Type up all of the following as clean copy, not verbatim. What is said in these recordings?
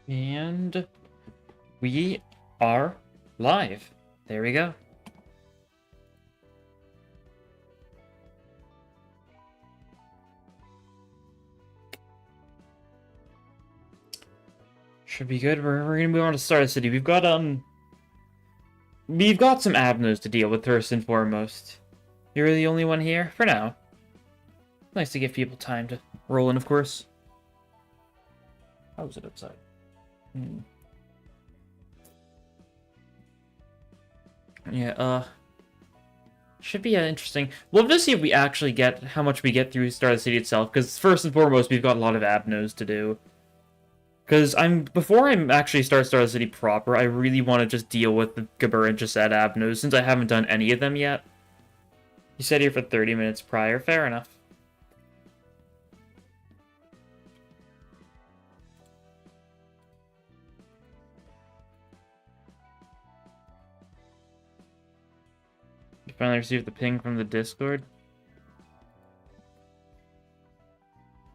And we are live. There we go. Should be good. We're gonna move on to Star City. We've got some avenues to deal with first and foremost. You're the only one here for now. Nice to give people time to roll in, of course. How was it outside? Yeah, should be interesting. We'll just see if we actually get how much we get through Star City itself, because first and foremost, we've got a lot of avenues to do. Because before I actually start Star City proper, I really want to just deal with the Gabur and Jasad avenues, since I haven't done any of them yet. You sat here for 30 minutes prior, fair enough. You finally received the ping from the Discord.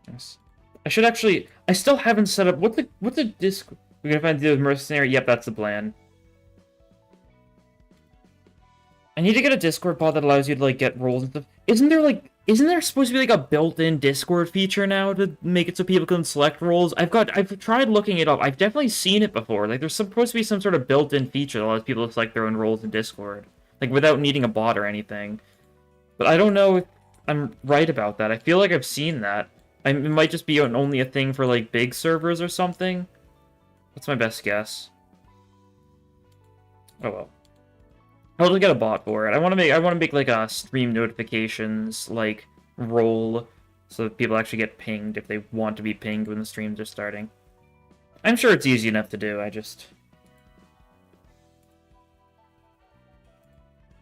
Yes. I should actually... I still haven't set up... What's the Discord... We're gonna find the mercenary? Yep, that's the plan. I need to get a Discord bot that allows you to, like, get roles and stuff. Isn't there supposed to be, like, a built-in Discord feature now to make it so people can select roles? I've tried looking it up. I've definitely seen it before. Like, there's supposed to be some sort of built-in feature that allows people to select their own roles in Discord. Like, without needing a bot or anything. But I don't know if I'm right about that. I feel like I've seen that. It might just be only a thing for, like, big servers or something. That's my best guess. Oh well. I'll just get a bot for it. I want to make like a stream notifications like role, so that people actually get pinged if they want to be pinged when the streams are starting. I'm sure it's easy enough to do. I just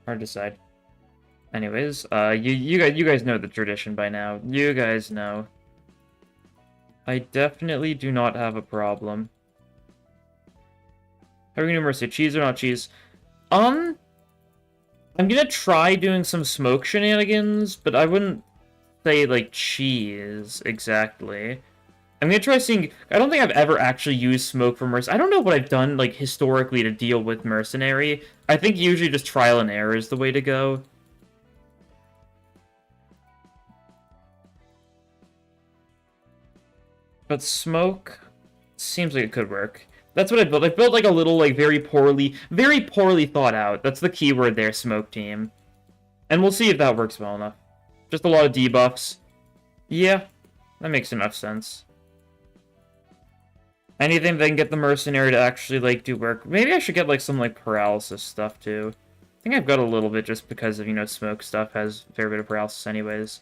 hard to decide. Anyways, you guys know the tradition by now. You guys know. I definitely do not have a problem. How are we gonna mercy? Cheese or not cheese? I'm gonna try doing some smoke shenanigans, but I wouldn't say, like, cheese, exactly. I'm gonna try seeing... I don't think I've ever actually used smoke for mercenary. I don't know what I've done, like, historically to deal with mercenary. I think usually just trial and error is the way to go. But smoke seems like it could work. That's what I built. I built like a little, like, very poorly thought out. That's the keyword there, smoke team. And we'll see if that works well enough. Just a lot of debuffs. Yeah, that makes enough sense. Anything that can get the mercenary to actually, like, do work. Maybe I should get, like, some, like, paralysis stuff, too. I think I've got a little bit just because of, you know, smoke stuff has a fair bit of paralysis anyways.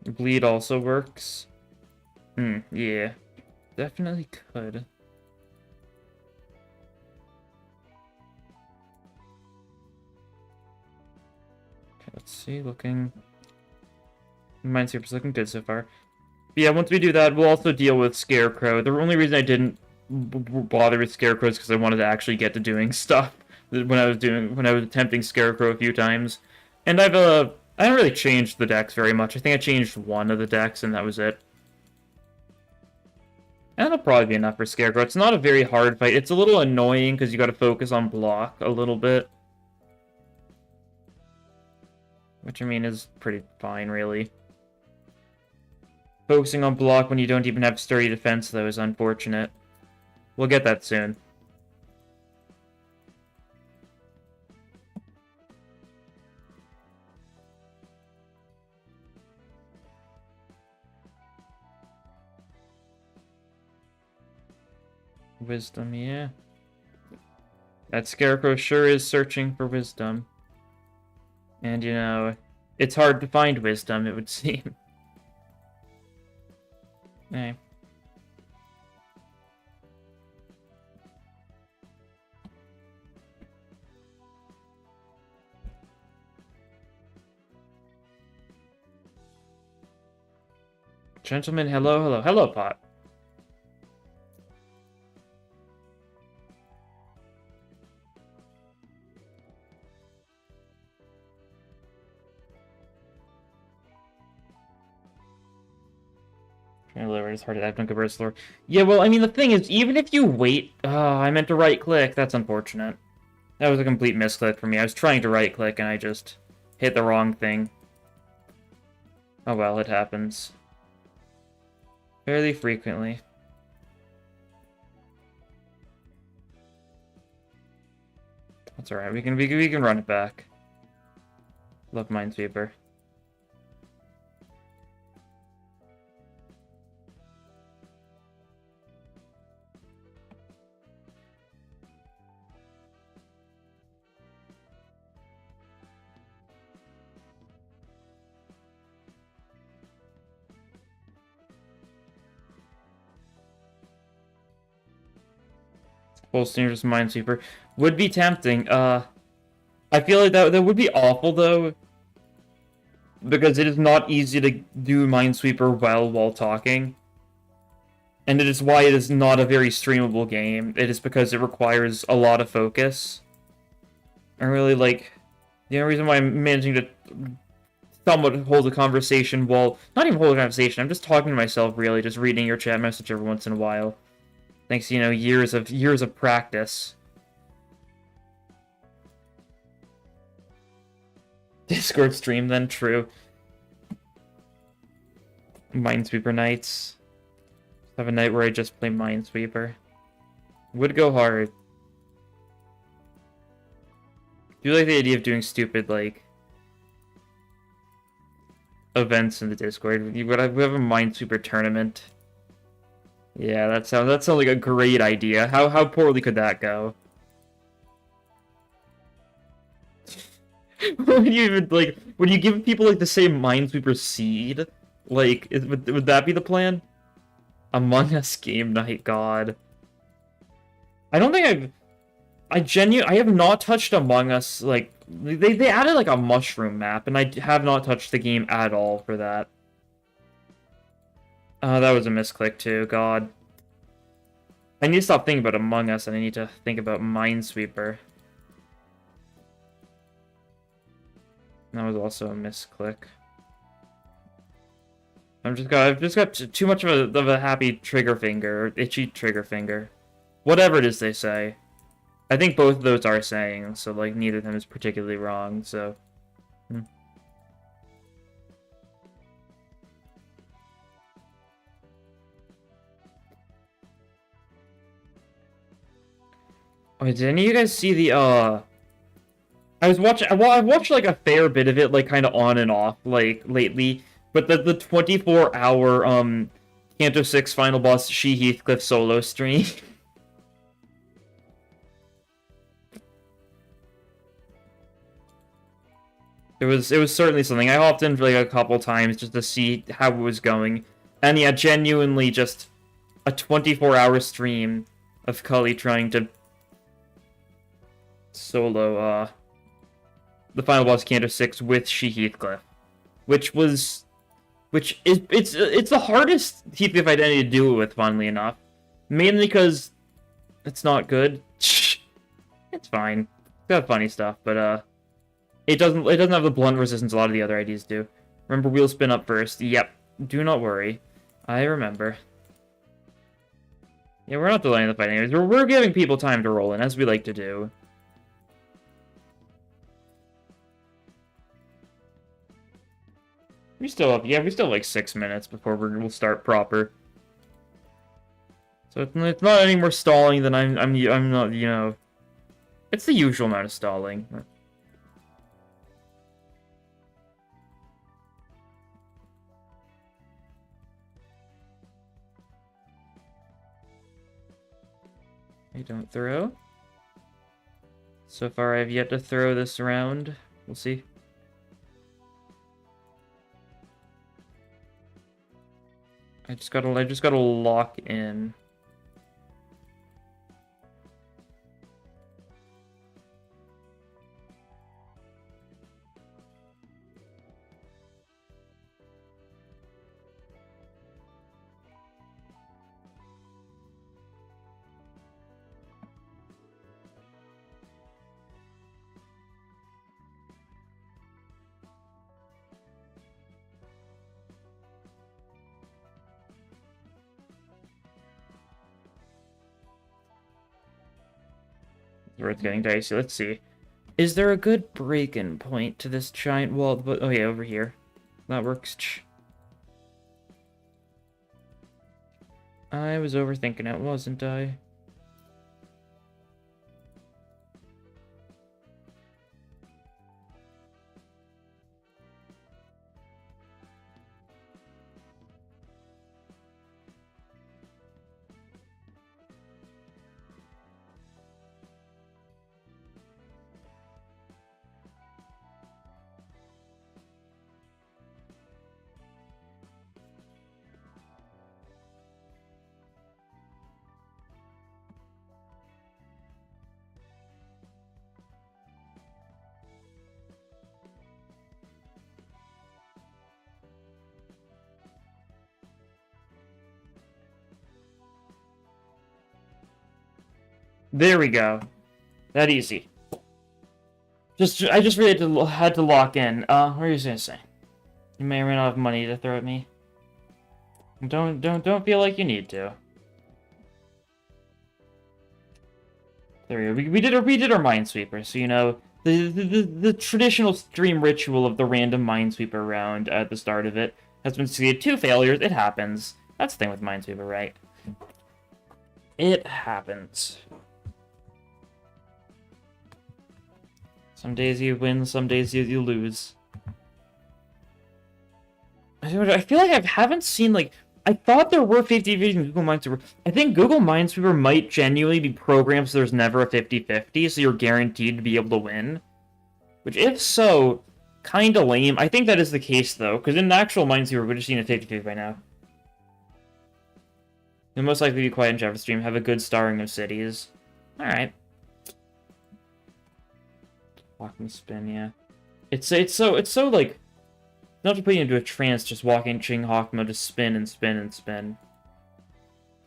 Bleed also works. Yeah. Definitely could. Okay, let's see, looking... Minesweeper's looking good so far. But yeah, once we do that, we'll also deal with Scarecrow. The only reason I didn't bother with Scarecrow is because I wanted to actually get to doing stuff when I was attempting Scarecrow a few times. And I haven't really changed the decks very much. I think I changed one of the decks, and that was it. And that'll probably be enough for Scarecrow. It's not a very hard fight. It's a little annoying because you got to focus on block a little bit. Which, I mean, is pretty fine, really. Focusing on block when you don't even have sturdy defense, though, is unfortunate. We'll get that soon. Wisdom, yeah. That Scarecrow sure is searching for wisdom. And, you know, it's hard to find wisdom, it would seem. Hey. Gentlemen, hello, hello. Hello, Pot. It's hard to add no converse lore. Yeah, well, I mean, the thing is, even if you wait... Oh, I meant to right-click. That's unfortunate. That was a complete misclick for me. I was trying to right-click, and I just hit the wrong thing. Oh well, it happens. Fairly frequently. That's alright, we can run it back. Love Minesweeper. Full Dangerous Minesweeper. Would be tempting. I feel like that would be awful, though. Because it is not easy to do Minesweeper well while talking. And it is why it is not a very streamable game. It is because it requires a lot of focus. And really, like, the only reason why I'm managing to somewhat hold a conversation while... Not even hold a conversation, I'm just talking to myself, really, just reading your chat message every once in a while. Thanks, you know, years of practice. Discord stream, then, true. Minesweeper nights. Have a night where I just play Minesweeper. Would go hard. Do you like the idea of doing stupid, like, events in the Discord? We have a Minesweeper tournament. Yeah, that sounds like a great idea. How poorly could that go? Would you even, like, would you give people, like, the same Minesweeper seed? Like, would that be the plan? Among Us game night, god. I don't think I have not touched Among Us, like, they added, like, a mushroom map, and I have not touched the game at all for that. That was a misclick, too, god. I need to stop thinking about Among Us, and I need to think about Minesweeper. That was also a misclick. I've just got too much of a happy trigger finger, or itchy trigger finger. Whatever it is they say. I think both of those are saying, so, like, neither of them is particularly wrong, so... Oh, did any of you guys see the, I've watched, like, a fair bit of it, like, kind of on and off, like, lately, but the 24-hour, Canto 6 final boss She Heathcliff solo stream. It was certainly something. I hopped in for, like, a couple times just to see how it was going. And yeah, genuinely just a 24-hour stream of Cully trying to solo, the final boss Canto 6 with She Heathcliff. Which it's the hardest Heathcliff identity to do it with, funnily enough. Mainly because it's not good. It's fine. It's got funny stuff, but it doesn't have the blunt resistance a lot of the other IDs do. Remember, wheel spin up first. Yep. Do not worry. I remember. Yeah, we're not delaying the fight anyways. We're giving people time to roll in, as we like to do. We still have like 6 minutes before we'll start proper. So it's not any more stalling than I'm not, you know. It's the usual amount of stalling. I don't throw. So far, I've yet to throw this round. We'll see. I just gotta lock in. Where it's getting dicey. Let's see. Is there a good break-in point to this giant wall? Oh yeah, over here. That works. I was overthinking it, wasn't I? There we go. That easy. I just really had to lock in. What are you gonna say? You may or may not have money to throw at me. Don't feel like you need to. There we go. We did our Minesweeper, so you know the traditional stream ritual of the random Minesweeper round at the start of it has been succeeded. 2 failures. It happens. That's the thing with Minesweeper, right? It happens. Some days you win, some days you lose. I feel like I haven't seen, like... I thought there were 50-50 in Google Minesweeper. I think Google Minesweeper might genuinely be programmed so there's never a 50-50, so you're guaranteed to be able to win. Which, if so, kinda lame. I think that is the case, though, because in the actual Minesweeper, we would have seen a 50-50 by now. You'll most likely be quiet in Jeff's stream, have a good starring of cities. Alright. Walking spin, yeah. It's so like not to put you into a trance, just walking Ching Hawk mode to spin and spin and spin.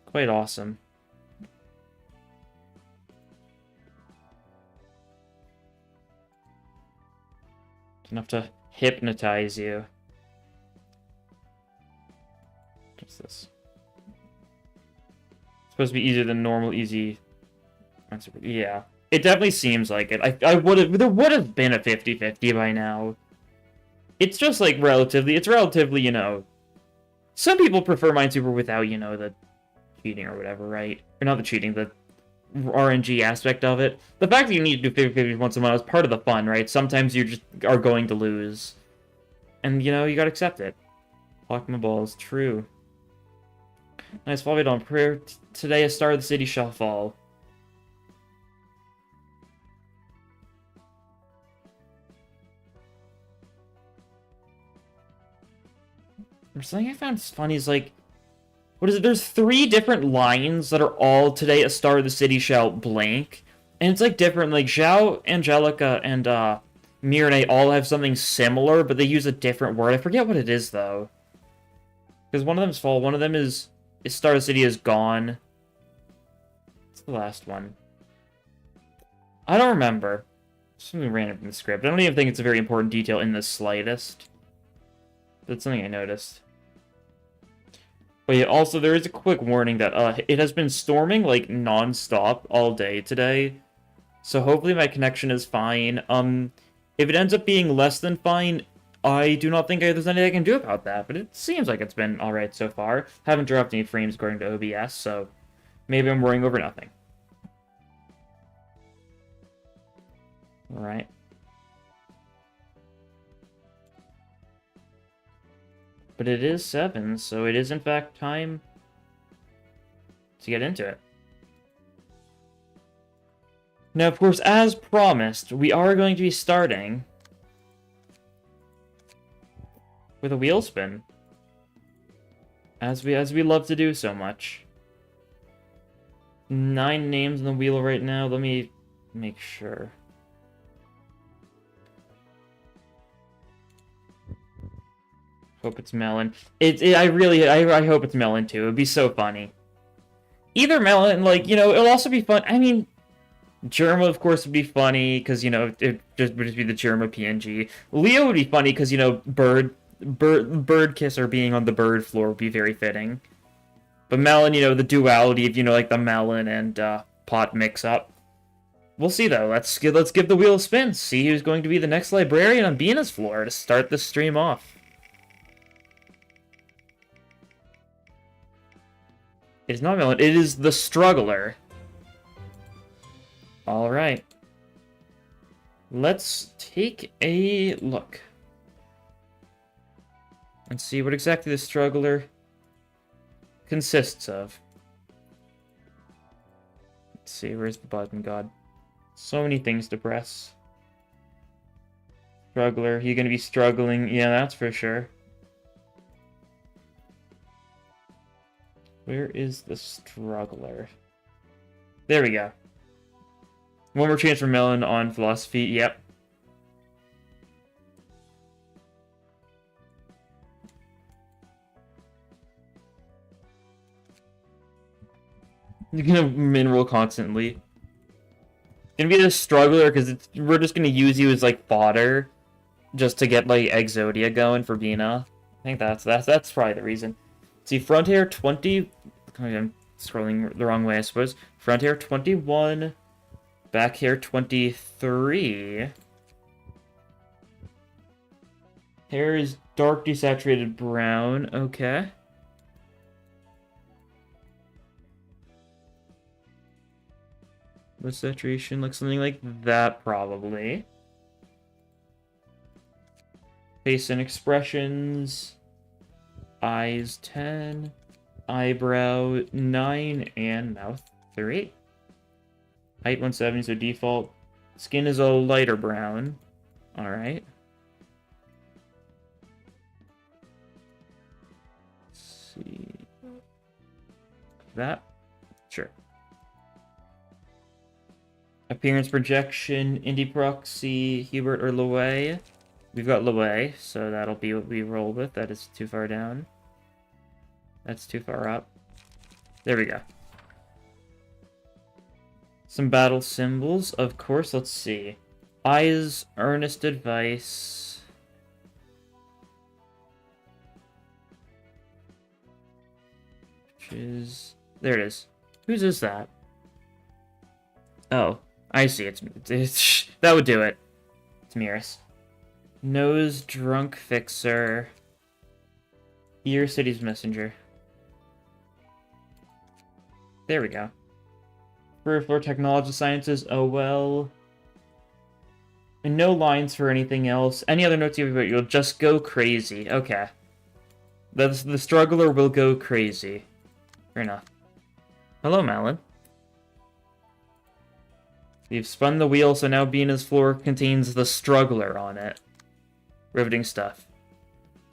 Quite awesome. It's enough to hypnotize you. What's this? It's supposed to be easier than normal, easy. Yeah. It definitely seems like it. There would have been a 50-50 by now. It's just like it's relatively, you know, some people prefer Minesweeper without, you know, the cheating or whatever, right? Or not the cheating, the RNG aspect of it. The fact that you need to do 50-50 once in a while is part of the fun, right? Sometimes you just are going to lose. And, you know, you gotta accept it. Lock my balls, true. Nice fall on prayer. Today a star of the city shall fall. Something I found funny is like, what is it? There's 3 different lines that are all today a star of the city shall blank, and it's like different. Like Zhao, Angelica, and Mirne all have something similar, but they use a different word. I forget what it is though, because one of them's fall, one of them is star of the city is gone. What's the last one? I don't remember. Something random in the script. I don't even think it's a very important detail in the slightest. That's something I noticed. But yeah, also there is a quick warning that it has been storming like non-stop all day today. So hopefully my connection is fine. If it ends up being less than fine, I do not think there's anything I can do about that, but it seems like it's been alright so far. Haven't dropped any frames according to OBS, so maybe I'm worrying over nothing. Alright. But it is 7, so it is in fact time to get into it. Now, of course, as promised, we are going to be starting with a wheel spin. As we love to do so much. 9 names on the wheel right now. Let me make sure. Hope it's Melon. I hope it's Melon too. It'd be so funny. Either Melon, like, you know, it'll also be fun. I mean, Germa, of course, would be funny, because, you know, it would just be the Germa PNG. Leo would be funny, because, you know, Bird Kisser being on the bird floor would be very fitting. But Melon, you know, the duality of, you know, like, the Melon and Pot mix-up We'll see though. Let's give the wheel a spin. See who's going to be the next librarian on Bina's floor to start the stream off. It is not Melon. It is the Struggler. All right. Let's take a look and see what exactly the Struggler consists of. Let's see, where's the button, God? So many things to press. Struggler, you're gonna be struggling. Yeah, that's for sure. Where is the Struggler? There we go. One more chance for Melon on Philosophy, yep. You're gonna min-roll constantly. Gonna be the Struggler because we're just gonna use you as like fodder, just to get like Exodia going for Bina. I think that's probably the reason. See, front hair 20. I'm scrolling the wrong way, I suppose. Front hair 21, back hair 23. Hair is dark desaturated brown. Okay. What saturation looks something like that, probably. Face and expressions. Eyes 10. Eyebrow 9. And mouth 3. Height 170, so default. Skin is a lighter brown. Alright. Let's see. That? Sure. Appearance projection, indie proxy, Hubert or Loewe. We've got Loewe, so that'll be what we roll with. That is too far down. That's too far up. There we go. Some battle symbols, of course. Let's see. Eyes, earnest advice. Which is... There it is. Whose is that? Oh. I see, it's that would do it. It's Miris. Nose, drunk fixer. Ear, city's messenger. There we go. First floor technology sciences, oh well. And no lines for anything else. Any other notes you'll just go crazy. Okay. The Struggler will go crazy. Fair enough. Hello, Malin. You've spun the wheel, so now Bina's floor contains the Struggler on it. Riveting stuff.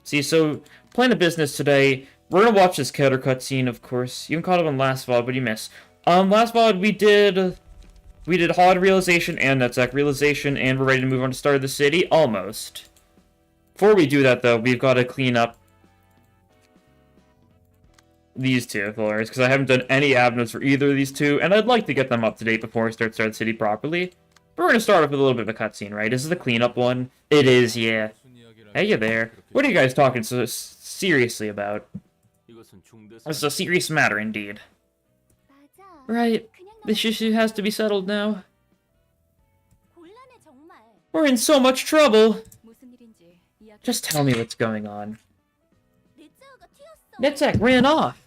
See, so, plan of business today, we're gonna watch this counter cutscene, of course. You can caught up on last VOD, but you missed. Last VOD we did HOD realization and NetSec realization, and we're ready to move on to Start of the City, almost. Before we do that, though, we've got to clean up these two floors, because I haven't done any abnos for either of these two, and I'd like to get them up to date before I start the City properly. But we're going to start off with a little bit of a cutscene, right? This is the cleanup one. It is, yeah. Hey, you there. What are you guys talking so seriously about? This is a serious matter, indeed. Right. This issue has to be settled now. We're in so much trouble. Just tell me what's going on. NetSec ran off.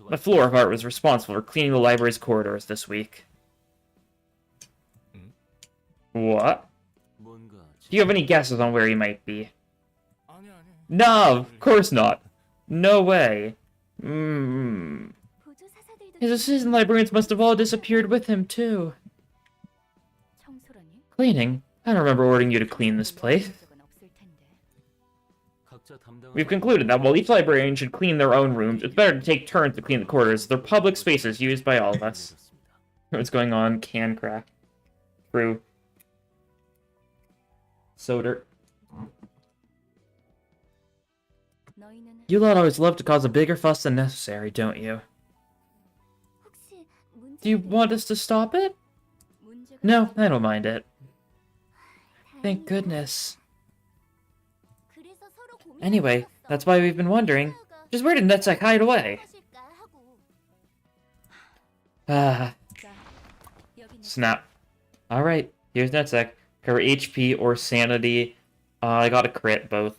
The floor of art was responsible for cleaning the library's corridors this week. What? Do you have any guesses on where he might be? No, of course not. No way. His assistant librarians must have all disappeared with him, too. Cleaning? I don't remember ordering you to clean this place. We've concluded that while each librarian should clean their own rooms, it's better to take turns to clean the corridors. They're public spaces used by all of us. What's going on? Can crack. True. Soder. You lot always love to cause a bigger fuss than necessary, don't you? Do you want us to stop it? No, I don't mind it. Thank goodness. Anyway, that's why we've been wondering. Just where did NetSec hide away? Snap. Alright, here's NetSec. Cover HP or Sanity. I got a crit, both.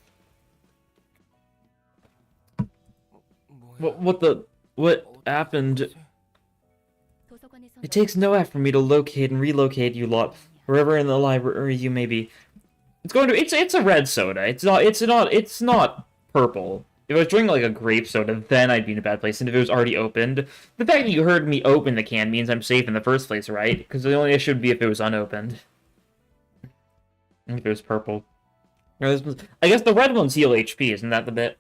What happened? It takes no effort for me to locate and relocate you lot, wherever in the library you may be. It's a red soda. It's not purple. If I was drinking like a grape soda, then I'd be in a bad place. And if it was already opened, the fact that you heard me open the can means I'm safe in the first place, right? Because the only issue would be if it was unopened. If it was purple. I guess the red ones heal HP, isn't that the bit?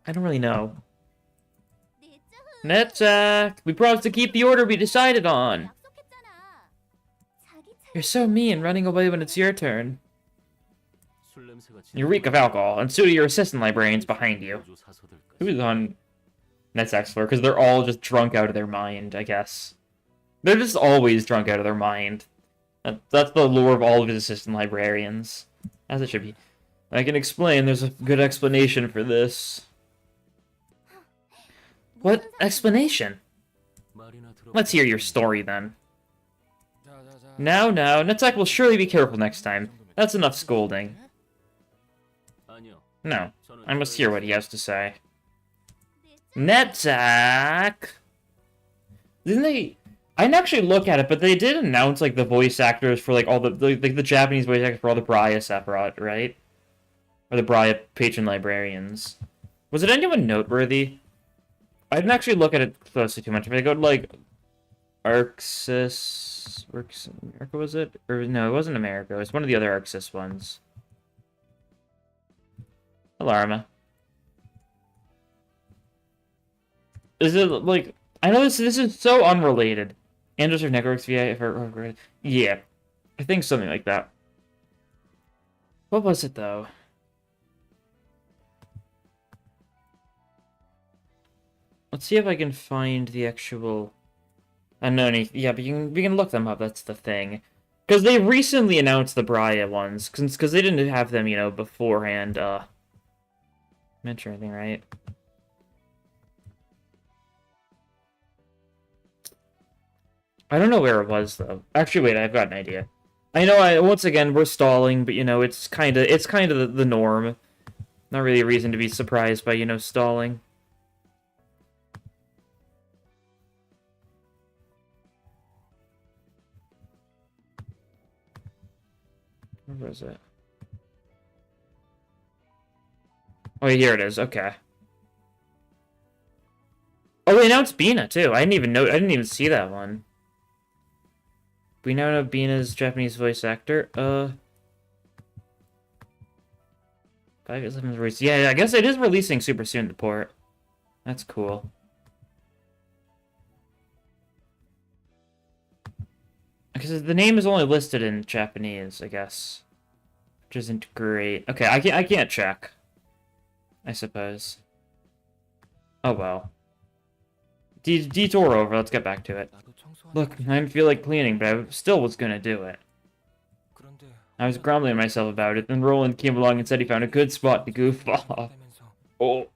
I don't really know. Netzak! We promised to keep the order we decided on! You're so mean, running away when it's your turn. You reek of alcohol, and so do your assistant librarians behind you. Who's on Netzak's floor? Because they're all just drunk out of their mind, I guess. They're just always drunk out of their mind. That's the lore of all of his assistant librarians. As it should be. I can explain, there's a good explanation for this. What explanation? Let's hear your story, then. Now, Netzak will surely be careful next time. That's enough scolding. No, I must hear what he has to say. Netzak! Didn't they... I didn't actually look at it, but they did announce, like, the voice actors for, like, all the Japanese voice actors for all the Briar Sephiroth, right? Or the Briar patron librarians. Was it anyone noteworthy? I didn't actually look at it closely too much. If I go to, like, Arxis... America, was it? Or, no, it wasn't America. It was one of the other Arxis ones. Alarma. Is it, like... I know this is so unrelated. Andros or networks via... Yeah. I think something like that. What was it, though? Let's see if I can find the actual... yeah, but we can look them up, that's the thing. Because they recently announced the Briar ones, because they didn't have them, you know, beforehand, mention anything, right? I don't know where it was, though. Actually, wait, I've got an idea. I know, once again, we're stalling, but, you know, it's kind of the norm. Not really a reason to be surprised by, you know, stalling. Where was it? Oh, here it is. Okay. Oh, they announced Bina too. I didn't even see that one. We now know Bina's Japanese voice actor. 511's release. Yeah, I guess it is releasing super soon to port. That's cool. Because the name is only listed in Japanese, I guess. Which isn't great. Okay, I can't check. I suppose. Oh well. Detour over, let's get back to it. Look, I didn't feel like cleaning, but I still was gonna do it. I was grumbling to myself about it, then Roland came along and said he found a good spot to goof off. Oh.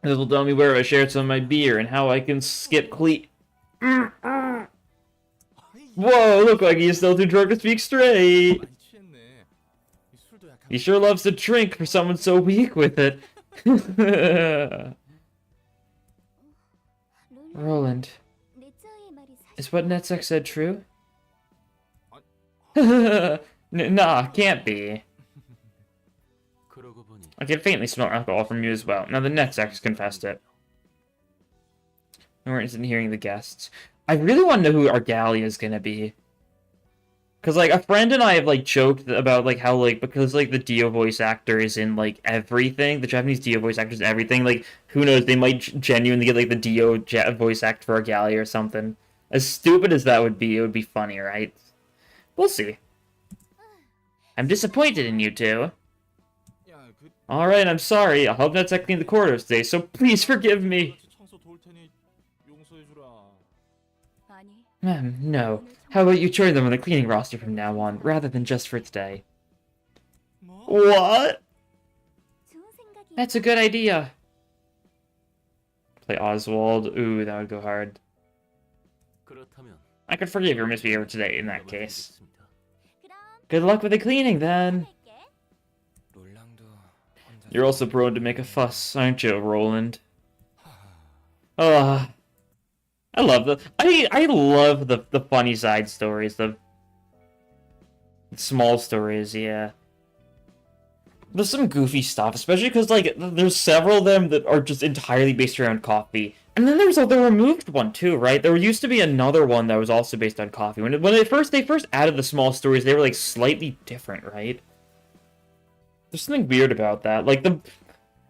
This will tell me where I shared some of my beer and how I can skip clean. Whoa, look like he's still too drunk to speak straight. He sure loves to drink for someone so weak with it. Roland, is what Netzek said true? Nah, can't be. I can faintly smell alcohol from you as well. Now the Netzek's confessed it. We weren't interested in hearing the guests. I really want to know who Argalia is gonna be. Cause like a friend and I have like joked about like how like because like the Dio voice actor is in like everything, the Japanese Dio voice actor is in everything. Like who knows, they might genuinely get like the Dio voice actor for Argalia or something. As stupid as that would be, it would be funny, right? We'll see. I'm disappointed in you two. Alright, I'm sorry. I'll help Netzek clean the corridors today, so please forgive me. No. How about you join them on the cleaning roster from now on, rather than just for today? What? That's a good idea. Play Oswald. Ooh, that would go hard. I could forgive your misbehavior today in that case. Good luck with the cleaning, then. You're also prone to make a fuss, aren't you, Roland? I love I love the funny side stories, the small stories, yeah. There's some goofy stuff, especially because, like, there's several of them that are just entirely based around coffee. And then there's the removed one, too, right? There used to be another one that was also based on coffee. When they first added the small stories, they were, like, slightly different, right? There's something weird about that. Like,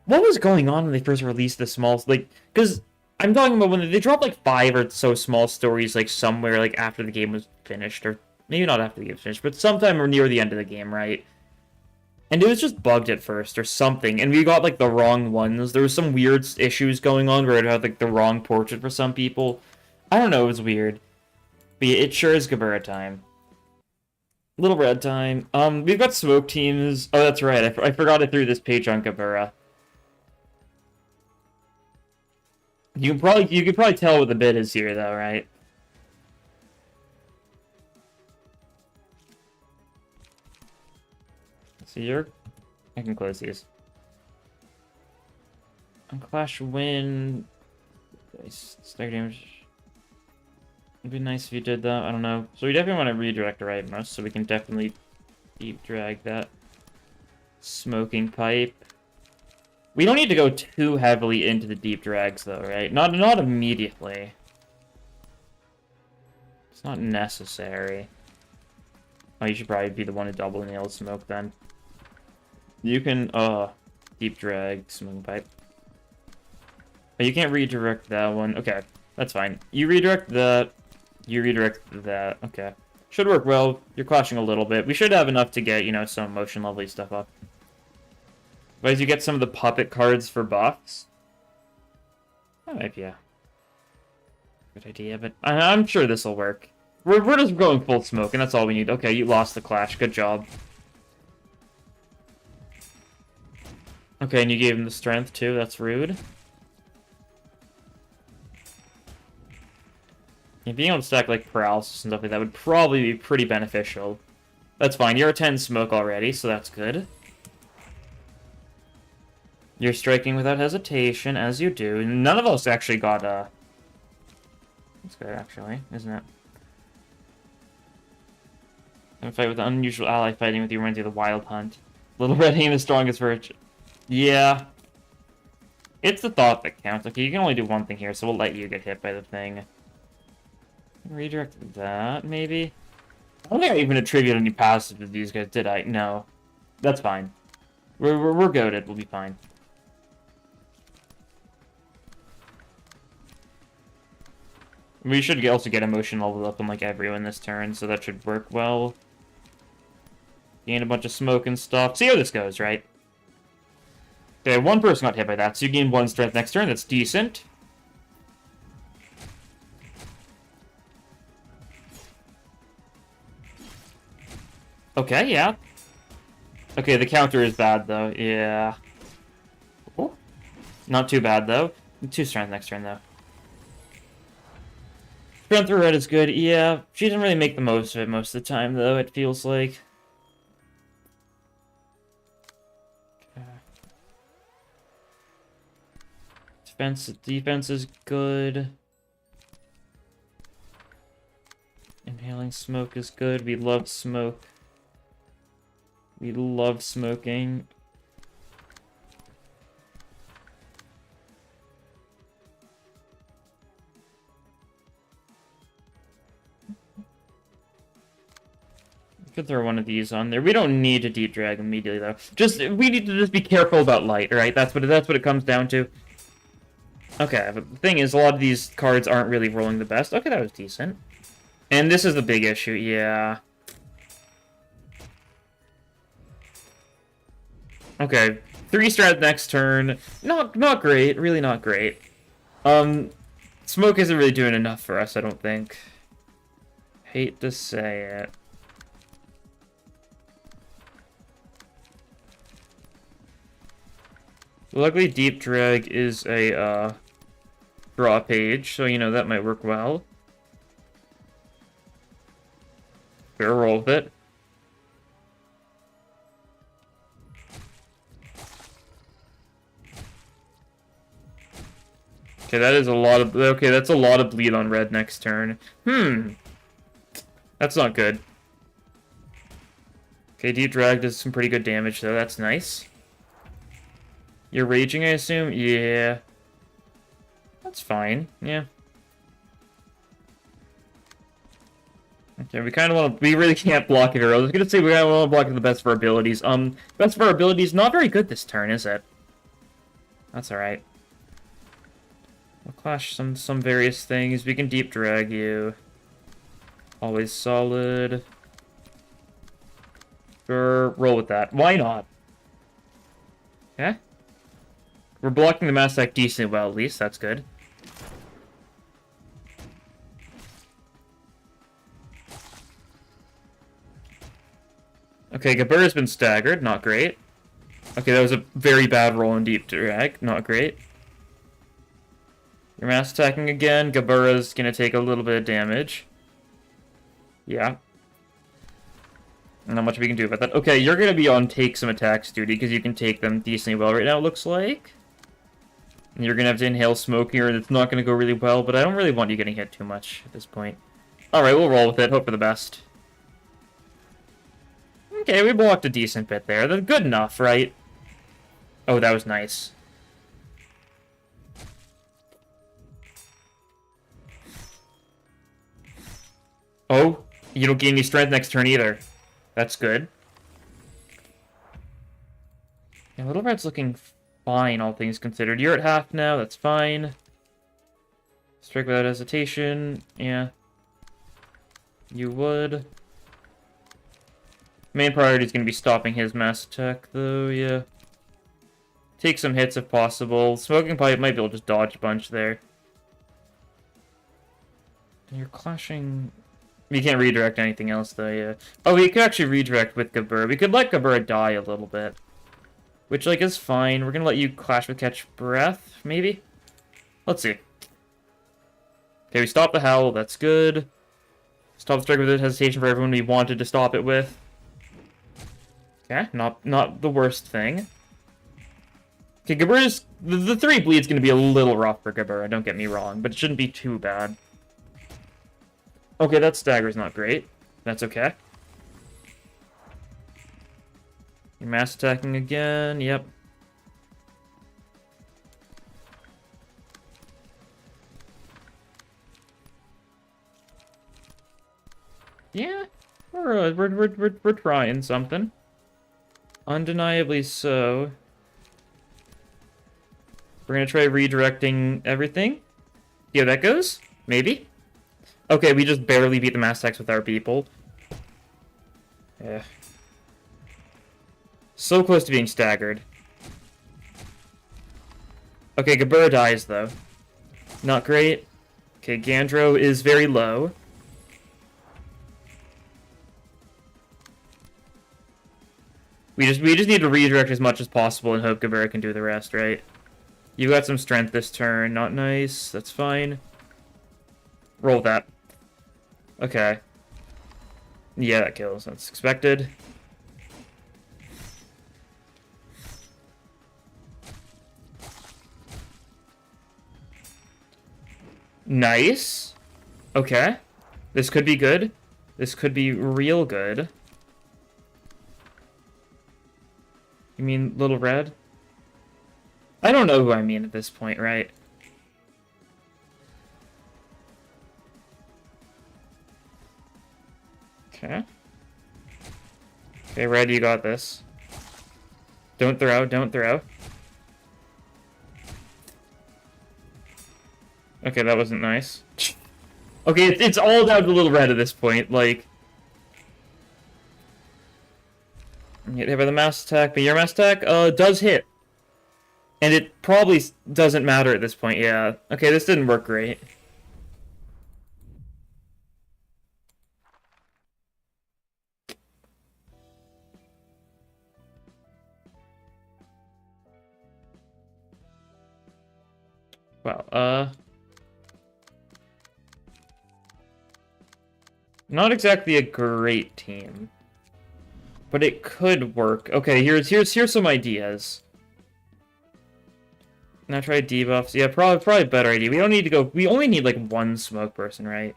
what was going on when they first released the small... Like, because I'm talking about when they dropped, like, 5 or so small stories, like, somewhere, like, after the game was finished. Or maybe not after the game was finished, but sometime or near the end of the game, right? And it was just bugged at first or something, and we got, like, the wrong ones. There was some weird issues going on where it had, like, the wrong portrait for some people. I don't know, it was weird. But yeah, it sure is Gabura time. Little Red time. We've got smoke teams. Oh, that's right, I forgot I threw this page on Gabura. You can probably tell what the bit is here, though, right? So I can close these. On Clash win. Stack damage. It'd be nice if you did that. I don't know. So we definitely want to redirect the right mouse, so we can definitely deep drag that smoking pipe. We don't need to go too heavily into the deep drags, though, right? Not immediately. It's not necessary. Oh, you should probably be the one to double nail smoke then. You can, deep drag smoking pipe. Oh, you can't redirect that one. Okay, that's fine. You redirect that. You redirect that. Okay. Should work well. You're clashing a little bit. We should have enough to get, you know, some motion lovely stuff up. But as you get some of the puppet cards for buffs. That might be a good idea, but I'm sure this will work. We're just going full smoke, and that's all we need. Okay, you lost the clash. Good job. Okay, and you gave him the strength, too. That's rude. And being able to stack, like, paralysis and stuff like that would probably be pretty beneficial. That's fine. You're a 10 smoke already, so that's good. You're striking without hesitation, as you do. None of us actually got, That's good, actually, isn't it? And fight with an unusual ally fighting with you reminds you of the Wild Hunt. Little Red ain't the strongest virtue. Yeah. It's the thought that counts. Okay, you can only do one thing here, so we'll let you get hit by the thing. Redirect that, maybe? I don't think I even attributed any passive to these guys, did I? No. That's fine. We're goated. We'll be fine. We should also get emotion leveled up on, like, everyone this turn, so that should work well. Gain a bunch of smoke and stuff. See how this goes, right? Okay, one person got hit by that, so you gain 1 strength next turn. That's decent. Okay, yeah. Okay, the counter is bad, though. Yeah. Oh. Not too bad, though. 2 strength next turn, though. Strength through red is good. Yeah, she doesn't really make the most of it most of the time, though, it feels like. Defense is good. Inhaling smoke is good. We love smoke. We love smoking. Could throw one of these on there. We don't need to deep drag immediately, though. We need to just be careful about light, right? That's what it comes down to. Okay, but the thing is, a lot of these cards aren't really rolling the best. Okay, that was decent. And this is the big issue, yeah. Okay, 3 strat next turn. Not great, really not great. Smoke isn't really doing enough for us, I don't think. Hate to say it. Luckily, Deep Drag is a, draw page, so, you know, that might work well. Fair roll with it. Okay, that is a lot of... Okay, that's a lot of bleed on red next turn. That's not good. Okay, Deep Drag does some pretty good damage, though. That's nice. You're raging, I assume? Yeah. That's fine. Yeah. Okay, we kind of want to... We really can't block it. I was going to say we kind of want to block it to the best of our abilities. Best of our abilities, not very good this turn, is it? That's alright. We'll clash some various things. We can Deep Drag you. Always solid. Sure, roll with that. Why not? Okay. We're blocking the Mass Attack decently well, at least. That's good. Okay, Gabura's been staggered. Not great. Okay, that was a very bad roll in Deep Drag. Not great. You're mass attacking again. Gabura's gonna take a little bit of damage. Yeah. Not much we can do about that. Okay, you're gonna be on take some attacks duty because you can take them decently well right now, it looks like. And you're gonna have to inhale smoke here, and it's not gonna go really well, but I don't really want you getting hit too much at this point. Alright, we'll roll with it. Hope for the best. Okay, we blocked a decent bit there. That's good enough, right? Oh, that was nice. Oh, you don't gain any strength next turn either. That's good. Yeah, Little Red's looking fine, all things considered. You're at half now, that's fine. Strike without hesitation, yeah. You would. Main priority is going to be stopping his mass attack, though, yeah. Take some hits if possible. Smoking Pipe might be able to just dodge a bunch there. You're clashing... We can't redirect anything else, though, yeah. Oh, we could actually redirect with Gabura. We could let Gabura die a little bit. Which, like, is fine. We're gonna let you clash with Catch Breath, maybe? Let's see. Okay, we stop the Howl. That's good. Stop Strike with hesitation for everyone we wanted to stop it with. Okay, not the worst thing. Okay, Gabura's... The 3 bleed's gonna be a little rough for Gabura, don't get me wrong, but it shouldn't be too bad. Okay, that stagger's not great. That's okay. You're mass attacking again, yep. Yeah, we're trying something. Undeniably so. We're gonna try redirecting everything. See how that goes? Maybe. Okay, we just barely beat the mass attacks with our people. Yeah. So close to being staggered. Okay, Gabura dies, though. Not great. Okay, Gandro is very low. We just need to redirect as much as possible and hope Gabura can do the rest, right? You got some strength this turn. Not nice. That's fine. Roll that. Okay. Yeah, that kills. That's expected. Nice. Okay. This could be good. This could be real good. You mean Little Red? I don't know who I mean at this point, right? Okay. Okay, Red, you got this. Don't throw, don't throw. Okay, that wasn't nice. Okay, it's all down to Little Red at this point, like... Get hit by the mass attack, but your mass attack, does hit. And it probably doesn't matter at this point, yeah. Okay, this didn't work great. Well, Not exactly a great team. But it could work. Okay, here's some ideas. Now try debuffs. Yeah, probably a better idea. We don't need to go. We only need like one smoke person, right?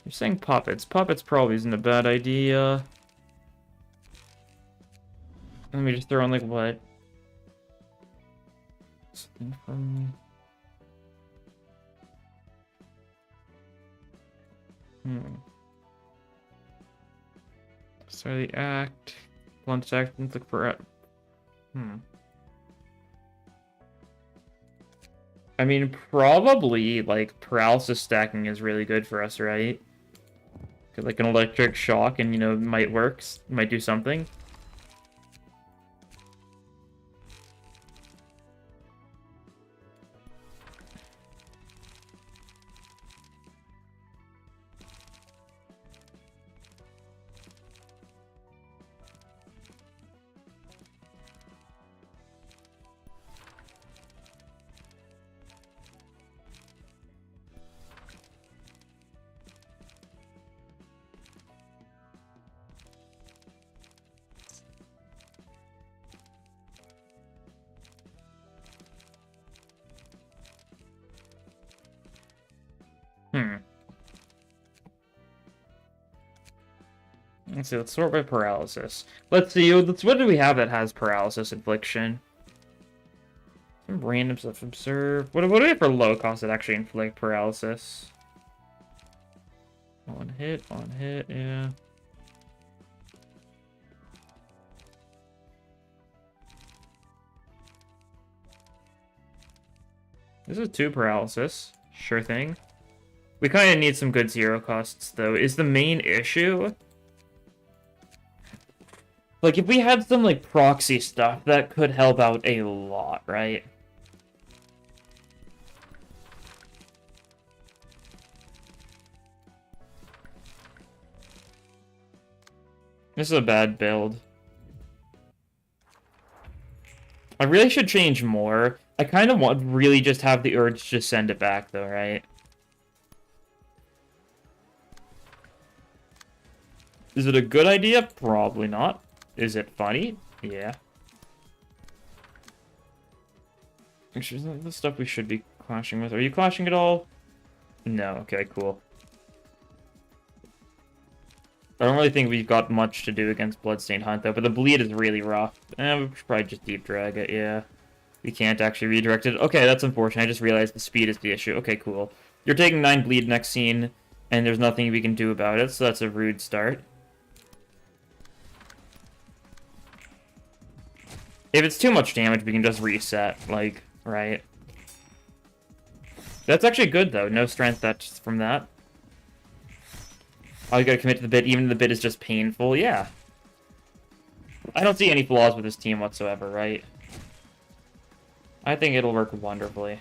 You're saying puppets. Puppets probably isn't a bad idea. Let me just throw in like what? Something from. Start the act. Blunt actions look for. I mean, probably like paralysis stacking is really good for us, right? 'Cause, like an electric shock, and might work, might do something. Let's see, let's sort by paralysis. Let's see, what do we have that has paralysis infliction? Some random stuff. Observe. What do we have for low cost that actually inflict paralysis? On hit, yeah. This is 2 paralysis. Sure thing. We kind of need some good zero costs, though. Is the main issue... Like, if we had some, like, proxy stuff, that could help out a lot, right? This is a bad build. I really should change more. I kind of want really just have the urge to send it back, though, right? Is it a good idea? Probably not. Is it funny? Yeah. Actually, isn't the stuff we should be clashing with? Are you clashing at all? No. Okay, cool. I don't really think we've got much to do against Bloodstained Hunt, though, but the bleed is really rough. We should probably just deep drag it, yeah. We can't actually redirect it. Okay, that's unfortunate. I just realized the speed is the issue. Okay, cool. You're taking 9 bleed next scene, and there's nothing we can do about it, so that's a rude start. If it's too much damage, we can just reset, like, right? That's actually good, though. No strength that's from that. Oh, you gotta commit to the bit, even if the bit is just painful. Yeah. I don't see any flaws with this team whatsoever, right? I think it'll work wonderfully.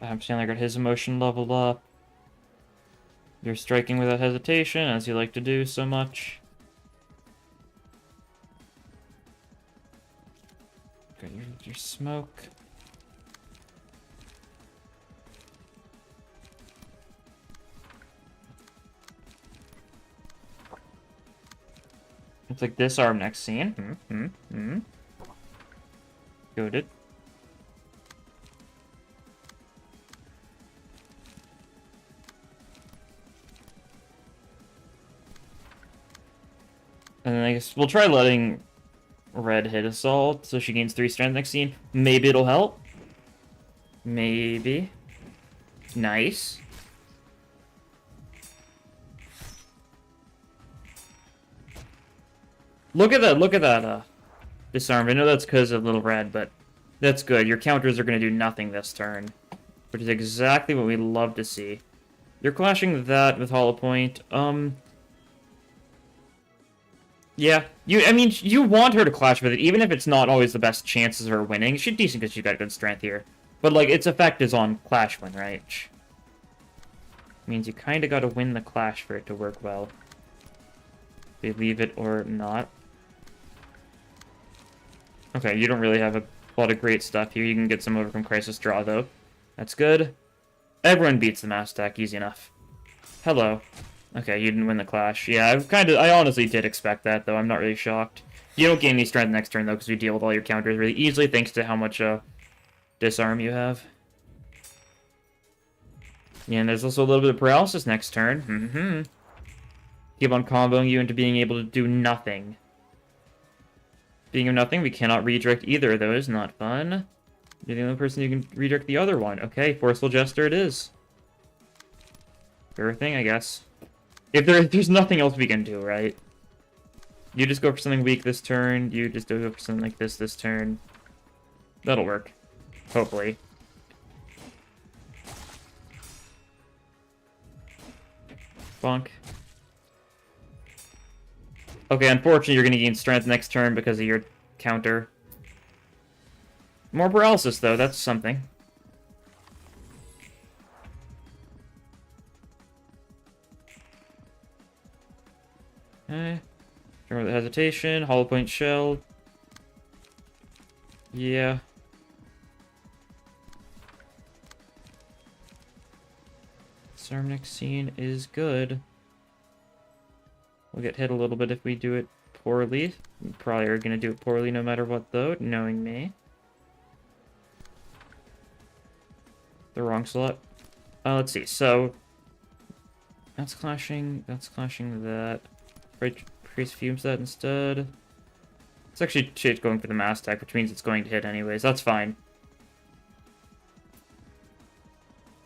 I'm Chandler got his emotion leveled up. You're striking without hesitation, as you like to do so much. Got your smoke. It's like disarm next scene. Goaded. And then I guess we'll try letting Red hit Assault so she gains 3 strength next scene. Maybe it'll help. Maybe. Nice. Look at that, disarm. I know that's because of Little Red, but that's good. Your counters are going to do nothing this turn, which is exactly what we love to see. You're clashing that with Hollow Point. Yeah, I mean, you want her to clash with it, even if it's not always the best chances of her winning. She's decent because she's got good strength here. But, like, its effect is on clash win, right? Means you kind of got to win the clash for it to work well. Believe it or not. Okay, you don't really have a lot of great stuff here. You can get some over from Crisis Draw, though. That's good. Everyone beats the mass attack, easy enough. Hello. Okay, you didn't win the clash. Yeah, I honestly did expect that, though. I'm not really shocked. You don't gain any strength next turn, though, because you deal with all your counters really easily, thanks to how much disarm you have. Yeah, and there's also a little bit of paralysis next turn. Keep on comboing you into being able to do nothing. Being of nothing, we cannot redirect either of those. Not fun. You're the only person who can redirect the other one. Okay, Forceful Jester it is. Fair thing, I guess. If there's nothing else we can do, right? You just go for something weak this turn. You just go for something like this turn. That'll work. Hopefully. Bonk. Okay, unfortunately, you're going to gain strength next turn because of your counter. More paralysis, though. That's something. Okay. Turn with hesitation. Hollow Point Shell. Yeah. Disarm next scene is good. We'll get hit a little bit if we do it poorly. We probably are going to do it poorly no matter what, though, knowing me. The wrong slot. Let's see. So, that's clashing that. Priest fumes that instead. It's actually shit going for the mass attack, which means it's going to hit anyways. That's fine.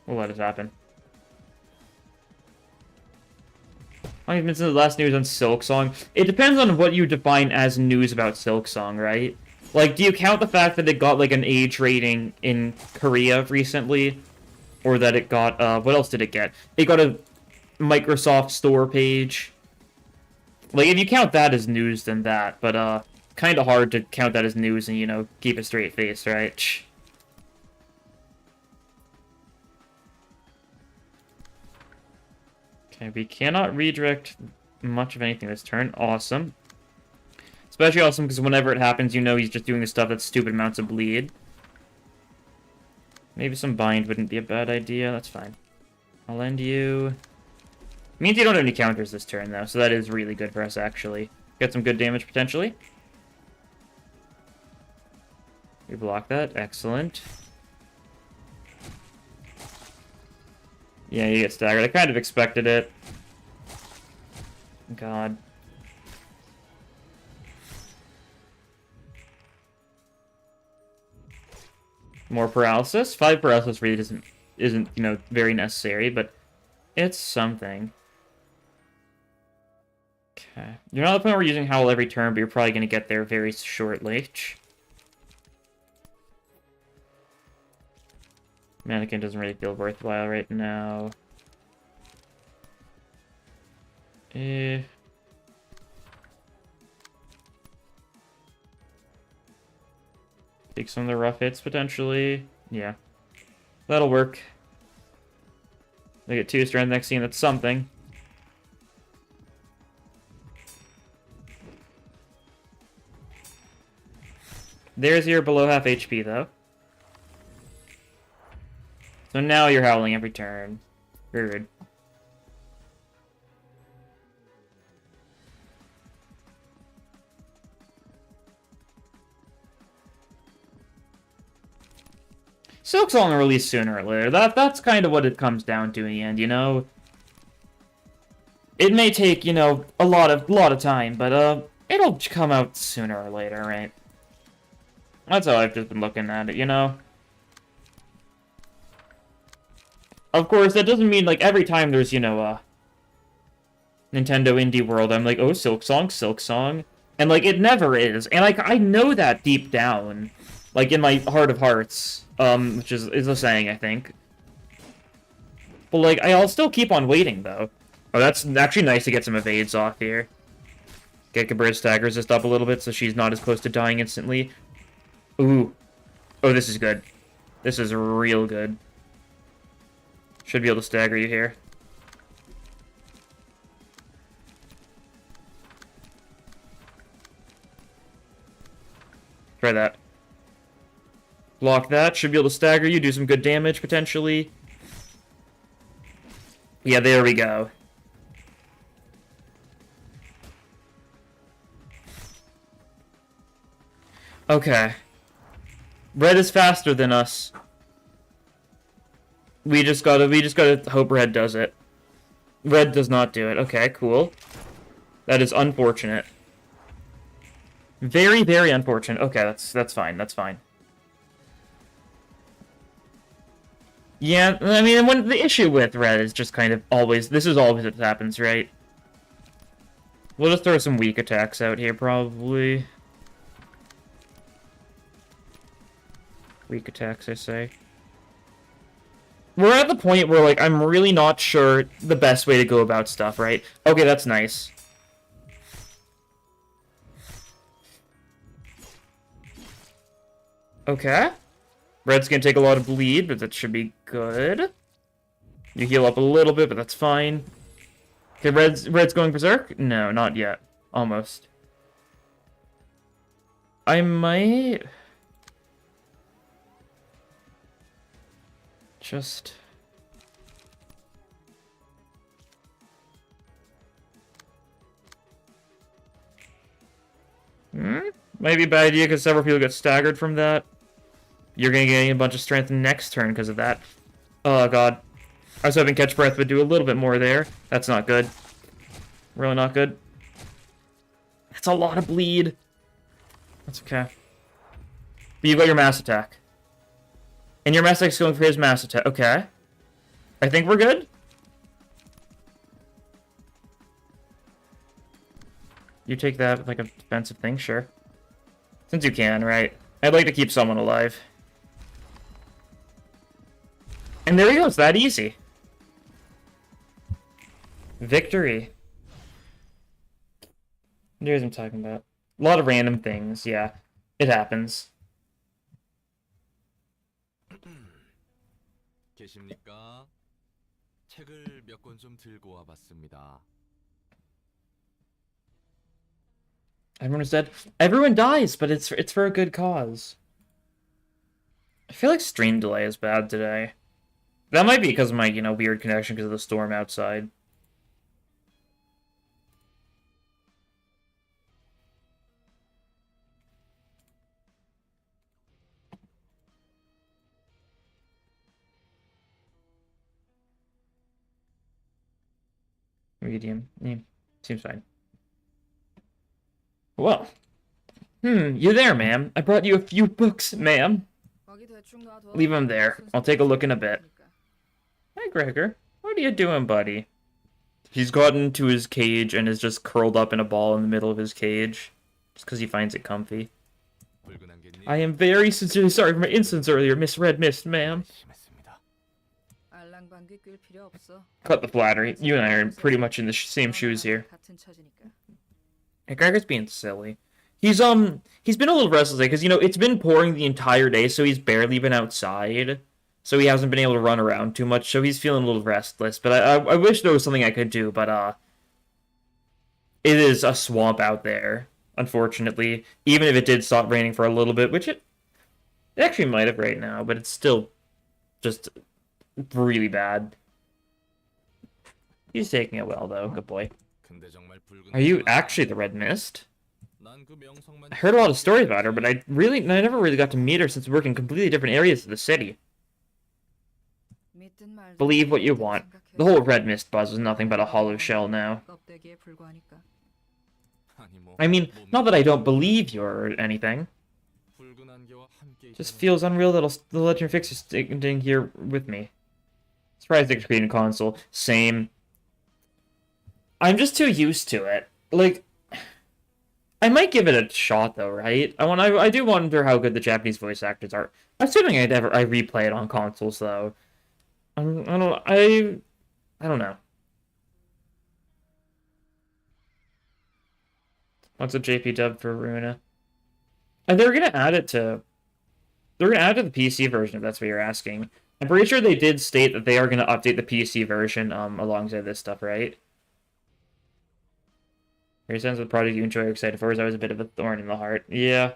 We'll let it happen. I've been to the last news on Silksong. It depends on what you define as news about Silksong, right? Like, do you count the fact that it got, like, an age rating in Korea recently? Or that it got, what else did it get? It got a Microsoft Store page. Like, if you count that as news, then that. But, kind of hard to count that as news and, you know, keep a straight face, right? Okay, we cannot redirect much of anything this turn. Awesome. Especially awesome because whenever it happens, you know he's just doing the stuff that's stupid amounts of bleed. Maybe some bind wouldn't be a bad idea. That's fine. I'll end you. Means you don't have any counters this turn, though, so that is really good for us, actually. Get some good damage, potentially. We block that. Excellent. Yeah, you get staggered. I kind of expected it. God. More paralysis. 5 paralysis really isn't, you know, very necessary, but it's something. Okay. You're not at the point where we're using Howl every turn, but you're probably going to get there very shortly. Mannequin doesn't really feel worthwhile right now. Take some of the rough hits, potentially. Yeah. That'll work. They get 2 strength next scene, that's something. There's your below half HP, though. So now you're howling every turn. Very rude. Silksong will release sooner or later. That's kind of what it comes down to in the end, you know? It may take, you know, a lot of time, but it'll come out sooner or later, right? That's how I've just been looking at it, you know? Of course, that doesn't mean, like, every time there's, you know, Nintendo Indie World, I'm like, oh, Silksong, Silksong. And, like, it never is. And, like, I know that deep down. Like, in my heart of hearts. Which is a saying, I think. But, like, I'll still keep on waiting, though. Oh, that's actually nice to get some evades off here. Get Cabrera's stagger resist up a little bit so she's not as close to dying instantly. Ooh. Oh, this is good. This is real good. Should be able to stagger you here. Try that. Block that. Should be able to stagger you, do some good damage, potentially. Yeah, there we go. Okay. Red is faster than us. We just gotta hope Red does it. Red does not do it. Okay, cool. That is unfortunate. Very, very unfortunate. Okay, that's fine. That's fine. Yeah, I mean, when the issue with Red is just kind of always... This is always what happens, right? We'll just throw some weak attacks out here, probably. Weak attacks, I say. We're at the point where, like, I'm really not sure the best way to go about stuff, right? Okay, that's nice. Okay. Red's gonna take a lot of bleed, but that should be good. You heal up a little bit, but that's fine. Okay, Red's going berserk? No, not yet. Almost. I might... Just... Might be a bad idea because several people get staggered from that. You're gonna gain a bunch of strength next turn because of that. Oh god. I was hoping Catch Breath would do a little bit more there. That's not good. Really not good. That's a lot of bleed. That's okay. But you've got your mass attack. And your mass attack's going for his mass attack. Okay. I think we're good. You take that like a defensive thing, sure. Since you can, right? I'd like to keep someone alive. And there we go, it's that easy. Victory. There's what I'm talking about. A lot of random things, yeah. It happens. 계십니까? 책을 몇 권 좀 들고 와봤습니다. Everyone is dead. Everyone dies, but it's for a good cause. I feel like stream delay is bad today. That might be because of my, weird connection because of the storm outside. Medium. Yeah, seems fine. Well. You there, ma'am. I brought you a few books, ma'am. Leave them there. I'll take a look in a bit. Hi, Gregor. What are you doing, buddy? He's gotten to his cage and is just curled up in a ball in the middle of his cage. Just because he finds it comfy. I am very sincerely sorry for my insolence earlier, Miss Red Mist, ma'am. Cut the flattery. You and I are pretty much in the same shoes here. Hey, Gregor's being silly. He's been a little restless because, it's been pouring the entire day, so he's barely been outside. So he hasn't been able to run around too much, so he's feeling a little restless. But I wish there was something I could do, but, it is a swamp out there, unfortunately. Even if it did stop raining for a little bit, which it actually might have right now, but it's still just really bad. He's taking it well, though. Good boy. Are you actually the Red Mist? I heard a lot of stories about her, but I never really got to meet her since we work in completely different areas of the city. Believe what you want. The whole Red Mist buzz is nothing but a hollow shell now. I mean, not that I don't believe you or anything. Just feels unreal that the Legend Fix is sitting here with me. Surprised they created a console. Same. I'm just too used to it. Like, I might give it a shot though, right? I do wonder how good the Japanese voice actors are. Assuming I replay it on consoles though. I don't know. What's a JP dub for Ruina? And they're gonna add it to the PC version if that's what you're asking. I'm pretty sure they did state that they are gonna update the PC version alongside this stuff, right? Your sense of the project you enjoy or excited for is always a bit of a thorn in the heart. Yeah.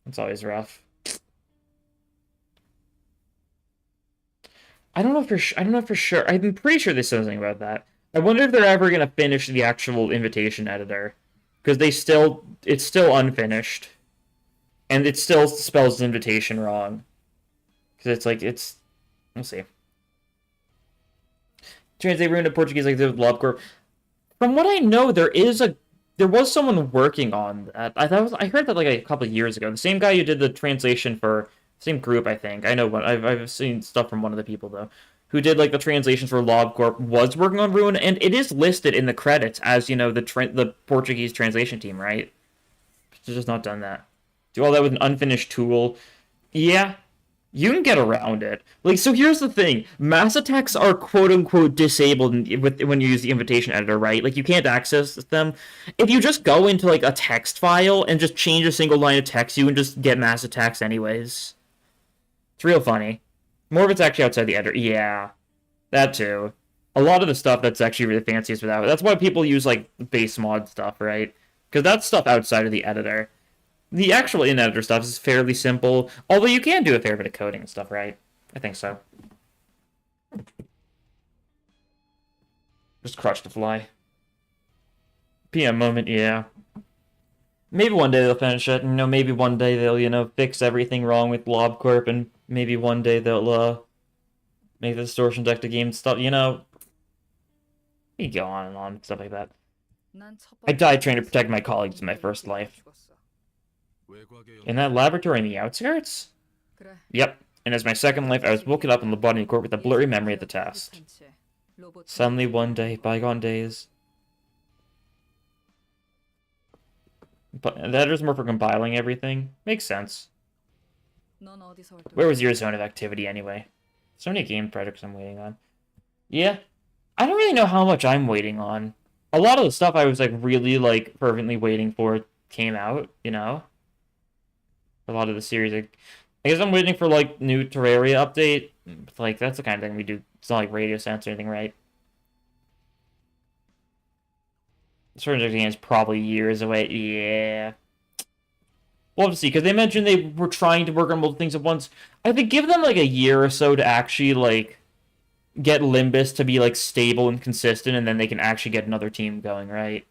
It's always rough. I don't know for I don't know for sure. I'm pretty sure they said something about that. I wonder if they're ever gonna finish the actual invitation editor, because it's still unfinished, and it still spells invitation wrong. Because it's like we'll see. Translate Ruina to Portuguese like the Lobcorp. From what I know, there was someone working on that. I heard that like a couple of years ago. The same guy who did the translation for same group, I think. I know what I've seen stuff from one of the people though, who did like the translations for LobCorp was working on Ruin, and it is listed in the credits as the Portuguese translation team, right? It's just not done that. Do all that with an unfinished tool. Yeah, you can get around it. Like, so here's the thing. Mass attacks are quote-unquote disabled when you use the invitation editor, right? Like, you can't access them. If you just go into, like, a text file and just change a single line of text, you can just get mass attacks anyways. It's real funny. More of it's actually outside the editor. Yeah, that too. A lot of the stuff that's actually really fancy is without. That's why people use, like, base mod stuff, right? Because that's stuff outside of the editor. The actual in-editor stuff is fairly simple, although you can do a fair bit of coding and stuff, right? I think so. Just crush the fly. PM moment, yeah. Maybe one day they'll finish it, and, maybe one day they'll, fix everything wrong with LobCorp, and maybe one day they'll, make the distortion deck to game stuff, you go on and on, stuff like that. I died trying to protect my colleagues in my first life. In that laboratory in the outskirts? Yep. And as my second life, I was woken up in Lobotomy Court with a blurry memory of the test. Suddenly, one day, bygone days. But that is more for compiling everything. Makes sense. Where was your zone of activity, anyway? So many game projects I'm waiting on. Yeah. I don't really know how much I'm waiting on. A lot of the stuff I was, really, fervently waiting for came out, A lot of the series, I guess I'm waiting for, new Terraria update. That's the kind of thing we do. It's not like Radio Sense or anything, right? Certain games probably years away. Yeah. We'll have to see, because they mentioned they were trying to work on multiple things at once. I think give them, a year or so to actually, get Limbus to be, stable and consistent, and then they can actually get another team going, right?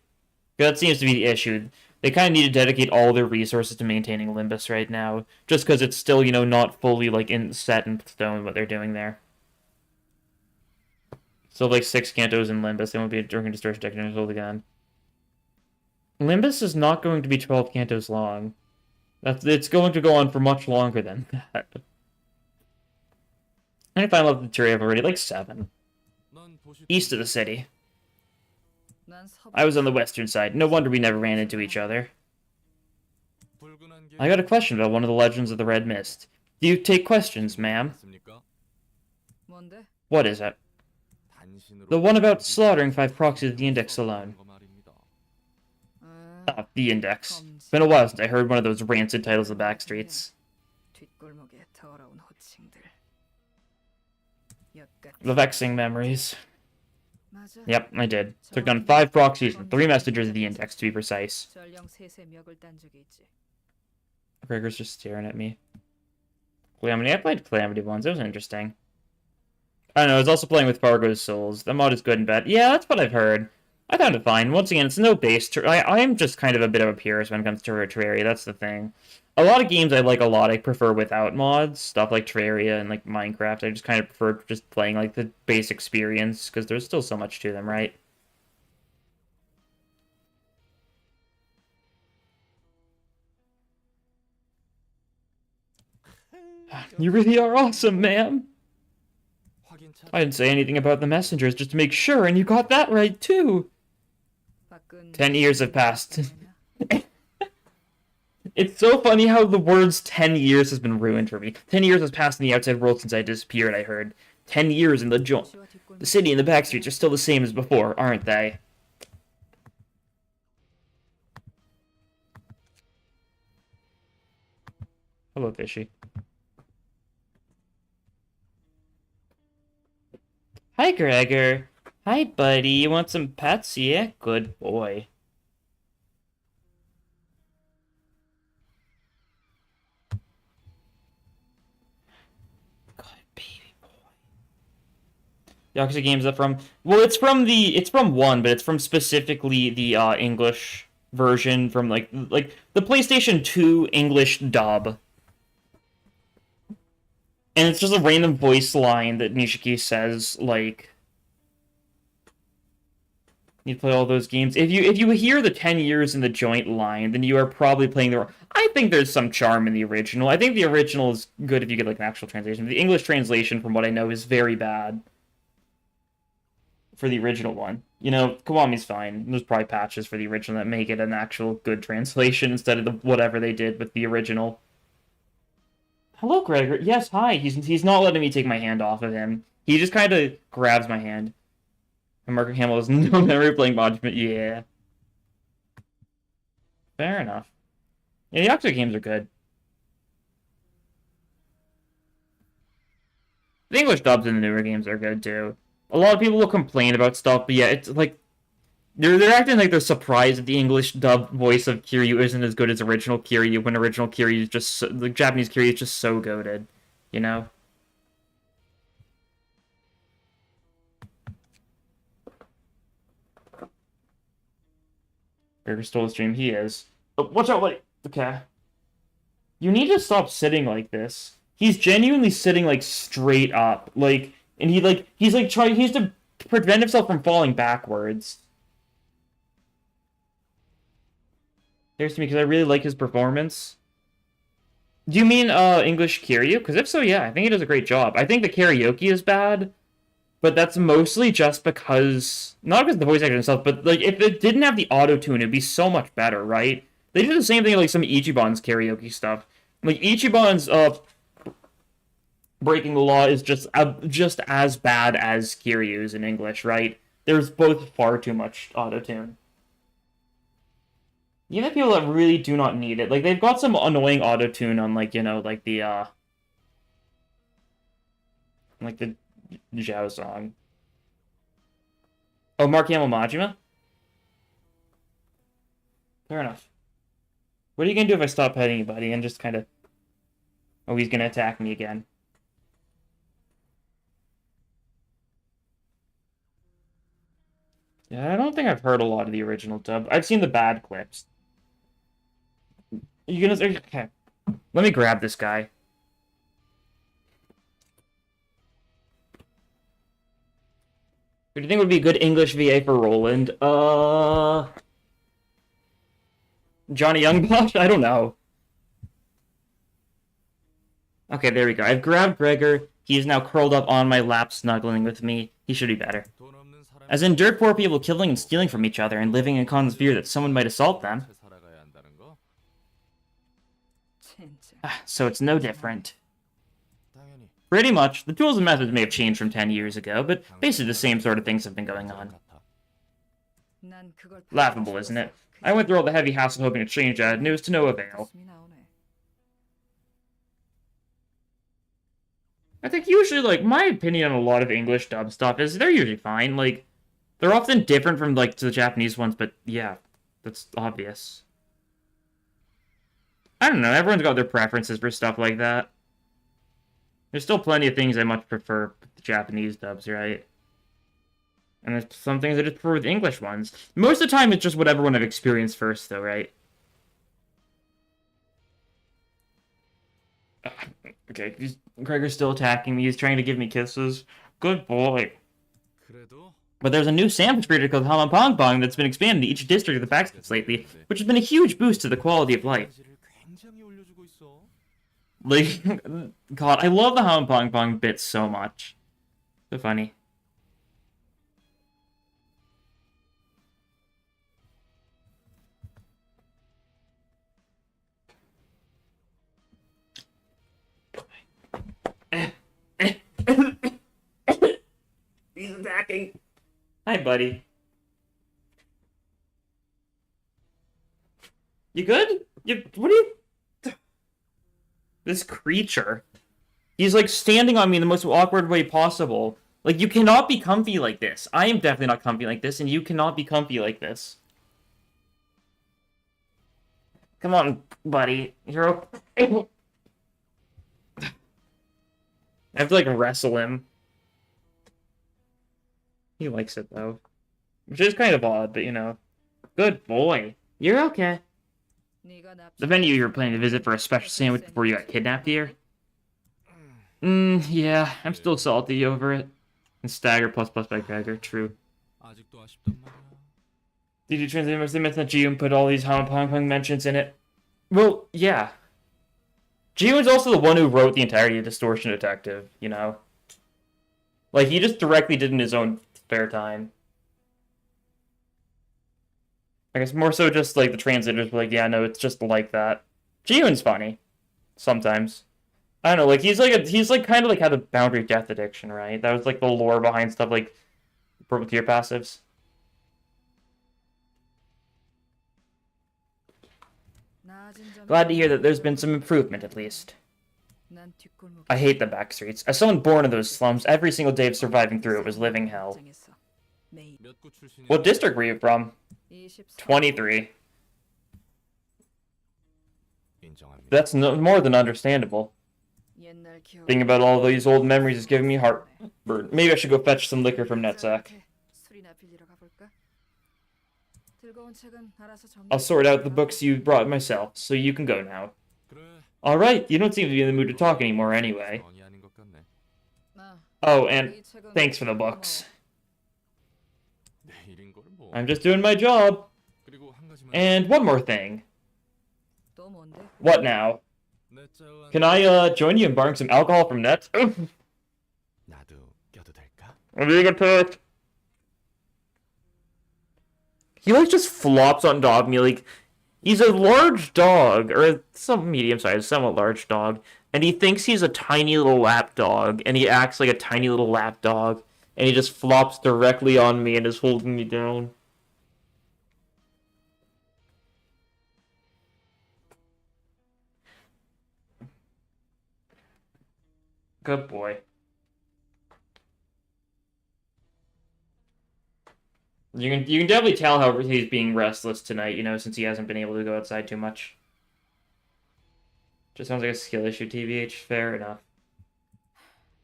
That seems to be the issue. They kind of need to dedicate all their resources to maintaining Limbus right now, just because it's still, not fully, set in stone what they're doing there. So, 6 Cantos in Limbus, they won't be drinking Distortion Techniques hold again. Limbus is not going to be 12 Cantos long. It's going to go on for much longer than that. I find out the Terraria have already, 7. East of the city. I was on the western side. No wonder we never ran into each other. I got a question about one of the legends of the Red Mist. Do you take questions, ma'am? What is it? The one about slaughtering 5 proxies of the Index alone. Ah, the Index. It's been a while since I heard one of those rancid titles of backstreets. The vexing memories. Yep, I did. Took down 5 proxies and 3 messengers of the Index, to be precise. Gregor's just staring at me. Calamity, I played Calamity once. It was interesting. I don't know, I was also playing with Fargo's Souls. The mod is good and bad. Yeah, that's what I've heard. I found it fine. Once again, it's no base. I am just kind of a bit of a purist when it comes to Terraria. That's the thing. A lot of games I like a lot, I prefer without mods. Stuff like Terraria and Minecraft. I just kind of prefer just playing the base experience, because there's still so much to them, right? You really are awesome, ma'am. I didn't say anything about the messengers just to make sure, and you got that right, too. 10 years have passed. It's so funny how the words 10 years has been ruined for me. 10 years has passed in the outside world since I disappeared, I heard. 10 years in the city and the backstreets are still the same as before, aren't they? Hello, Fishy. Hi, Gregor. Hi, buddy. You want some pets? Yeah? Good boy. Yakuza games are from. Well, it's from one, but it's from specifically the English version from like the PlayStation 2 English dub. And it's just a random voice line that Nishiki says, like, you play all those games. If you hear the 10 years in the joint line, then you are probably playing the. I think there's some charm in the original. I think the original is good if you get like an actual translation. The English translation, from what I know, is very bad for the original one. You know, Kiwami's fine. There's probably patches for the original that make it an actual good translation instead of the whatever they did with the original. Hello, Gregor. Yes, hi. He's not letting me take my hand off of him. He just kind of grabs my hand. And Mark Hamill has no memory playing Monument. Yeah. Fair enough. Yeah, the Yakuza games are good. The English dubs in the newer games are good too. A lot of people will complain about stuff, but yeah, it's like they're acting like they're surprised that the English dub voice of Kiryu isn't as good as original Kiryu when original Kiryu is just the Japanese Kiryu is just so goated, you know. Gregor stole the stream. He is. Oh, watch out, buddy. Okay. You need to stop sitting like this. He's genuinely sitting like straight up, like, and he's like trying. He has to prevent himself from falling backwards. Here's to me because I really like his performance. Do you mean English Kiryu? Because if so, yeah, I think he does a great job. I think the karaoke is bad, but that's mostly just because not because of the voice actor himself, but like if it didn't have the auto tune, it'd be so much better, right? They do the same thing like some Ichiban's karaoke stuff. Like Ichiban's Breaking the Law is just as bad as Kiryu's in English, right? There's both far too much auto tune. Even people that really do not need it, like they've got some annoying auto tune on like like the Zhao song. Oh, Mark Hamill Majima? Fair enough. What are you gonna do if I stop petting you, buddy, and just kind of... Oh, he's gonna attack me again. Yeah, I don't think I've heard a lot of the original dub. I've seen the bad clips. You gonna... Okay. Let me grab this guy. Who do you think would be a good English VA for Roland? Johnny Youngbosh? I don't know. Okay, there we go. I've grabbed Gregor. He is now curled up on my lap, snuggling with me. He should be better. As in dirt poor people killing and stealing from each other and living in constant fear that someone might assault them. So it's no different. Pretty much. The tools and methods may have changed from 10 years ago, but basically the same sort of things have been going on. Laughable, isn't it? I went through all the heavy hassle hoping to change that, and it was to no avail. I think usually, like, my opinion on a lot of English dub stuff is they're usually fine. Like, they're often different from, like, the Japanese ones, but yeah, that's obvious. I don't know, everyone's got their preferences for stuff like that. There's still plenty of things I much prefer with the Japanese dubs, right? And there's some things I just prefer with the English ones. Most of the time, it's just what everyone I've experienced first, though, right? Okay, Gregor's still attacking me. He's trying to give me kisses. Good boy. But there's a new sandwich creator called Hamam Pong Pong that's been expanded to each district of the Pacific lately, which has been a huge boost to the quality of life. Like, God, I love the Hamam Pong Pong bits so much. So funny. He's attacking. Hi, buddy. You good? What are you... This creature. He's, like, standing on me in the most awkward way possible. Like, you cannot be comfy like this. I am definitely not comfy like this, and you cannot be comfy like this. Come on, buddy. You're okay. I have to, like, wrestle him. He likes it, though. Which is kind of odd, but you know. Good boy. You're okay. The venue you were planning to visit for a special sandwich before you got kidnapped here? Yeah, I'm still salty over it. And stagger plus by Gregor, true. 아직도 아쉽단 말이야. Did you translate most of that Ji-Hoon put all these Hong Kong mentions in it? Well, yeah. Ji-Hoon's also the one who wrote the entirety of Distortion Detective, you know? Like, he just directly did in his own spare time. I guess more so just, like, the translators were like, yeah, no, it's just like that. Ji-Hoon's funny. Sometimes. I don't know, like, he's kind of like had a boundary death addiction, right? That was, like, the lore behind stuff like Purple Tear passives. Glad to hear that there's been some improvement, at least. I hate the back streets. As someone born in those slums, every single day of surviving through it was living hell. What district were you from? 23. That's more than understandable. Thinking about all these old memories is giving me heartburn. Maybe I should go fetch some liquor from Netzach. I'll sort out the books you brought myself, so you can go now. Alright, you don't seem to be in the mood to talk anymore anyway. Oh, and thanks for the books. I'm just doing my job. And one more thing. What now? Can I join you in borrowing some alcohol from Net? I'm being attacked. He like just flops on top of me like he's a large dog, or some medium-sized, somewhat large dog, and he thinks he's a tiny little lap dog, and he acts like a tiny little lap dog, and he just flops directly on me and is holding me down. Good boy. You can definitely tell how he's being restless tonight, you know, since he hasn't been able to go outside too much. Just sounds like a skill issue, TVH. Fair enough.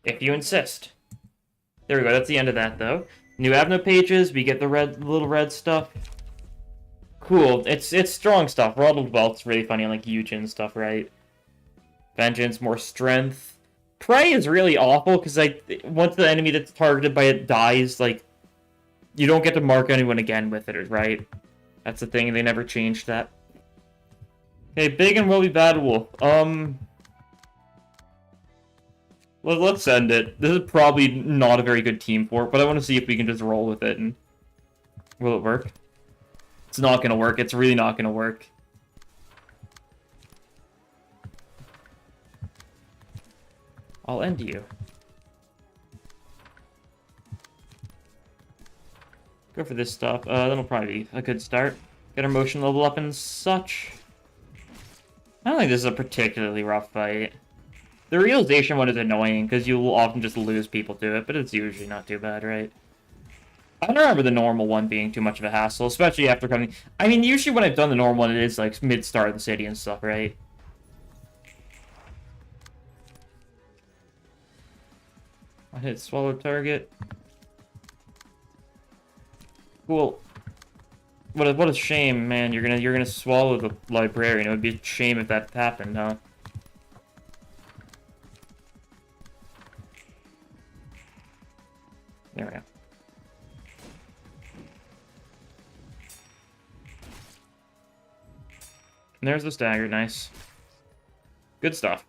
If you insist. There we go, that's the end of that, though. New Avno pages, we get the little red stuff. Cool, it's strong stuff. Ronald Welt's really funny on, like, Eugen stuff, right? Vengeance, more strength. Prey is really awful, because, like, once the enemy that's targeted by it dies, like, you don't get to mark anyone again with it, right? That's the thing, they never changed that. Okay, Big and Willy Bad Wolf. Let's end it. This is probably not a very good team for it, but I want to see if we can just roll with it, and... will it work? It's not gonna work. It's really not gonna work. I'll end you. Go for this stuff. That'll probably be a good start. Get our motion level up and such. I don't think this is a particularly rough fight. The realization one is annoying, because you will often just lose people to it, but it's usually not too bad, right? I don't remember the normal one being too much of a hassle, especially after coming... I mean, usually when I've done the normal one, it is, like, mid-start of the city and stuff, right? I hit swallow target. Cool. What a shame, man. You're gonna swallow the librarian. It would be a shame if that happened, huh? There we go. And there's the stagger, nice. Good stuff.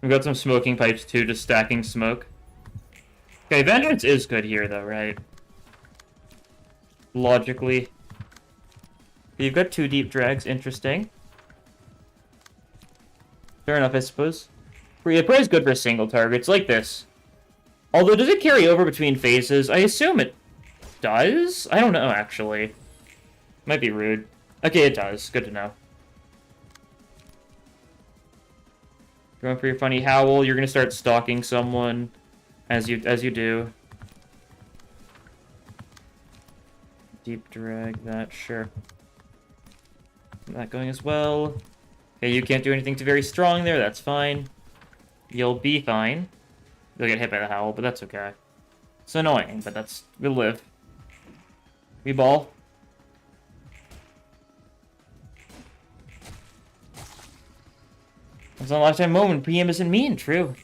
We've got some smoking pipes too, just stacking smoke. Okay, Vengeance is good here though, right? Logically. You've got 2 deep drags, interesting. Fair enough, I suppose. Prey is good for single targets, like this. Although, does it carry over between phases? I assume it does? I don't know, actually. Might be rude. Okay, it does. Good to know. Going for your funny howl, you're gonna start stalking someone as you do. Deep drag that, sure. That going as well. Okay, you can't do anything too very strong there, that's fine. You'll be fine. You'll get hit by the howl, but that's okay. It's annoying, but we'll live. We ball. It's a lifetime moment. PM isn't mean. True.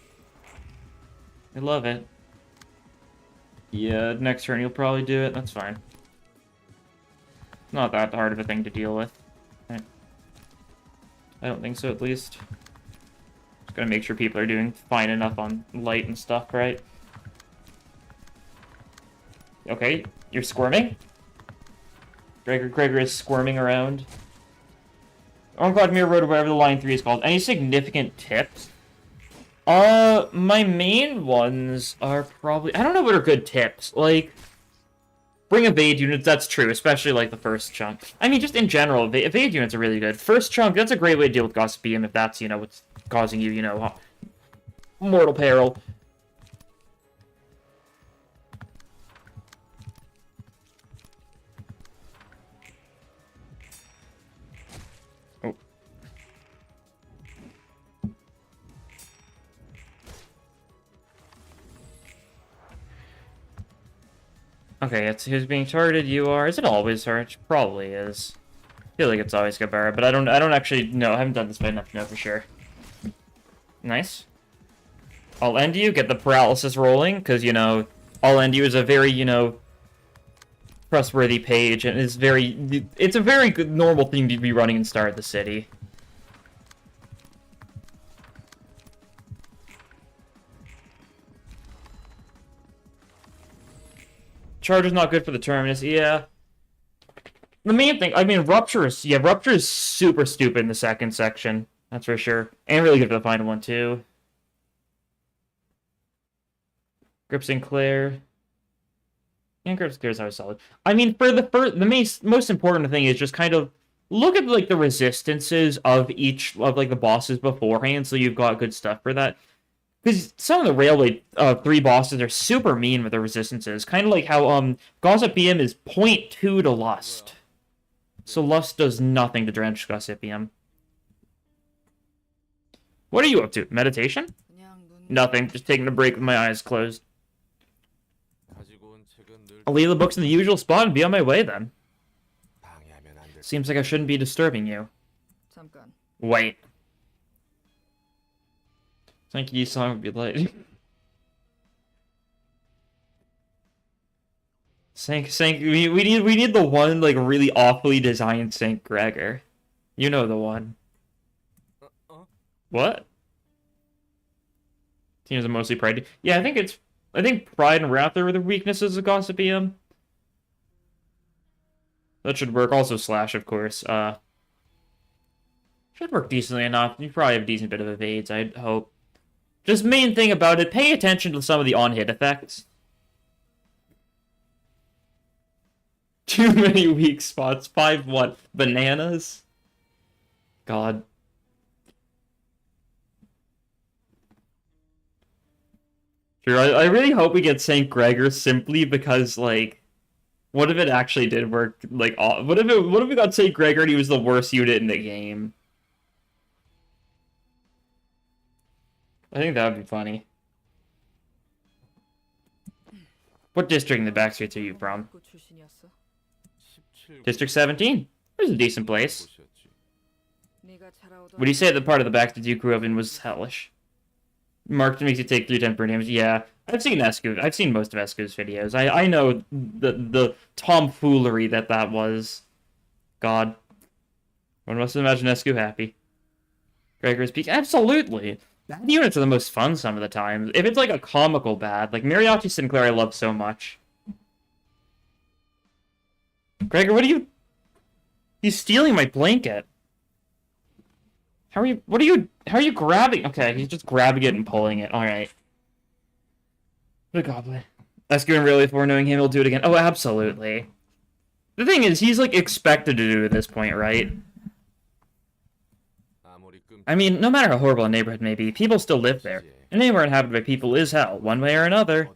I love it. Yeah, next turn you'll probably do it. That's fine. Not that hard of a thing to deal with. Right. I don't think so, at least. Just gotta make sure people are doing fine enough on light and stuff, right? Okay, you're squirming? Gregor is squirming around. On Vladimir Road, or whatever the line 3 is called. Any significant tips? My main ones are probably... I don't know what are good tips. Like, bring evade units, that's true, especially, like, the first chunk. I mean, just in general, evade units are really good. First chunk, that's a great way to deal with Gossip BM if that's, you know, what's causing you, you know, mortal peril. Okay, it's who's being targeted. You are. Is it always her? It probably is. I feel like it's always Gabara, but I don't actually know. I haven't done this by enough to know for sure. Nice. I'll end you. Get the paralysis rolling, because you know, I'll end you is a very trustworthy page, and it's a very good normal thing to be running in Star of the City. Charge is not good for the Terminus, yeah. The main thing, I mean, Rupture is super stupid in the second section. That's for sure. And really good for the final one, too. Grip Sinclair. And Grip Sinclair is always solid. I mean, for the most important thing is just kind of look at, like, the resistances of each of, like, the bosses beforehand, so you've got good stuff for that. Because some of the Railway 3 bosses are super mean with their resistances. Kind of like how Gossipium is 0.2 to Lust. So Lust does nothing to drench Gossipium. What are you up to? Meditation? Nothing. Just taking a break with my eyes closed. I'll leave the books in the usual spot and be on my way then. Seems like I shouldn't be disturbing you. Wait. Thank you, song would be like. We need the one like really awfully designed Saint Gregor. You know the one. What? Seems mostly pride. Yeah, I think pride and wrath are the weaknesses of Gossipium. That should work. Also slash, of course. Should work decently enough. You probably have a decent bit of evades, I'd hope. Just main thing about it, pay attention to some of the on-hit effects. Too many weak spots. 5 what? Bananas? God. Sure, I really hope we get St. Gregor simply because, like, what if it actually did work? Like, what if we got St. Gregor and he was the worst unit in the game? I think that would be funny. What district in the backstreets are you from? District 17. There's a decent place. Would you say the part of the backstreets you grew up in was hellish? Marked makes you take 3 temporary damage. Yeah, I've seen Escu. I've seen most of Escu's videos. I know the tomfoolery that was. God. One must imagine Escu happy. Gregor's Peak. Absolutely. Bad units are the most fun some of the time. If it's like a comical bad, like Mariachi Sinclair I love so much. Gregor, what are you... He's stealing my blanket. How are you grabbing... Okay, he's just grabbing it and pulling it. Alright. What a goblin. That's going really for knowing him, he'll do it again. Oh, absolutely. The thing is, he's like expected to do it at this point, right? I mean, no matter how horrible a neighborhood may be, people still live there. And anywhere inhabited by people is hell, one way or another.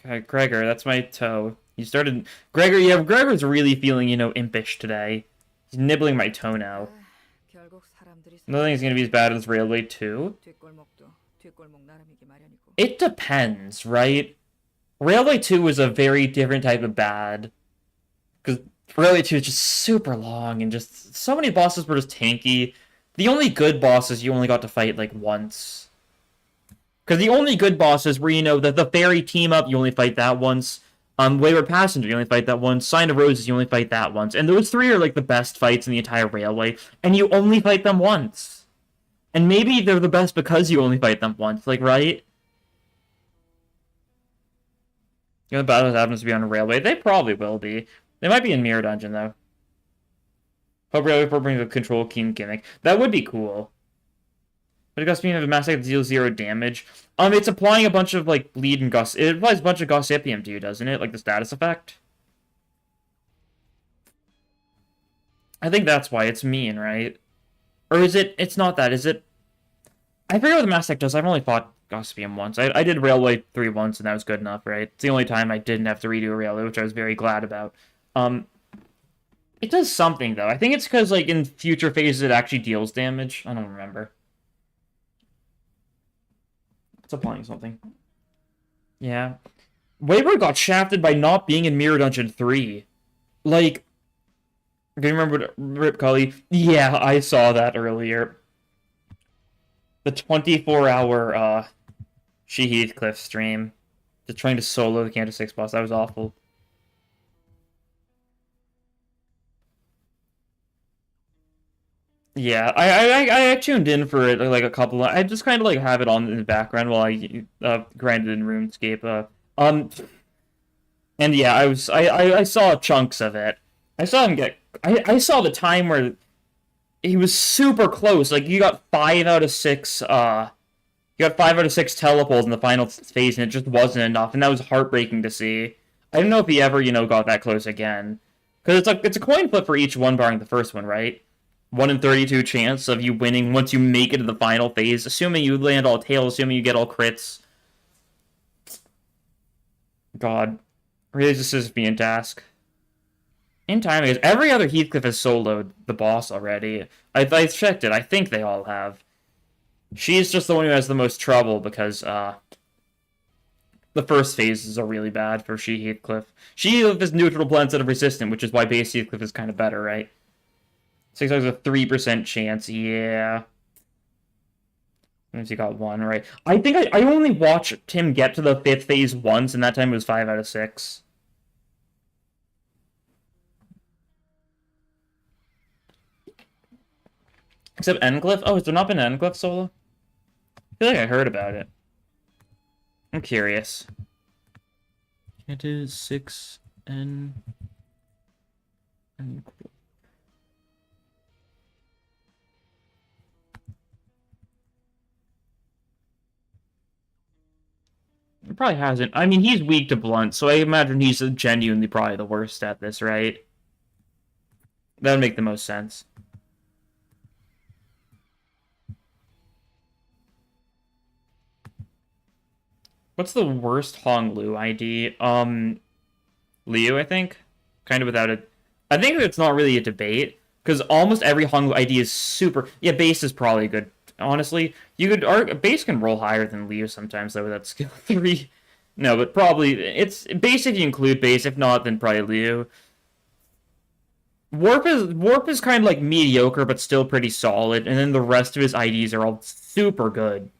Okay, Gregor, that's my toe. You started... Gregor, yeah, Gregor's really feeling, you know, impish today. He's nibbling my toe now. Nothing's gonna be as bad as Railway 2. It depends, right? Railway 2 was a very different type of bad. Because Railway 2 is just super long and just so many bosses were just tanky. The only good bosses you only got to fight like once. Because the only good bosses were, the fairy team up, you only fight that once. Wayward Passenger, you only fight that once. Sign of Roses, you only fight that once. And those three are like the best fights in the entire Railway. And you only fight them once. And maybe they're the best because you only fight them once, like, right? The battles happens to be on a railway. They probably will be. They might be in Mirror Dungeon, though. Hope Railway 4 brings a control keen gimmick. That would be cool. But it got speed of a mass attack that deals 0 damage. It's applying a bunch of, like, bleed and goss. It applies a bunch of Gossipium to you, doesn't it? Like the status effect? I think that's why it's mean, right? Or is it... It's not that, is it? I forget what the mass attack does. I've only fought Gossipium once. I did Railway 3 once, and that was good enough, right? It's the only time I didn't have to redo a Railway, which I was very glad about. It does something, though. I think it's because, like, in future phases it actually deals damage. I don't remember. It's applying something. Yeah. Wayward got shafted by not being in Mirror Dungeon 3. Like, do you remember Rip Cully? Yeah, I saw that earlier. The 24-hour, She Heathcliff stream. Just trying to solo the Canto 6 boss. That was awful. Yeah, I tuned in for it like a couple. I just kind of like have it on in the background while I grinded in RuneScape. And yeah, I saw chunks of it. I saw him get. I saw the time where he was super close. Like you got 5 out of 6. You got 5 out of 6 teleports in the final phase, and it just wasn't enough, and that was heartbreaking to see. I don't know if he ever got that close again, because it's a coin flip for each one, barring the first one, right? 1 in 32 chance of you winning once you make it to the final phase, assuming you land all tails, assuming you get all crits. God. Really just is being task. In time, because every other Heathcliff has soloed the boss already. I checked it. I think they all have. She's just the one who has the most trouble because the first phases are really bad for She Heathcliff. She is neutral blend instead of resistant, which is why base Heathcliff is kind of better, right? 6 has a 3% chance, yeah. He got 1, right? I think I only watched him get to the 5th phase once, and that time it was 5 out of 6. Except Endglyph? Oh, has there not been an Endglyph solo? I feel like I heard about it. I'm curious. It is 6 and... It probably hasn't. I mean, he's weak to blunt, so I imagine he's genuinely probably the worst at this, right? That would make the most sense. What's the worst Hong Lu ID? Liu, I think? Kind of without it. I think it's not really a debate, because almost every Hong Lu ID is super... Yeah, base is probably good. Honestly, you could... Base can roll higher than Liu sometimes, though, with that skill 3. No, but probably... It's base if you include base. If not, then probably Liu. Warp is kind of like mediocre, but still pretty solid, and then the rest of his IDs are all super good.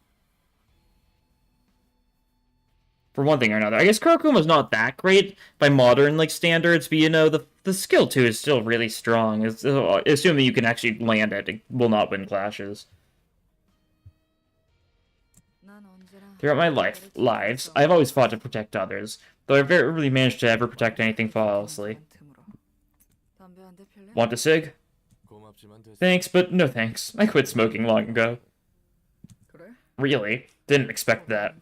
For one thing or another. I guess Kurkuma's not that great by modern like standards, but the skill 2 is still really strong. Assuming you can actually land it, it will not win clashes. Throughout my lives, I've always fought to protect others, though I've never really managed to ever protect anything flawlessly. Want a cig? Thanks, but no thanks. I quit smoking long ago. Really? Didn't expect that.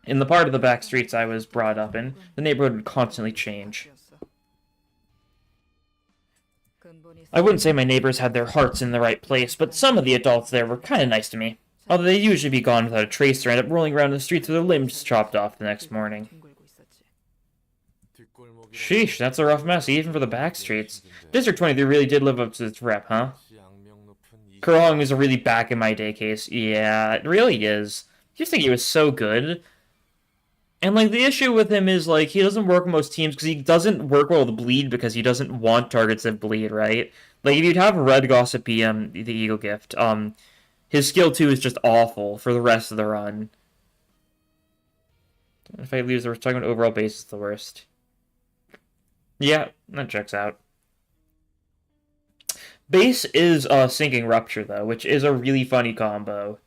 In the part of the back streets I was brought up in, the neighborhood would constantly change. I wouldn't say my neighbors had their hearts in the right place, but some of the adults there were kind of nice to me. Although they'd usually be gone without a trace or end up rolling around the streets with their limbs chopped off the next morning. Sheesh, that's a rough mess, even for the back streets. District 23 really did live up to its rep, huh? Kurong is a really back-in-my-day case. Yeah, it really is. You think he was so good? And, like, the issue with him is, like, he doesn't work with most teams because he doesn't work well with bleed because he doesn't want targets that bleed, right? Like, if you'd have Red Gossip PM, the Eagle Gift, his skill 2 is just awful for the rest of the run. If I lose, we're talking about overall base is the worst. Yeah, that checks out. Base is Sinking Rupture, though, which is a really funny combo.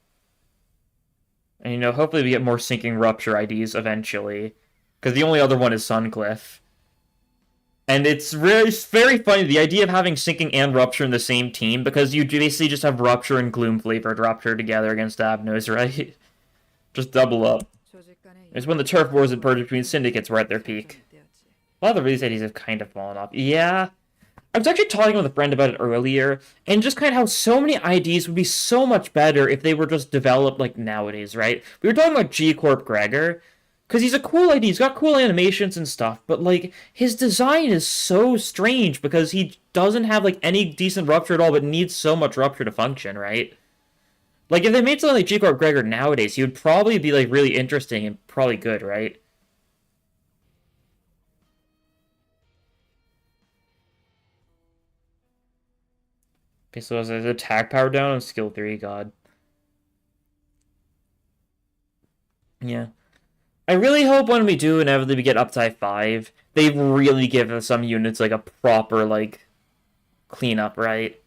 And, you know, hopefully we get more Sinking Rupture IDs eventually. Because the only other one is Suncliff. And it's very funny, the idea of having Sinking and Rupture in the same team, because you basically just have Rupture and Gloom-flavored Rupture together against Abnos, right? Just double up. It's when the turf wars and purge between syndicates were at their peak. A lot of the release ideas have kind of fallen off. Yeah. I was actually talking with a friend about it earlier, and just kind of how so many IDs would be so much better if they were just developed like nowadays, right? We were talking about G-Corp Gregor, because he's a cool ID, he's got cool animations and stuff, but like, his design is so strange because he doesn't have like any decent Rupture at all, but needs so much Rupture to function, right? Like, if they made something like G-Corp Gregor nowadays, he would probably be like really interesting and probably good, right? Okay, so as attack power down on skill 3, god. Yeah. I really hope when we do inevitably we get up to 5, they really give some units like a proper like cleanup, right?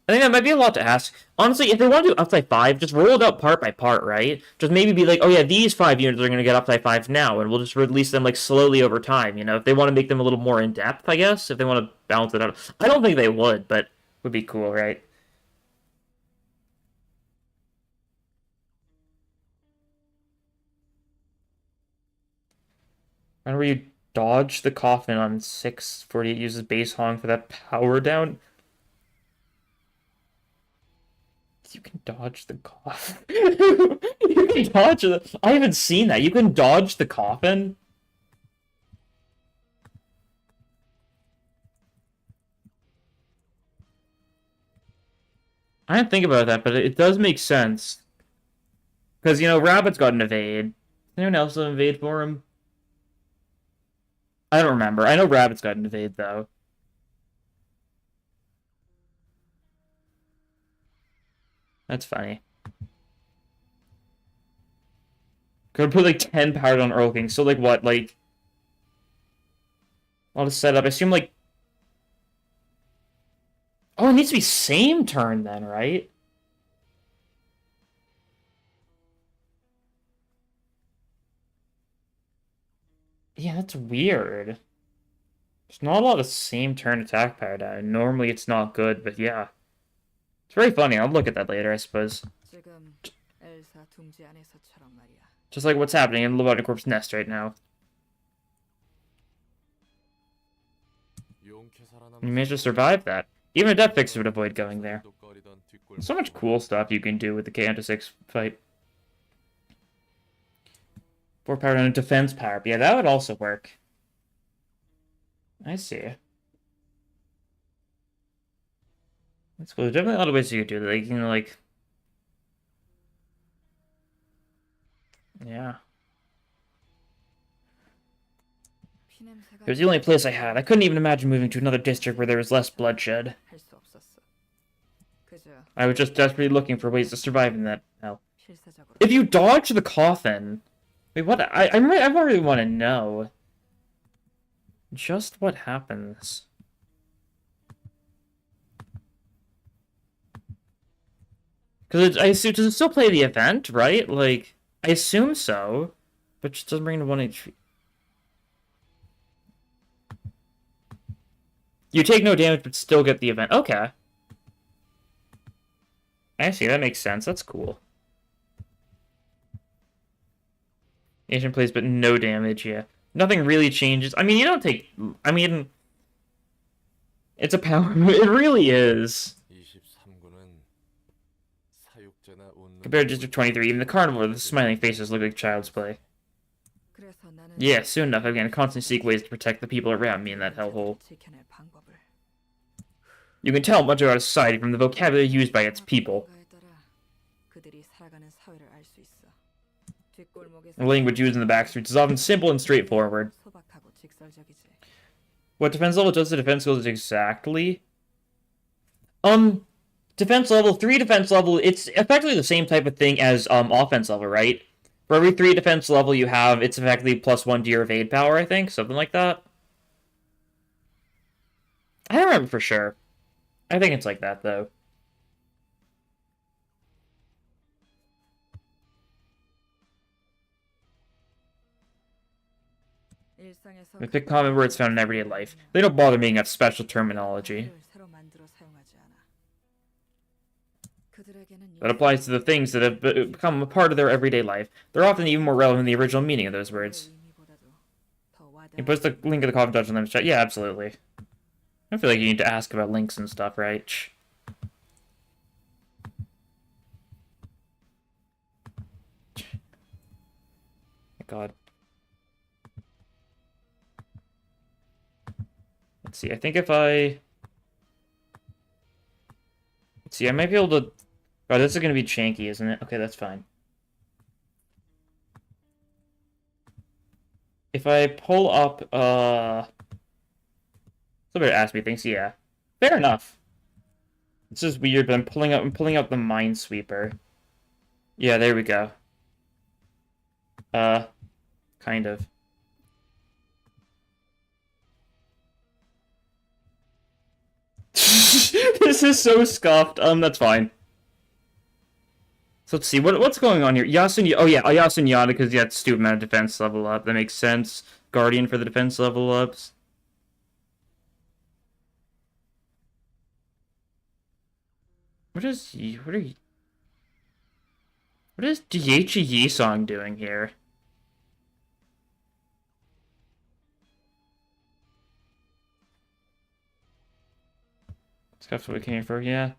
I think that might be a lot to ask. Honestly, if they want to do up to 5, just roll it out part by part, right? Just maybe be like, oh yeah, these 5 units are going to get up to 5 now, and we'll just release them like slowly over time, you know? If they want to make them a little more in-depth, I guess, if they want to balance it out. I don't think they would, but would be cool, right? And where you dodge the coffin on 648 uses base hong for that power down. You can dodge the coffin. You can dodge the... I haven't seen that. You can dodge the coffin? I didn't think about that, but it does make sense. Because, you know, Rabbit's got an evade. Anyone else have an evade for him? I don't remember. I know Rabbit's got an evade, though. That's funny. Could put like 10 power on Earl King. So like what? Like I'll just set up. I assume like oh, it needs to be same turn then, right? Yeah, that's weird. There's not a lot of same turn attack power down. Normally it's not good, but yeah. It's very funny. I'll look at that later, I suppose. Just like what's happening in Lobotic Corp's nest right now. You managed to survive that. Even a death fix would avoid going there. There's so much cool stuff you can do with the K-6 fight. 4 power and a defense power. Yeah, that would also work. I see. That's cool. There's definitely a lot of ways you could do that. Like, you know, like... Yeah. It was the only place I had. I couldn't even imagine moving to another district where there was less bloodshed. I was just desperately looking for ways to survive in that hell. If you dodge the coffin... Wait, what? I really want to know. Just what happens. Because I assume, does it still play the event, right? Like, I assume so. But it just doesn't bring to 1 HP. You take no damage, but still get the event. Okay. I see, that makes sense. That's cool. Ancient plays, but no damage, yeah. Nothing really changes. I mean, you don't take... I mean... It's a power... It really is. Compared to District 23, even the carnival, the smiling faces look like child's play. Yeah, soon enough, I'm gonna constantly seek ways to protect the people around me in that hellhole. You can tell much about a society from the vocabulary used by its people. The language used in the backstreets is often simple and straightforward. What defense level does the defense skills exactly? Defense level, 3 defense level, it's effectively the same type of thing as offense level, right? For every 3 defense level you have, it's effectively +1 to your evade power, I think, something like that. I don't remember for sure. I think it's like that, though. We pick common words found in everyday life. They don't bother making up special terminology. That applies to the things that have become a part of their everyday life. They're often even more relevant than the original meaning of those words. You post the link of the coffin touch in the chat? Yeah, absolutely. I feel like you need to ask about links and stuff, right? God. Let's see, I think if I... Let's see, I might be able to... Oh, this is going to be janky, isn't it? Okay, that's fine. If I pull up, Somebody asked me things, yeah. Fair enough. This is weird, but I'm pulling up the Minesweeper. Yeah, there we go. Kind of. This is so scuffed. That's fine. So let's see, what's going on here? Yasun, oh yeah, Yasun Yada, because yeah, it's stupid amount of defense level up. That makes sense. Guardian for the defense level ups. What is DHE song doing here? That's what we came for, yeah.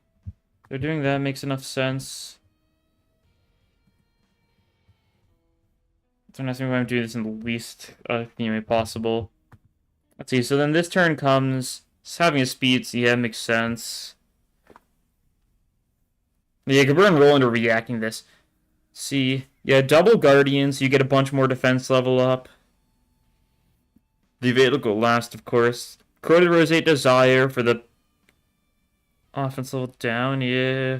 They're doing that, makes enough sense. Don't ask me why I'm doing this in the least way possible. Let's see, so then this turn comes. It's having a speed, so yeah, makes sense. Yeah, we're enrolling to reacting this. See, yeah, double Guardian, so you get a bunch more defense level up. The evade will go last, of course. Code of Roseate Desire for the offense level down, yeah.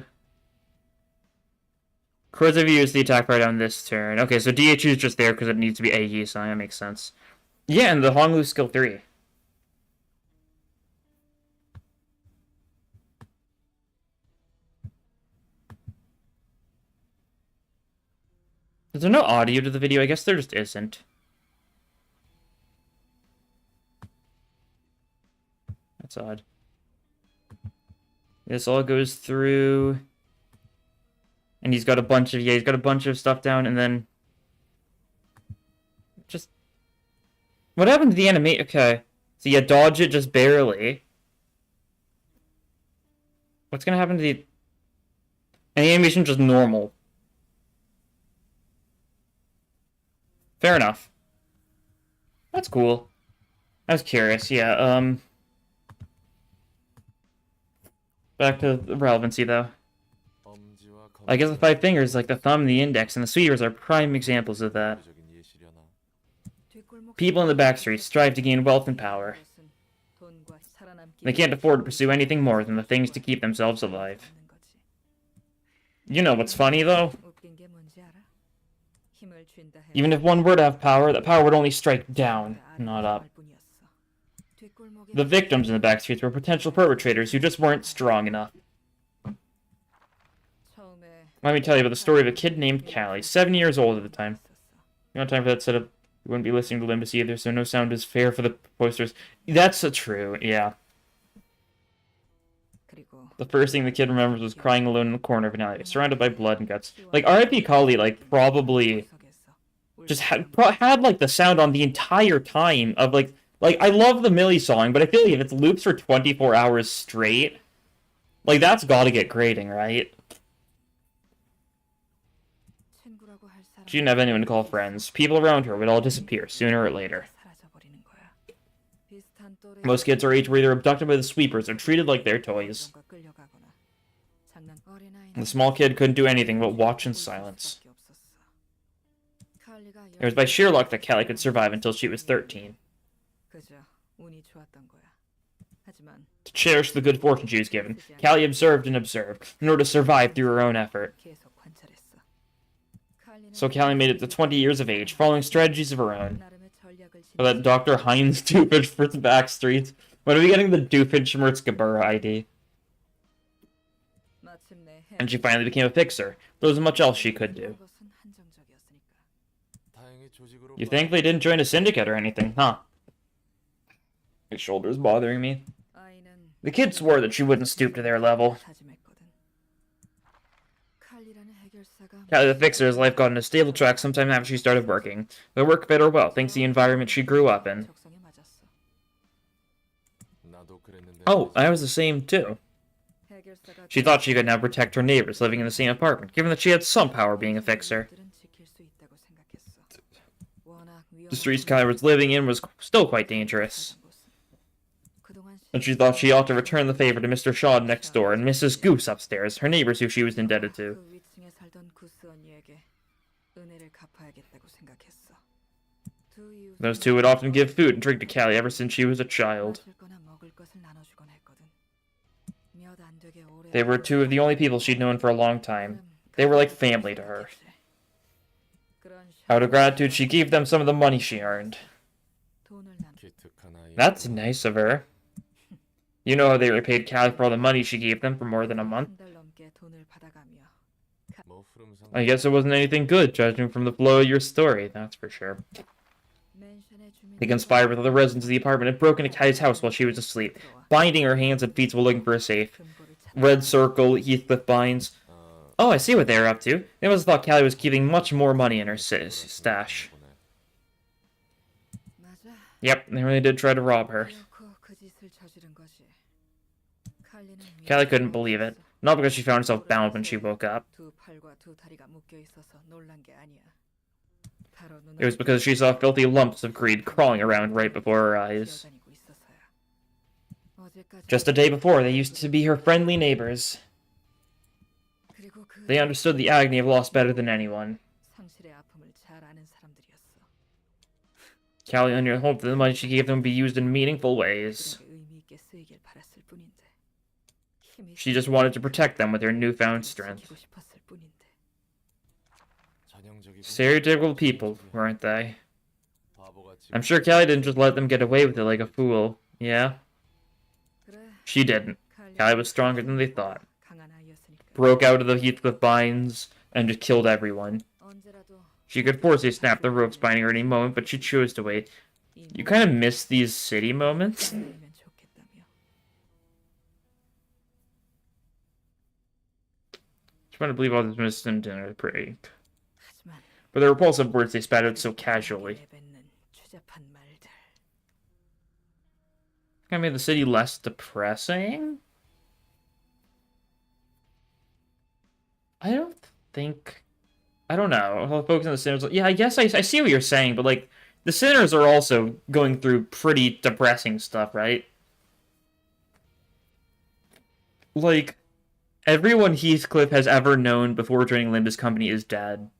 Corrosive use the attack power down this turn. Okay, so DHU is just there because it needs to be AE, so that makes sense. Yeah, and the Honglu skill 3. Is there no audio to the video? I guess there just isn't. That's odd. This all goes through... And he's got a bunch of stuff down, and then... Just... What happened to the anime? Okay. So yeah, dodge it just barely. What's gonna happen to the... And the animation just normal. Fair enough. That's cool. I was curious, yeah, Back to the relevancy, though. I guess the 5 fingers, like the thumb and the index, and the sweepers are prime examples of that. People in the backstreets strive to gain wealth and power. They can't afford to pursue anything more than the things to keep themselves alive. You know what's funny, though? Even if one were to have power, that power would only strike down, not up. The victims in the backstreets were potential perpetrators who just weren't strong enough. Let me tell you about the story of a kid named Callie, 7 years old at the time. You don't have time for that setup. You wouldn't be listening to Limbus either, so no sound is fair for the posters. That's true, yeah. The first thing the kid remembers was crying alone in the corner of an alley, surrounded by blood and guts. Like, R.I.P. Callie, like, probably just had like, the sound on the entire time of, like, I love the Millie song, but I feel like if it loops for 24 hours straight, like, that's gotta get grating, right? She didn't have anyone to call friends. People around her would all disappear, sooner or later. Most kids our age were either abducted by the sweepers or treated like their toys. The small kid couldn't do anything but watch in silence. It was by sheer luck that Callie could survive until she was 13. To cherish the good fortune she was given, Callie observed and observed, in order to survive through her own effort. So Callie made it to 20 years of age, following strategies of her own. Or that Dr. Heinz Doofenshmirtz backstreet. When are we getting the Doofenshmirtz-Gebura ID? And she finally became a fixer. There wasn't much else she could do. You thankfully didn't join a syndicate or anything, huh? My shoulder's bothering me. The kid swore that she wouldn't stoop to their level. Callie the Fixer's life got on a stable track sometime after she started working. The work fit her well, thanks to the environment she grew up in. Oh, I was the same too. She thought she could now protect her neighbors living in the same apartment, given that she had some power being a fixer. The streets Callie was living in was still quite dangerous. And she thought she ought to return the favor to Mr. Shaw next door and Mrs. Goose upstairs, her neighbors who she was indebted to. Those two would often give food and drink to Callie ever since she was a child. They were two of the only people she'd known for a long time. They were like family to her. Out of gratitude, she gave them some of the money she earned. That's nice of her. You know how they repaid Callie for all the money she gave them for more than a month? I guess it wasn't anything good, judging from the flow of your story, that's for sure. They conspired with other residents of the apartment and broke into Callie's house while she was asleep, binding her hands and feet while looking for a safe. Red Circle, Heathcliff binds. Oh, I see what they were up to. They must have thought Callie was keeping much more money in her stash. Yep, they really did try to rob her. Callie couldn't believe it. Not because she found herself bound when she woke up. It was because she saw filthy lumps of greed crawling around right before her eyes. Just a day before, they used to be her friendly neighbors. They understood the agony of loss better than anyone. Callie only hoped that the money she gave them would be used in meaningful ways. She just wanted to protect them with her newfound strength. Stereotypical people, weren't they? I'm sure Callie didn't just let them get away with it like a fool, yeah? She didn't. Callie was stronger than they thought. Broke out of the Heathcliff binds and just killed everyone. She could forcibly snap the ropes binding her at any moment, but she chose to wait. You kind of miss these city moments. Just want to believe all this missing dinner is pretty. But the repulsive words they spattered so casually. Kind of made the city less depressing? I don't think... I don't know. I'll focus on the sinners. Yeah, I guess I see what you're saying, but, like, the sinners are also going through pretty depressing stuff, right? Like, everyone Heathcliff has ever known before joining Linda's company is dead.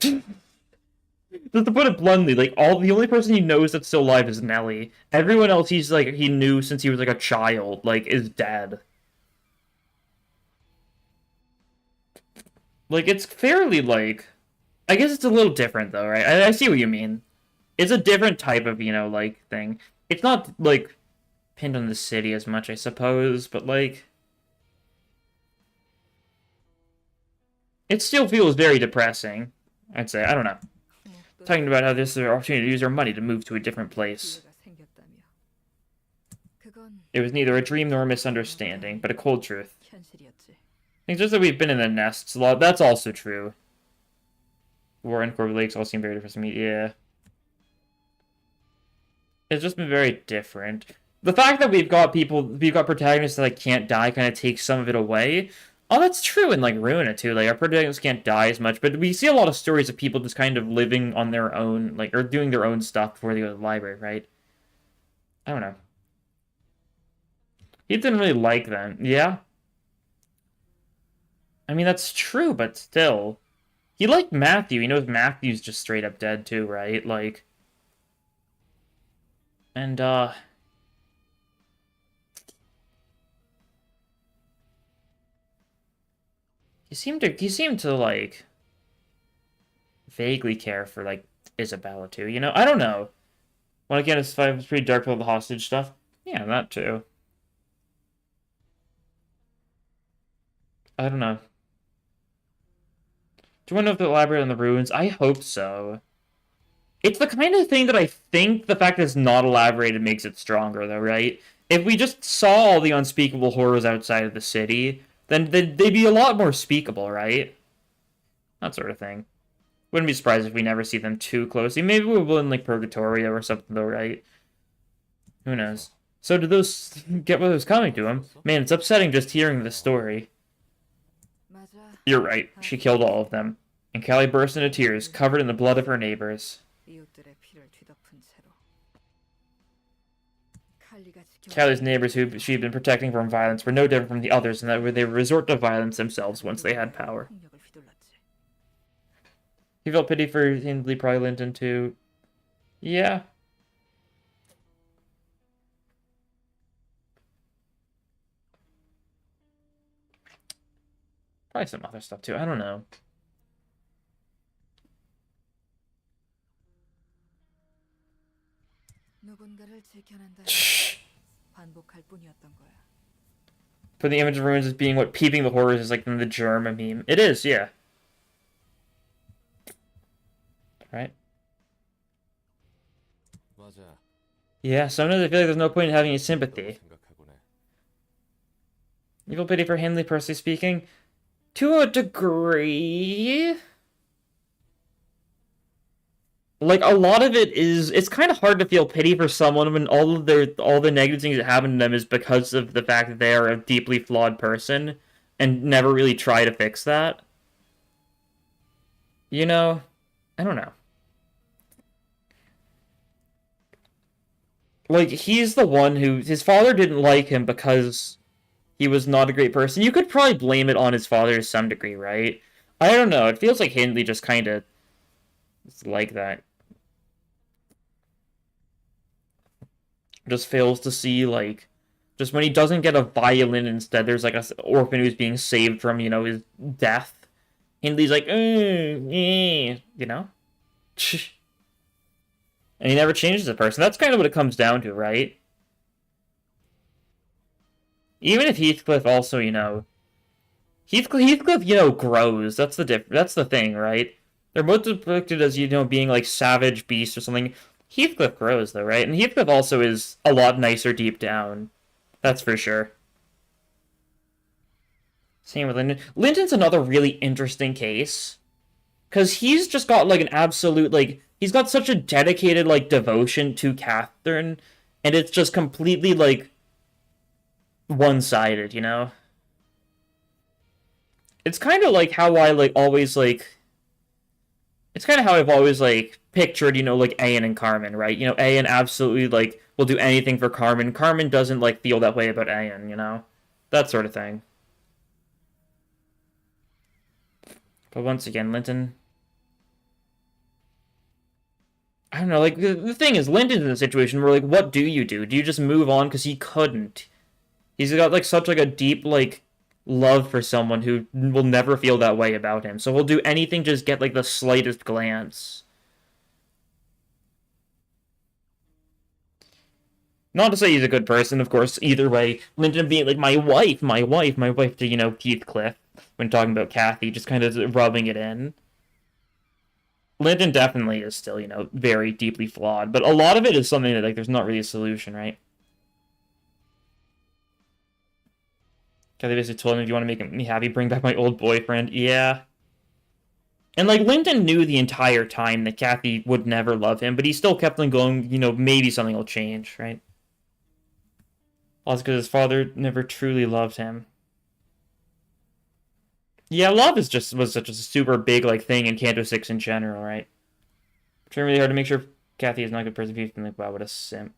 Just to put it bluntly, like, the only person he knows that's still alive is Nellie. Everyone else he knew since he was, like, a child, like, is dead. Like, it's fairly, like... I guess it's a little different, though, right? I see what you mean. It's a different type of, you know, like, thing. It's not, like, pinned on the city as much, I suppose, but, like... It still feels very depressing, I'd say. I don't know. Talking about how this is their opportunity to use their money to move to a different place. It was neither a dream nor a misunderstanding, but a cold truth. It's just that we've been in the nests a lot. That's also true. War and Corby Lakes all seem very different to me. Yeah. It's just been very different. The fact that we've got protagonists that, like, can't die kind of takes some of it away. Oh, that's true in, like, Ruina, too. Like, our protagonists can't die as much, but we see a lot of stories of people just kind of living on their own, like, or doing their own stuff before they go to the library, right? I don't know. He didn't really like them. Yeah? I mean, that's true, but still. He liked Matthew. He knows Matthew's just straight up dead too, right? Like, and he seemed to like vaguely care for like Isabella too. You know, I don't know. When again, it's pretty dark about the hostage stuff. Yeah, that too. I don't know. Do you want to know if they'll elaborate on the ruins? I hope so. It's the kind of thing that I think the fact that it's not elaborated makes it stronger, though, right? If we just saw all the unspeakable horrors outside of the city, then they'd be a lot more speakable, right? That sort of thing. Wouldn't be surprised if we never see them too closely. Maybe we will in, like, Purgatorio or something, though, right? Who knows? So did those get what was coming to him? Man, it's upsetting just hearing this story. You're right. She killed all of them. And Callie burst into tears, covered in the blood of her neighbors. Callie's neighbors, who she had been protecting from violence, were no different from the others in that they would resort to violence themselves once they had power. He felt pity for Hindley, probably Linton too. Yeah. Probably some other stuff too. I don't know. For the image of ruins as being what peeping the horrors is like in the germ meme. It is, yeah. Right? Yeah, sometimes I feel like there's no point in having any sympathy. You feel pity for Hindley, personally speaking? To a degree. Like, a lot of it is, it's kind of hard to feel pity for someone when all the negative things that happen to them is because of the fact that they are a deeply flawed person and never really try to fix that. You know? I don't know. Like, he's the one who, his father didn't like him because he was not a great person. You could probably blame it on his father to some degree, right? I don't know. It feels like Hindley just kind of is like that. Just fails to see, like, just when he doesn't get a violin instead, there's like an orphan who's being saved from, you know, his death. Hindley's like, you know? And he never changes a person. That's kind of what it comes down to, right? Even if Heathcliff also, you know, Heathcliff, you know, grows. That's the thing, right? They're both depicted as, you know, being like savage beasts or something. Heathcliff grows, though, right? And Heathcliff also is a lot nicer deep down. That's for sure. Same with Linton. Linton's another really interesting case. Because he's just got, like, an absolute, like, he's got such a dedicated, like, devotion to Catherine, and it's just completely, like, one-sided, you know? It's kind of like how I, like, always, like... It's kind of how I've always, like, pictured, you know, like, Ayan and Carmen, right? You know, Ayan absolutely, like, will do anything for Carmen. Carmen doesn't, like, feel that way about Ayan, you know? That sort of thing. But once again, Linton... I don't know, like, the thing is, Linton's in a situation where, like, what do you do? Do you just move on? Because he couldn't. He's got, like, such, like, a deep, like, love for someone who will never feel that way about him. So he'll do anything to just get, like, the slightest glance. Not to say he's a good person, of course, either way. Linton being, like, my wife to, you know, Heathcliff, when talking about Kathy, just kind of rubbing it in. Linton definitely is still, you know, very deeply flawed, but a lot of it is something that, like, there's not really a solution, right? Kathy basically told him, if you want to make me happy, bring back my old boyfriend. Yeah. And, like, Linton knew the entire time that Kathy would never love him, but he still kept on going, you know, maybe something will change, right? Also because his father never truly loved him. Yeah, love was such a super big, like, thing in Canto 6 in general, right? Trying really hard to make sure Kathy is not a good person. People like, wow, what a simp.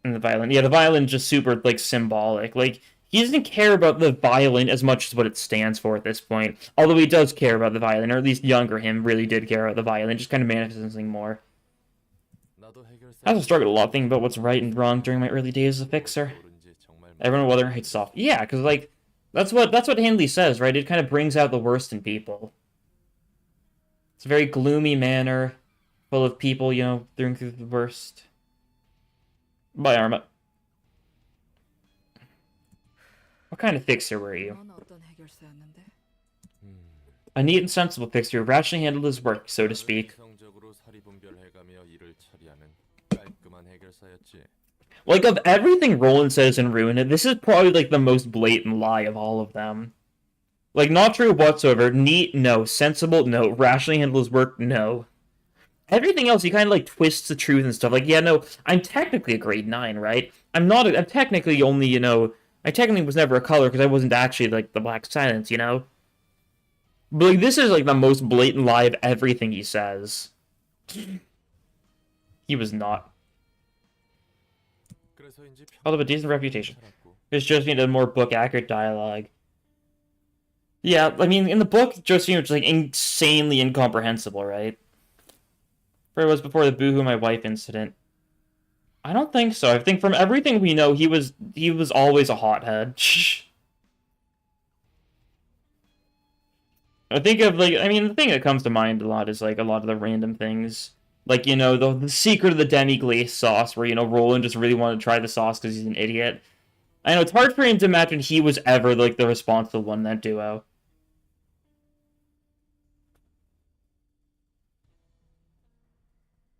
And the violin. Yeah, the violin's just super, like, symbolic. Like, He doesn't care about the violin as much as what it stands for at this point. Although he does care about the violin, or at least younger him really did care about the violin, just kind of manifests something more. I also struggled a lot thinking about what's right and wrong during my early days as a fixer. Everyone whether hates soft. Yeah, because like that's what Handley says, right? It kind of brings out the worst in people. It's a very gloomy manner, full of people, you know, through the worst. Bye, Arma. What kind of fixer were you? A neat and sensible fixer who rationally handled his work, so to speak. Like, of everything Roland says in Ruina, this is probably, like, the most blatant lie of all of them. Like, not true whatsoever. Neat, no. Sensible, no. Rationally handle his work, no. Everything else, he kind of, like, twists the truth and stuff. Like, yeah, no, I'm technically a grade 9, right? I'm technically only, you know, I technically was never a color because I wasn't actually, like, the Black Silence, you know? But, like, this is, like, the most blatant lie of everything he says. He was not. Although a decent reputation. Because Josephine did more book-accurate dialogue. Yeah, I mean, in the book, Josephine was, like, insanely incomprehensible, right? It was before the Boohoo My Wife incident. I don't think so. I think from everything we know, he was always a hothead. I think of, like, I mean, the thing that comes to mind a lot is, like, a lot of the random things. Like, you know, the secret of the demi-glace sauce, where, you know, Roland just really wanted to try the sauce because he's an idiot. I know, it's hard for him to imagine he was ever, like, the responsible one in that duo.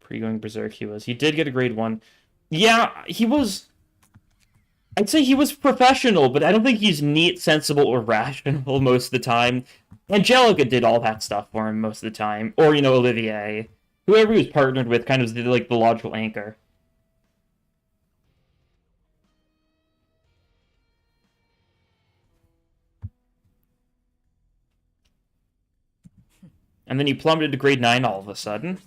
Pre-going berserk, he was. He did get a grade 1. Yeah, he was... I'd say he was professional, but I don't think he's neat, sensible, or rational most of the time. Angelica did all that stuff for him most of the time. Or, you know, Olivier. Whoever he was partnered with kind of was, like, the logical anchor. And then he plummeted to grade 9 all of a sudden.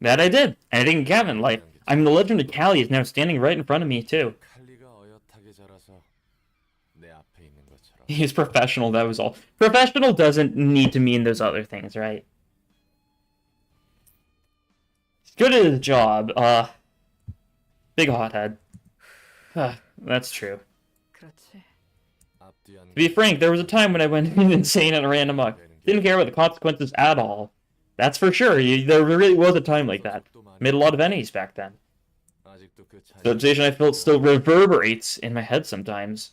That I did. And I didn't get in life. I mean, the legend of Callie is now standing right in front of me, too. He's professional, that was all. Professional doesn't need to mean those other things, right? He's good at his job. Big hothead. That's true. To be frank, there was a time when I went insane and ran amok. Didn't care about the consequences at all. That's for sure. There really was a time like that. Made a lot of enemies back then. The sensation I felt still reverberates in my head sometimes.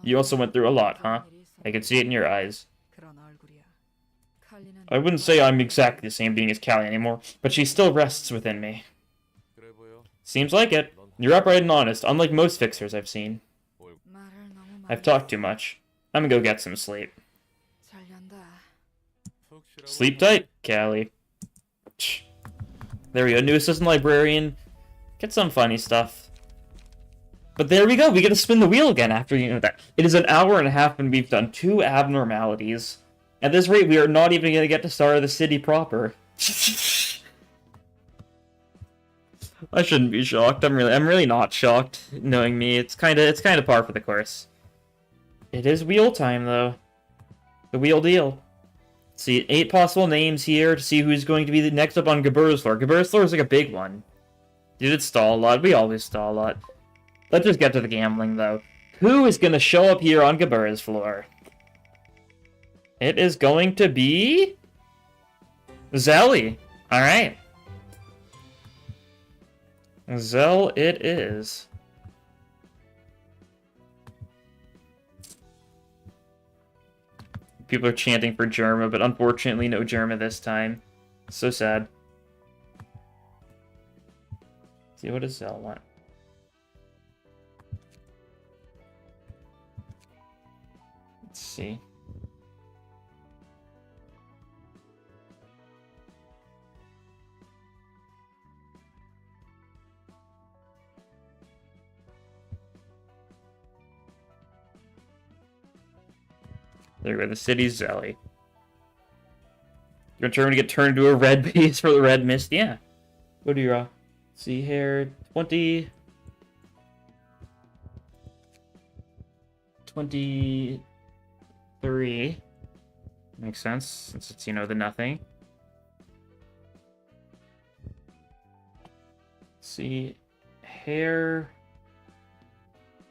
You also went through a lot, huh? I can see it in your eyes. I wouldn't say I'm exactly the same being as Callie anymore, but she still rests within me. Seems like it. You're upright and honest, unlike most fixers I've seen. I've talked too much. I'm gonna go get some sleep. Sleep tight, Callie. There we go, new assistant librarian. Get some funny stuff. But there we go, we get to spin the wheel again after, you know, that. It is an hour and a half and we've done 2 abnormalities. At this rate, we are not even going to get to start the city proper. I shouldn't be shocked. I'm really not shocked, knowing me. It's kind of par for the course. It is wheel time, though. The wheel deal. See, 8 possible names here to see who's going to be the next up on Gebur's floor. Gebur's floor is like a big one. You did stall a lot. We always stall a lot. Let's just get to the gambling, though. Who is going to show up here on Gebur's floor? It is going to be... Zelly. Alright. Zell it is. People are chanting for Germa, but unfortunately no Germa this time. So sad. Let's see, what does Zell want? Let's see. There we go, the city's Zelly. You're determined to get turned into a red base for the red mist? Yeah. What do you see here? 20. 23. Makes sense, since it's, you know, the nothing. Let's see. Hair.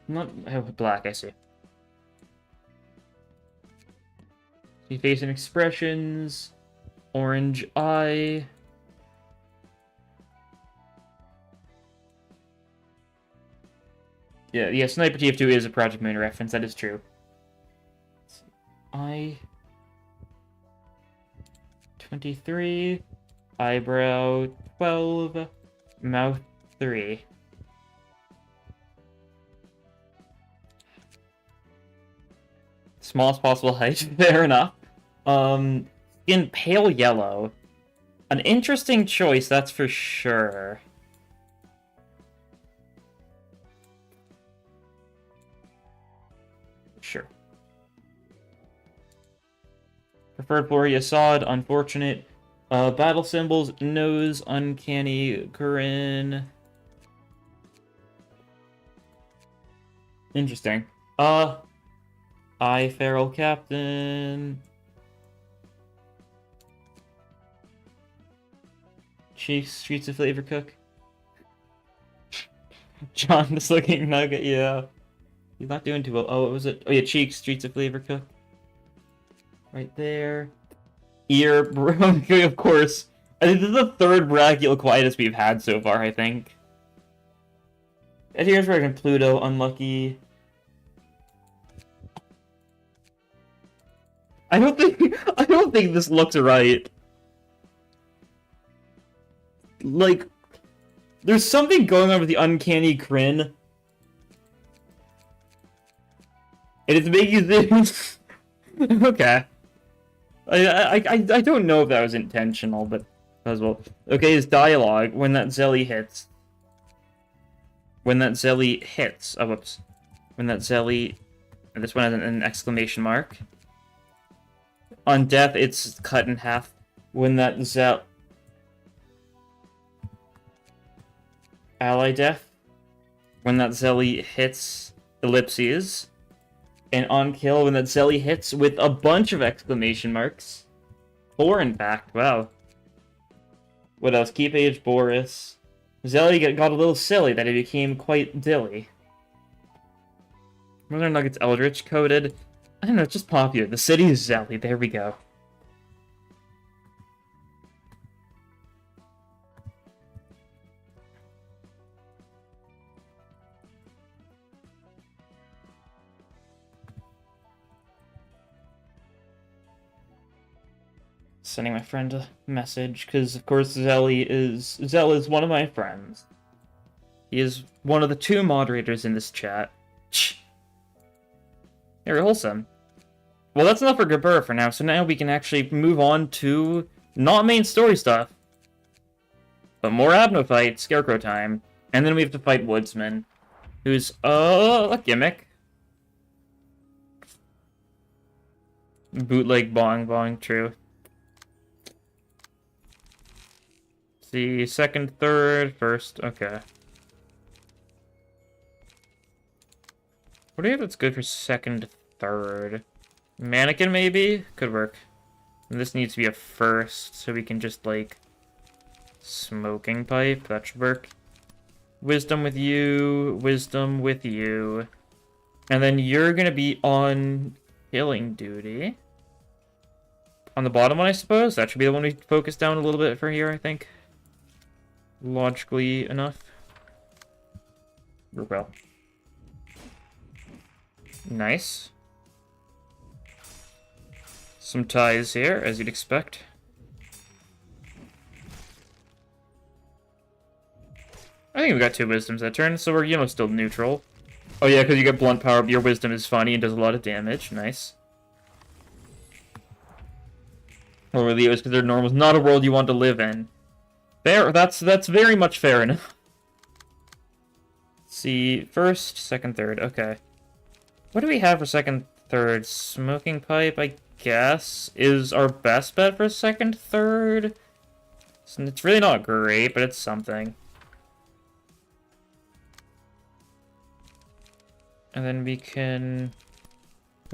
Not black, I see. See face and expressions. Orange eye. Yeah, Sniper TF2 is a Project Moon reference, that is true. Eye. 23. Eyebrow 12. Mouth 3. Smallest possible height, fair enough. Skin pale yellow. An interesting choice, that's for sure. Sure. Preferred Flori Assad, unfortunate. Battle symbols, nose, uncanny, Corinne. Interesting. Feral Captain. Cheeks, Streets of Flavor Cook. John, this looking nugget, yeah. He's not doing too well. Oh, what was it? Oh yeah, Cheeks, Streets of Flavor Cook. Right there. Ear, of course. I think this is the third Brachioquitus we've had so far, I think. And here's where Pluto, unlucky. I don't think this looks right. Like, there's something going on with the uncanny Crin. And it's making you think. Okay. I don't know if that was intentional, but as well. Okay, his dialogue when that Zelly hits. When that Zelly hits. Oh, whoops. When that Zelly. And this one has an exclamation mark. On death, it's cut in half. When that ally death. When that Zelly hits ellipses. And on kill, when that Zelly hits with a bunch of exclamation marks. 4, in fact. Wow. What else? Keep age Boris. Zelly got a little silly that he became quite dilly. Mother Nuggets Eldritch coded. I don't know, it's just popular. The city is Zelly. There we go. Sending my friend a message, because of course Zell is one of my friends. He is one of the 2 moderators in this chat. Very wholesome. Well, that's enough for Gabur for now, so now we can actually move on to not main story stuff, but more Abno fight, Scarecrow time, and then we have to fight Woodsman, who's a gimmick. Bootleg bong, true. The second, third, first, okay. What do you have that's good for second, third? Mannequin, maybe? Could work. And this needs to be a first, so we can just, like, smoking pipe. That should work. Wisdom with you, wisdom with you. And then you're gonna be on killing duty. On the bottom one, I suppose? That should be the one we focus down a little bit for here, I think. Logically enough. Well. Nice. Some ties here, as you'd expect. I think we got 2 wisdoms that turn, so we're, you know, still neutral. Oh yeah, because you get blunt power, but your wisdom is funny and does a lot of damage. Nice. Or Leo's because they're normal. It's not a world you want to live in. Fair, that's very much fair enough. Let's see, first, second, third, okay. What do we have for second, third? Smoking pipe, I guess, is our best bet for second, third. So it's really not great, but it's something. And then we can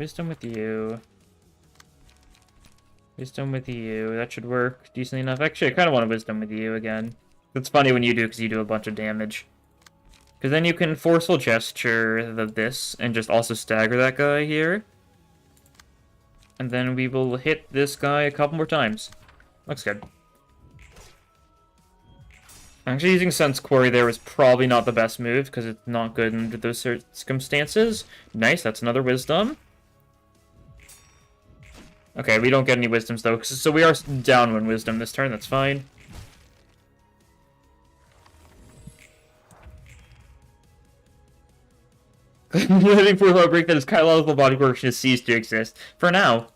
Wisdom with you. Wisdom with you. That should work decently enough. Actually, I kind of want a wisdom with you again. It's funny when you do, because you do a bunch of damage. Because then you can forceful gesture this and just also stagger that guy here. And then we will hit this guy a couple more times. Looks good. Actually, using Sense Quarry there was probably not the best move, because it's not good under those circumstances. Nice, that's another wisdom. Okay, we don't get any wisdoms, though, so we are down one wisdom this turn, that's fine. Living proof of a break that his biological body portion has ceased to exist. For now.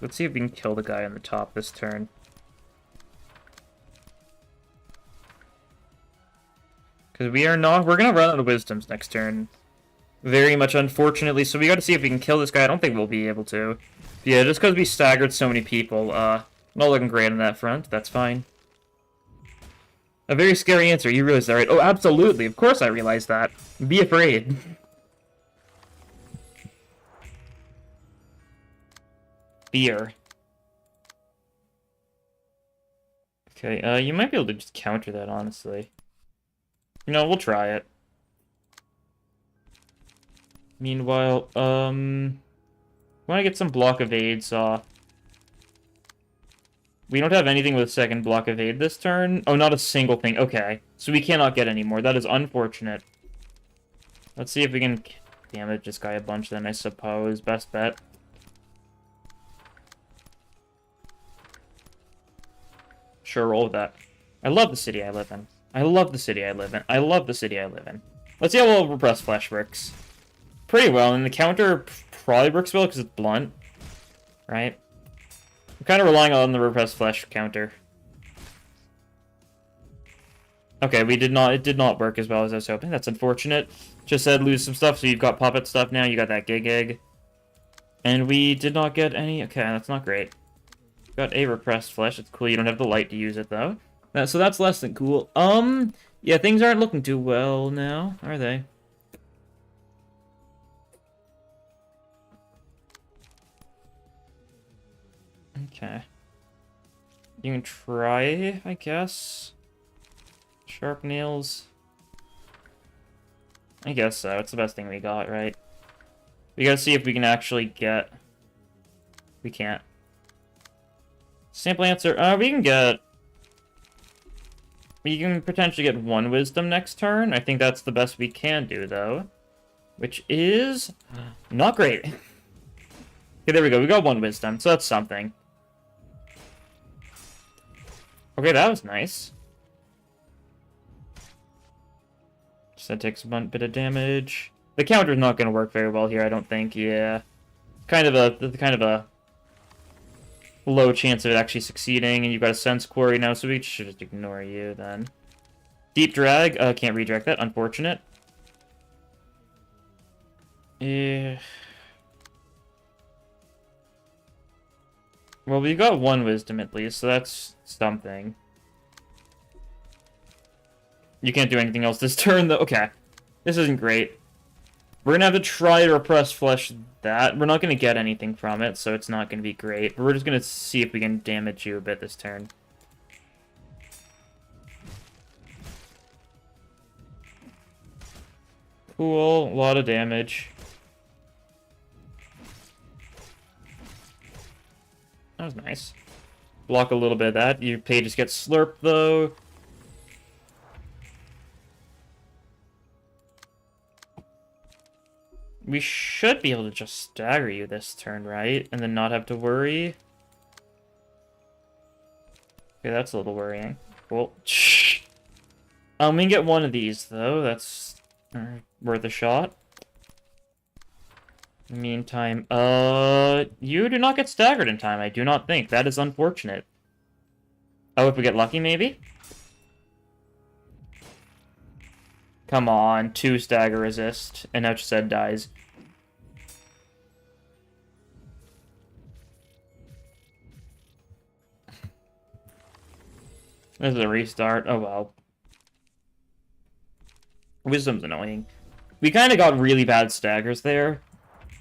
Let's see if we can kill the guy on the top this turn. Because we're gonna run out of wisdoms next turn. Very much unfortunately, so we gotta see if we can kill this guy. I don't think we'll be able to. Yeah, just because we staggered so many people, not looking great on that front. That's fine. A very scary answer. You realize that, right? Oh, absolutely. Of course I realize that. Be afraid. Fear. Okay, you might be able to just counter that, honestly. You know, we'll try it. Meanwhile, want to get some block evades off. We don't have anything with a second block evade this turn. Oh, not a single thing. Okay, so we cannot get any more. That is unfortunate. Let's see if we can damage this guy a bunch then, I suppose. Best bet. Sure, roll with that. I love the city I live in. I love the city I live in. I love the city I live in. Let's see how well Repressed Flesh works. Pretty well, and the counter probably works well because it's blunt. Right? I'm kind of relying on the Repressed Flesh counter. Okay, it did not work as well as I was hoping. That's unfortunate. Just said lose some stuff, so you've got puppet stuff now, you got that gig egg. And we did not get any... Okay, that's not great. Got a Repressed Flesh, it's cool, you don't have the light to use it though. So that's less than cool. Yeah, things aren't looking too well now, are they? Okay. You can try, I guess. Sharp nails. I guess so. It's the best thing we got, right? We gotta see if we can actually get... We can't. Simple answer. We can get... We can potentially get one wisdom next turn. I think that's the best we can do, though. Which is... not great. Okay, there we go. We got one wisdom, so that's something. Okay, that was nice. So that takes a bit of damage. The counter's not going to work very well here, I don't think. Yeah. Kind of a low chance of it actually succeeding, and you've got a Sense Quarry now, so we should just ignore you then. Deep Drag, can't redirect that, unfortunate. Yeah. Well, we got one wisdom at least, so that's something. You can't do anything else this turn, though. Okay. This isn't great. We're gonna have to try to Repress Flesh that. We're not gonna get anything from it, so it's not gonna be great. But we're just gonna see if we can damage you a bit this turn. Cool. A lot of damage. That was nice. Block a little bit of that. Your pages get slurped, though. We should be able to just stagger you this turn, right? And then not have to worry. Okay, that's a little worrying. Cool. We can get one of these, though. That's worth a shot. In the meantime, you do not get staggered in time, I do not think. That is unfortunate. Oh, if we get lucky, maybe? Come on, 2 stagger resist, and now said dies. This is a restart. Oh well. Wisdom's annoying. We kind of got really bad staggers there.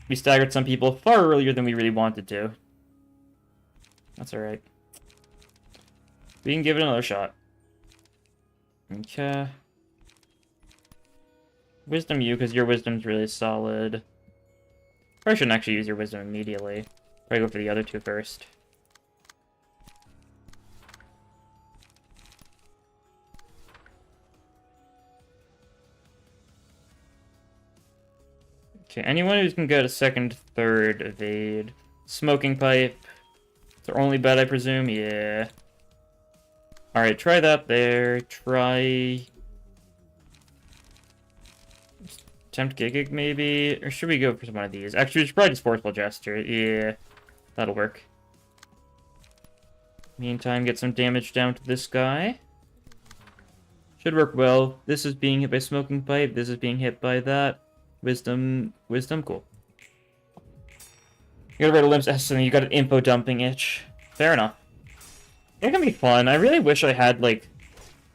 We staggered some people far earlier than we really wanted to. That's alright. We can give it another shot. Okay. Wisdom you, because your wisdom's really solid. Probably shouldn't actually use your wisdom immediately. Probably go for the other two first. Okay, anyone who can get a second, third evade. Smoking pipe. It's our only bet, I presume? Yeah. Alright, try that there. Try... Attempt Gigig, maybe? Or should we go for one of these? Actually, we should probably just Forceful Gesture. Yeah, that'll work. Meantime, get some damage down to this guy. Should work well. This is being hit by Smoking Pipe. This is being hit by that. Wisdom, cool. You got rid of Limbs S, and you got an info dumping itch. Fair enough. It can be fun. I really wish I had, like,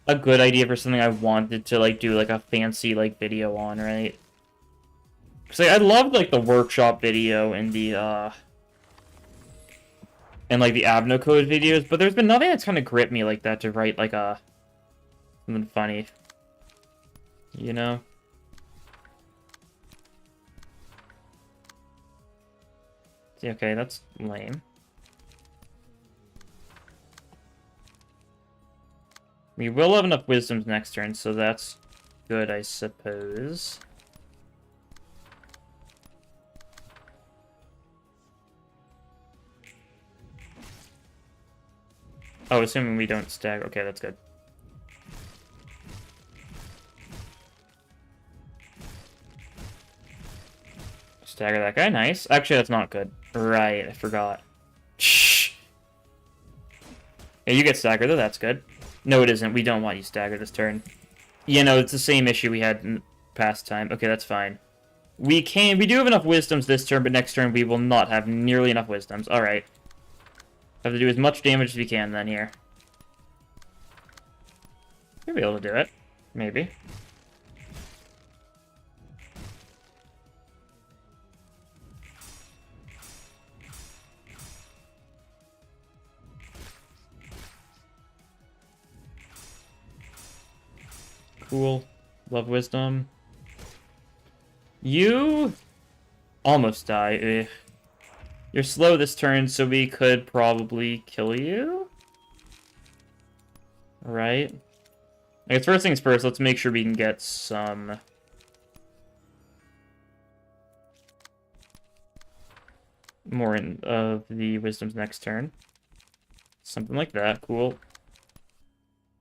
a good idea for something I wanted to, like, do, like, a fancy, like, video on, right? Because, like, I loved, like, the workshop video and the, and, like, the Abno code videos, but there's been nothing that's kind of gripped me like that to write, like, something funny. You know? Okay, that's lame. We will have enough wisdoms next turn, so that's good, I suppose. Oh, assuming we don't stagger. Okay, that's good. Stagger that guy, nice. Actually, that's not good. Right, I forgot. Shh. Yeah, you get staggered, though, that's good. No, it isn't. We don't want you staggered this turn. You know, it's the same issue we had in past time. Okay, that's fine. We do have enough wisdoms this turn, but next turn we will not have nearly enough wisdoms. Alright. Have to do as much damage as we can then here. We'll be able to do it. Maybe. Cool. Love wisdom. You almost die. Ugh. You're slow this turn, so we could probably kill you? Right? I guess first things first, let's make sure we can get some... more of the wisdoms next turn. Something like that. Cool.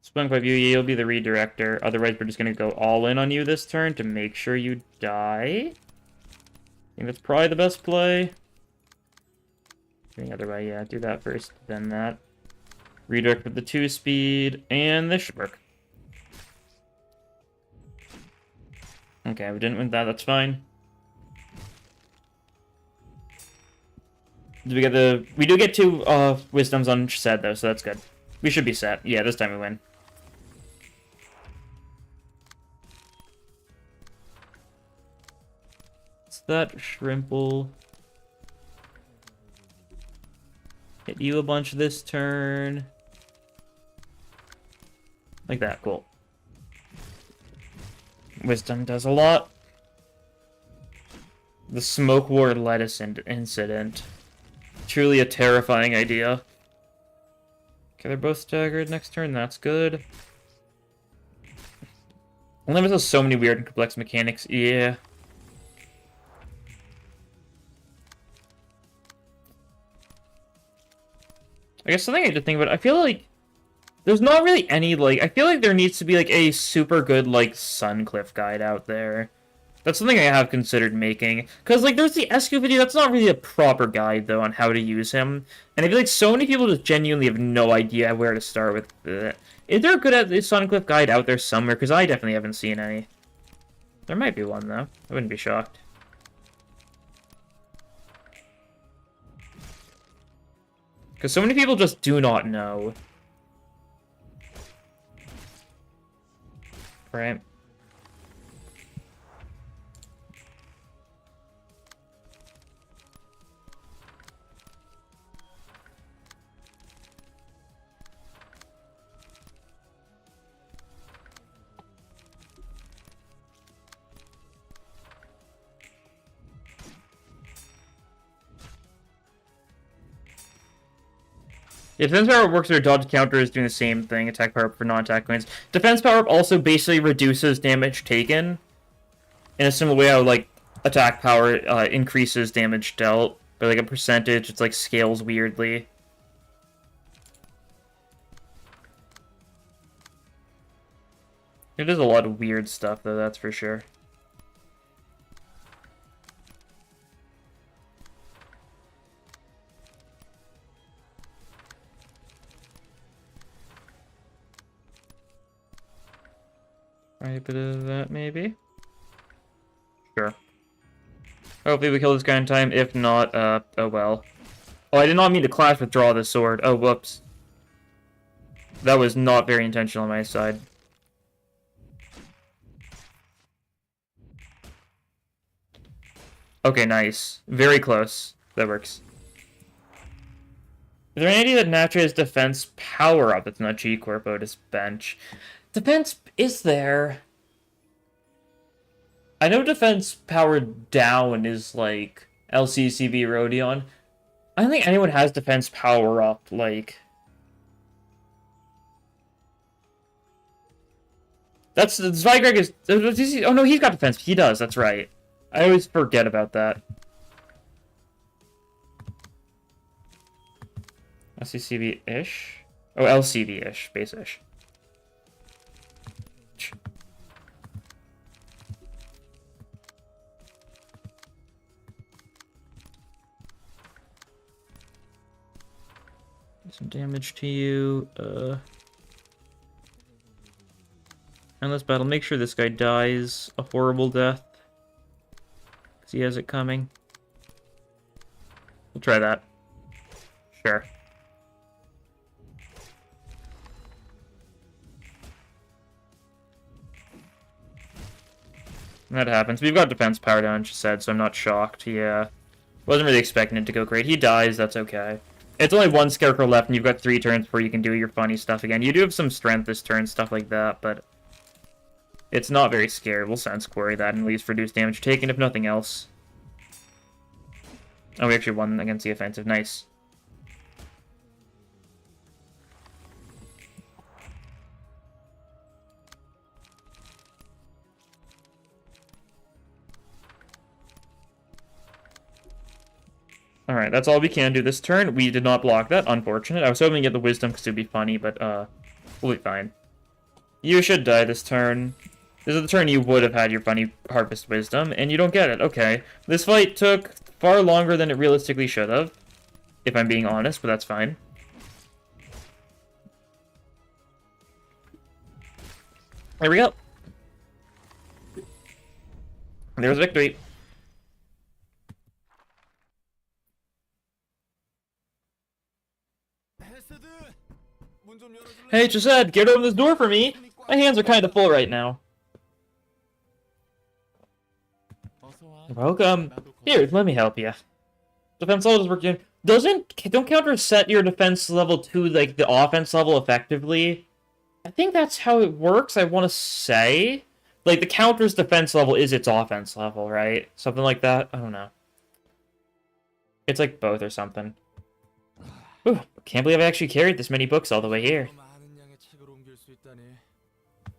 Spunk by view, you'll be the redirector. Otherwise, we're just going to go all in on you this turn to make sure you die. I think that's probably the best play. Any other way, yeah, do that first, then that. Redirect with the 2-speed, and this should work. Okay, we didn't win that, that's fine. Did we get the... We do get 2 wisdoms on set, though, so that's good. We should be set. Yeah, this time we win. What's that? Shrimple. Hit you a bunch this turn. Like that, cool. Wisdom does a lot. The Smoke Ward lettuce incident. Truly a terrifying idea. Okay, they're both staggered next turn, that's good. Limit has so many weird and complex mechanics, yeah. I guess something I had to think about, I feel like there's not really any, like, I feel like there needs to be, like, a super good, like, Suncliff guide out there. That's something I have considered making. Because, like, there's the Escu video, that's not really a proper guide, though, on how to use him. And I feel like so many people just genuinely have no idea where to start with it. Is there a good Suncliff guide out there somewhere? Because I definitely haven't seen any. There might be one, though. I wouldn't be shocked. Because so many people just do not know. Right. Yeah, defense power up works with dodge counter is doing the same thing. Attack power up for non-attack coins. Defense power up also basically reduces damage taken in a similar way how like attack power increases damage dealt by like a percentage. It's like scales weirdly. It is a lot of weird stuff though, that's for sure. Right, a bit of that maybe. Sure. Hopefully we kill this guy in time. If not, oh well. Oh, I did not mean to clash withdraw the sword. Oh, whoops. That was not very intentional on my side. Okay, nice. Very close. That works. Is there any that naturally has defense power up that's not G-Corp Otis bench? Defense is there. I know defense power down is like LCCV Rodion. I don't think anyone has defense power up, like... That's... Zvygreg is... Oh no, he's got defense. He does, that's right. I always forget about that. LCCV-ish? Oh, LCV-ish, base-ish. Some damage to you. Endless battle. Make sure this guy dies a horrible death. Because he has it coming. We'll try that. Sure. That happens. We've got defense power down, she said, so I'm not shocked. Yeah. Wasn't really expecting it to go great. He dies, that's okay. It's only one Scarecrow left, and you've got 3 turns before you can do your funny stuff again. You do have some strength this turn, stuff like that, but... It's not very scary. We'll Sense Quarry that and at least reduce damage taken, if nothing else. Oh, we actually won against the offensive. Nice. Alright, that's all we can do this turn. We did not block that. Unfortunate. I was hoping to get the Wisdom because it would be funny, but we'll be fine. You should die this turn. This is the turn you would have had your funny Harvest Wisdom, and you don't get it. Okay. This fight took far longer than it realistically should have, if I'm being honest, but that's fine. There we go. There's victory. Hey, Chesed, get open this door for me. My hands are kind of full right now. Welcome. Here, let me help you. Defense level is working. Don't counters set your defense level to like the offense level effectively? I think that's how it works. I want to say, like the counter's defense level is its offense level, right? Something like that. I don't know. It's like both or something. Ooh, can't believe I actually carried this many books all the way here.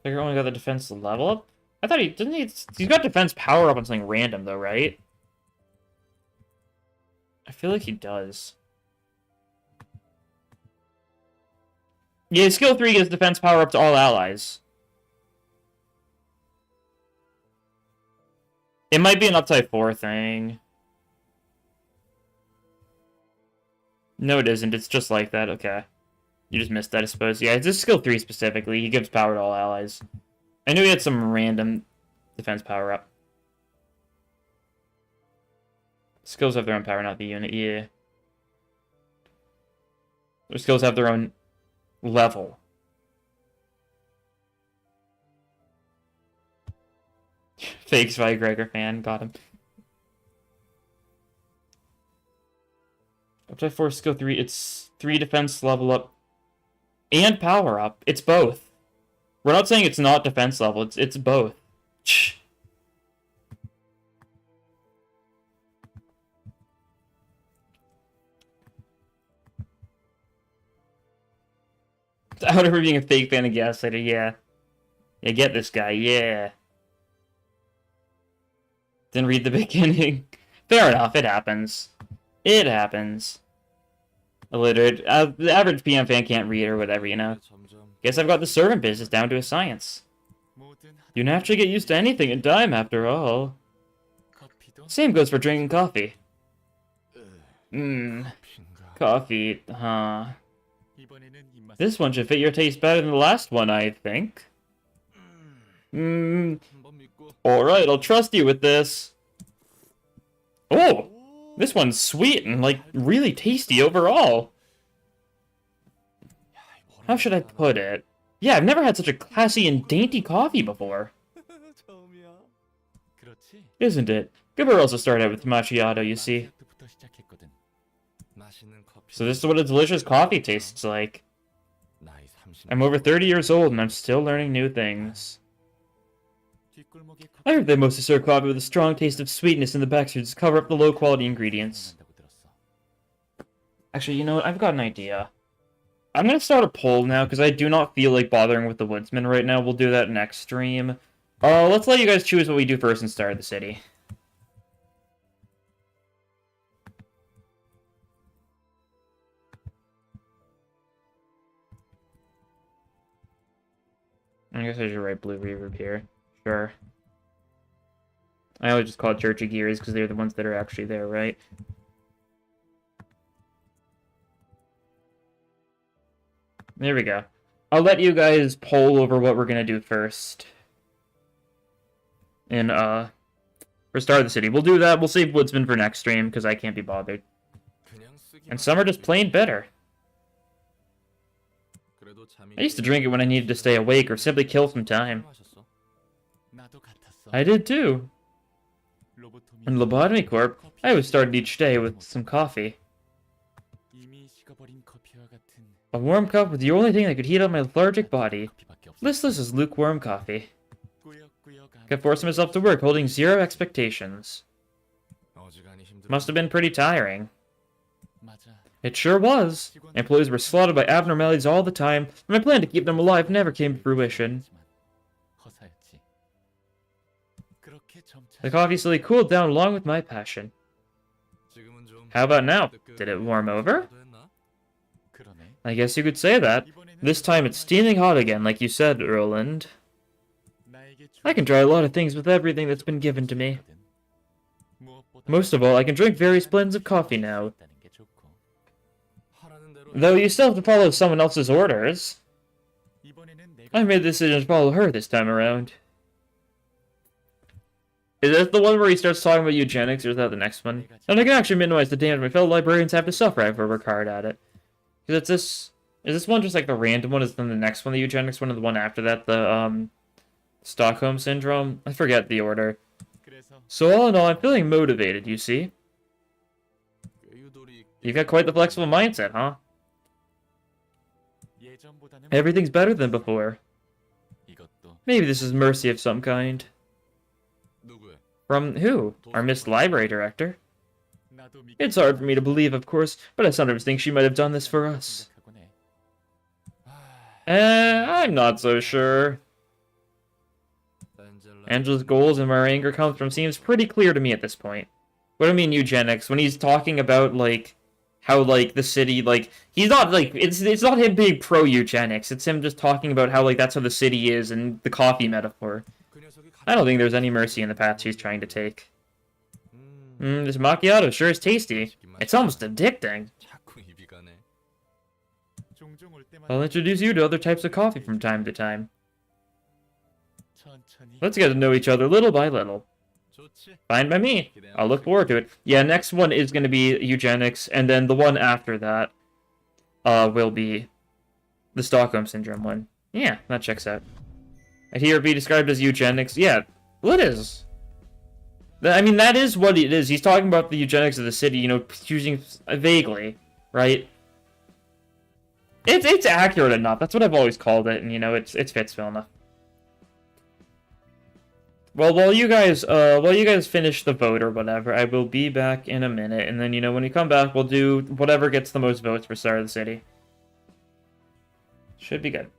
Figure only got the defense level up? I thought he's got defense power up on something random though, right? I feel like he does. Yeah, skill 3 gives defense power up to all allies. It might be an upside 4 thing. No, it isn't. It's just like that. Okay. You just missed that, I suppose. Yeah, it's just skill 3 specifically. He gives power to all allies. I knew he had some random defense power up. Skills have their own power, not the unit. Yeah. Their skills have their own level. Fake Spy Gregor fan, got him. Up to 4 skill 3, it's 3 defense level up and power up. It's both. We're not saying it's not defense level, it's both. Out of her being a fake fan of Gaslighter, yeah. Yeah, get this guy, yeah. Didn't read the beginning. Fair enough, it happens. It happens. Illiterate. The average PM fan can't read or whatever, you know. Guess I've got the servant business down to a science. You naturally get used to anything in time, after all. Same goes for drinking coffee. Coffee, huh. This one should fit your taste better than the last one, I think. Alright, I'll trust you with this. Oh! This one's sweet and, like, really tasty overall. How should I put it? Yeah, I've never had such a classy and dainty coffee before. Isn't it? Good girl also started out with macchiato, you see. So this is what a delicious coffee tastes like. I'm over 30 years old and I'm still learning new things. I heard they mostly serve coffee with a strong taste of sweetness in the backstreets to cover up the low-quality ingredients. Actually, you know what? I've got an idea. I'm gonna start a poll now, because I do not feel like bothering with the woodsman right now. We'll do that next stream. Let's let you guys choose what we do first and start the city. I guess I should write Blue Reverb here. Sure. I always just call it Church of Gears because they're the ones that are actually there, right? There we go. I'll let you guys poll over what we're gonna do first. And, for Start of the City. We'll do that. We'll save Woodsman for next stream because I can't be bothered. And some are just plain bitter. I used to drink it when I needed to stay awake or simply kill some time. I did too. In Lobotomy Corp, I always started each day with some coffee. A warm cup was the only thing that could heat up my lethargic body. Listless as lukewarm coffee. Kept forcing myself to work, holding zero expectations. Must have been pretty tiring. It sure was. Employees were slaughtered by abnormalities all the time, and my plan to keep them alive never came to fruition. The coffee slowly cooled down along with my passion. How about now? Did it warm over? I guess you could say that. This time it's steaming hot again, like you said, Roland. I can try a lot of things with everything that's been given to me. Most of all, I can drink various blends of coffee now. Though you still have to follow someone else's orders. I made the decision to follow her this time around. Is that the one where he starts talking about eugenics, or is that the next one? And I can actually minimize the damage my fellow librarians have to suffer if I work hard at it. Because it's this... Is this one just like the random one? Is then the next one the eugenics one, or the one after that the, Stockholm Syndrome? I forget the order. So all in all, I'm feeling motivated, you see? You've got quite the flexible mindset, huh? Everything's better than before. Maybe this is mercy of some kind. From who? Our Miss Library Director? It's hard for me to believe, of course, but I sometimes think she might have done this for us. I'm not so sure. Angela's goals and where our anger comes from seems pretty clear to me at this point. What do I mean eugenics? When he's talking about, like, how, like, the city, like, he's not, like, it's not him being pro-eugenics, it's him just talking about how, like, that's how the city is and the coffee metaphor. I don't think there's any mercy in the path she's trying to take. This macchiato sure is tasty. It's almost addicting. I'll introduce you to other types of coffee from time to time. Let's get to know each other little by little. Fine by me. I'll look forward to it. Yeah, next one is going to be eugenics, and then the one after that will be the Stockholm Syndrome one. Yeah, that checks out. I hear it be described as eugenics. Yeah, Well, it is. I mean, that is what it is. He's talking about the eugenics of the city, you know, choosing vaguely, right? It's accurate enough. That's what I've always called it, and you know, it fits well enough. Well, while you guys finish the vote or whatever, I will be back in a minute, and then you know, when we come back, we'll do whatever gets the most votes for Star of the City. Should be good.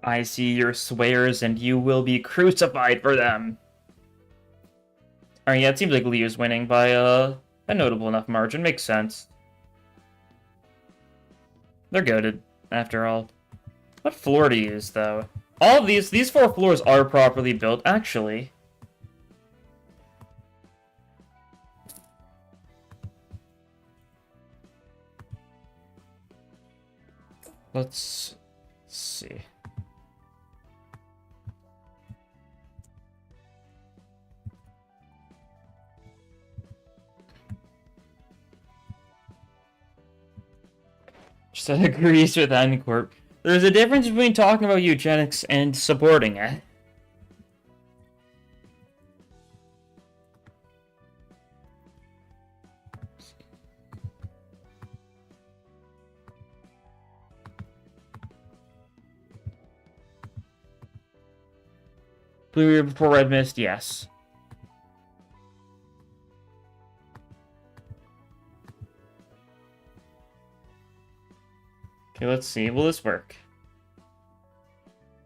I see your swears, and you will be crucified for them. Alright, yeah, it seems like Liu's winning by a notable enough margin. Makes sense. They're goated, after all. What floor to use, though? All of these 4 floors are properly built, actually. Let's see. Just agrees with N-Corp. There's a difference between talking about eugenics and supporting it. Blue River before Red Mist, yes. Okay, let's see. Will this work?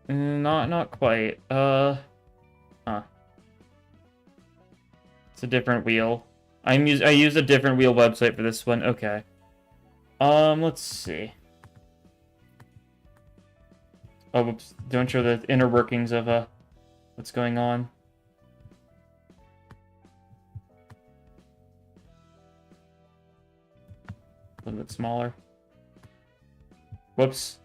Not quite. Huh. It's a different wheel. I used a different wheel website for this one. Okay. Let's see. Oh, whoops. Don't show the inner workings of, what's going on. A little bit smaller. Whoops.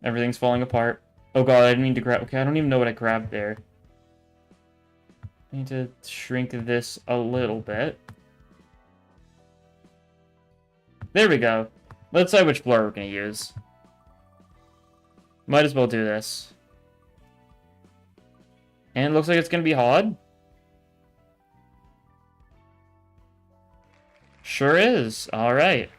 Everything's falling apart. Oh god, I didn't mean to grab... Okay, I don't even know what I grabbed there. I need to shrink this a little bit. There we go. Let's decide which floor we're going to use. Might as well do this. And it looks like it's going to be hard. Sure is. Alright.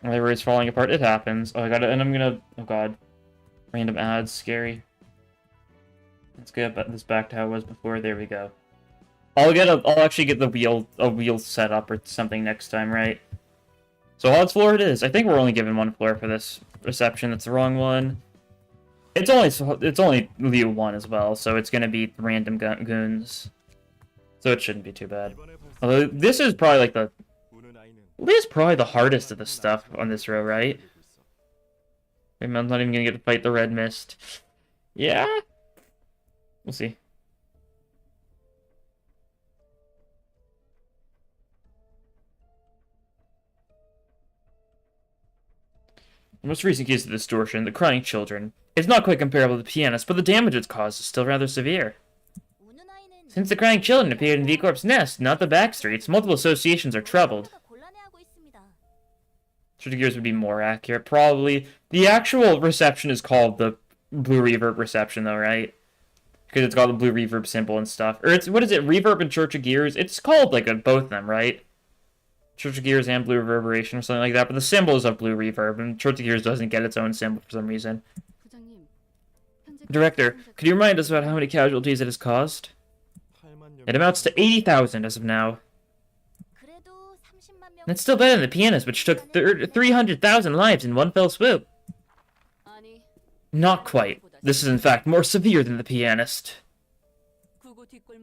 Library's falling apart. It happens. Oh, I got it. And I'm gonna... Oh, God. Random ads. Scary. Let's get this back to how it was before. There we go. I'll actually get a wheel set up or something next time, right? So Hod's floor it is. I think we're only given 1 floor for this reception. That's the wrong one. It's only Liu 1 as well, so it's gonna be random goons. So it shouldn't be too bad. Although this is probably like the... This is probably the hardest of the stuff on this row, right? I'm not even gonna get to fight the Red Mist. Yeah? We'll see. The most recent case of distortion, the crying children. It's not quite comparable to the pianist, but the damage it's caused is still rather severe. Since the crying children appeared in V-Corp's nest, not the back streets, multiple associations are troubled. Switching gears would be more accurate, probably. The actual reception is called the Blue Reverb reception, though, right? Because it's got the blue reverb symbol and stuff. Or it's, what is it, Reverb and Church of Gears? It's called, like, both of them, right? Church of Gears and Blue Reverberation or something like that, but the symbol is of Blue Reverb, and Church of Gears doesn't get its own symbol for some reason. Director, could you remind us about how many casualties it has caused? It amounts to 80,000 as of now. That's still better than the pianist, which took 300,000 lives in one fell swoop. Not quite. This is in fact more severe than the pianist.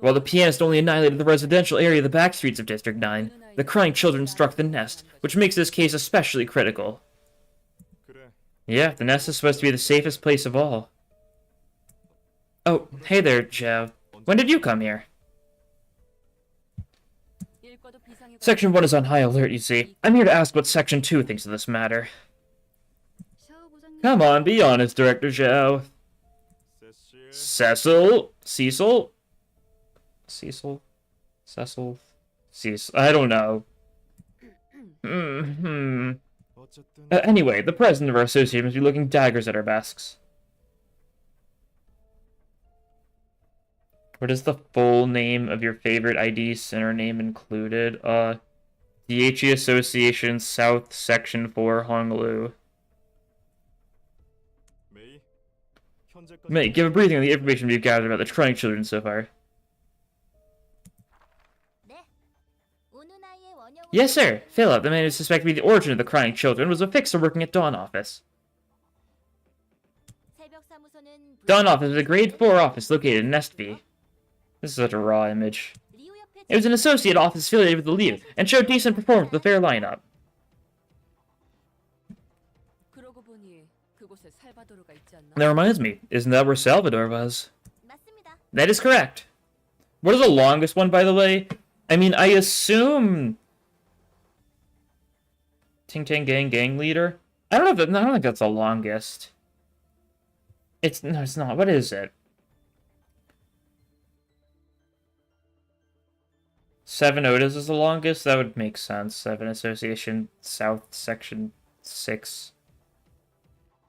While the pianist only annihilated the residential area of the back streets of District 9, the crying children struck the nest, which makes this case especially critical. Yeah, the nest is supposed to be the safest place of all. Oh, hey there, Joe. When did you come here? Section 1 is on high alert, you see. I'm here to ask what Section 2 thinks of this matter. Come on, be honest, Director Zhao. Cecil? Cecil? Cecil? Cecil? Cecil? I don't know. Anyway, the president of our association must be looking daggers at our desks. What is the full name of your favorite ID center name included? DHE Association South Section 4, Honolulu. May, give a briefing on the information we've gathered about the crying children so far. Yes, sir. Philip, the man who is suspected to be the origin of the crying children, was a fixer working at Dawn Office. Dawn Office is a grade 4 office located in Nestvy. This is such a raw image. It was an associate office affiliated with the Liu, and showed decent performance with a fair lineup. That reminds me, isn't that where Salvador was? That is correct. What is the longest one, by the way? I mean, I assume... Ting Tang Gang leader? I don't think that's the longest. No, it's not. What is it? 7 Otis is the longest? That would make sense. 7 Association South Section 6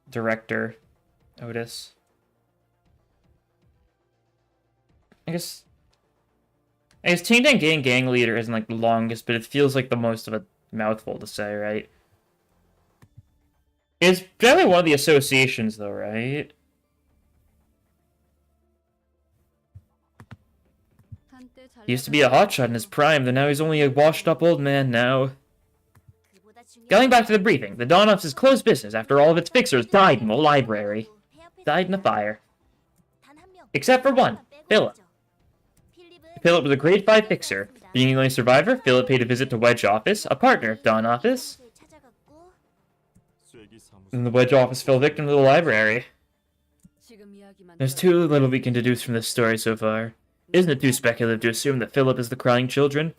Director Otis. I guess Ting Tang Gang leader isn't like the longest, but it feels like the most of a mouthful to say, right? It's definitely one of the associations, though, right? He used to be a hotshot in his prime, though now he's only a washed-up old man now. Going back to the briefing, the Dawn Office is closed business after all of its fixers died in the library. Died in a fire. Except for one, Philip. Philip was a grade 5 fixer. Being the only survivor, Philip paid a visit to Wedge Office, a partner of Dawn Office. And the Wedge Office fell victim to the library. There's too little we can deduce from this story so far. Isn't it too speculative to assume that Philip is the crying children?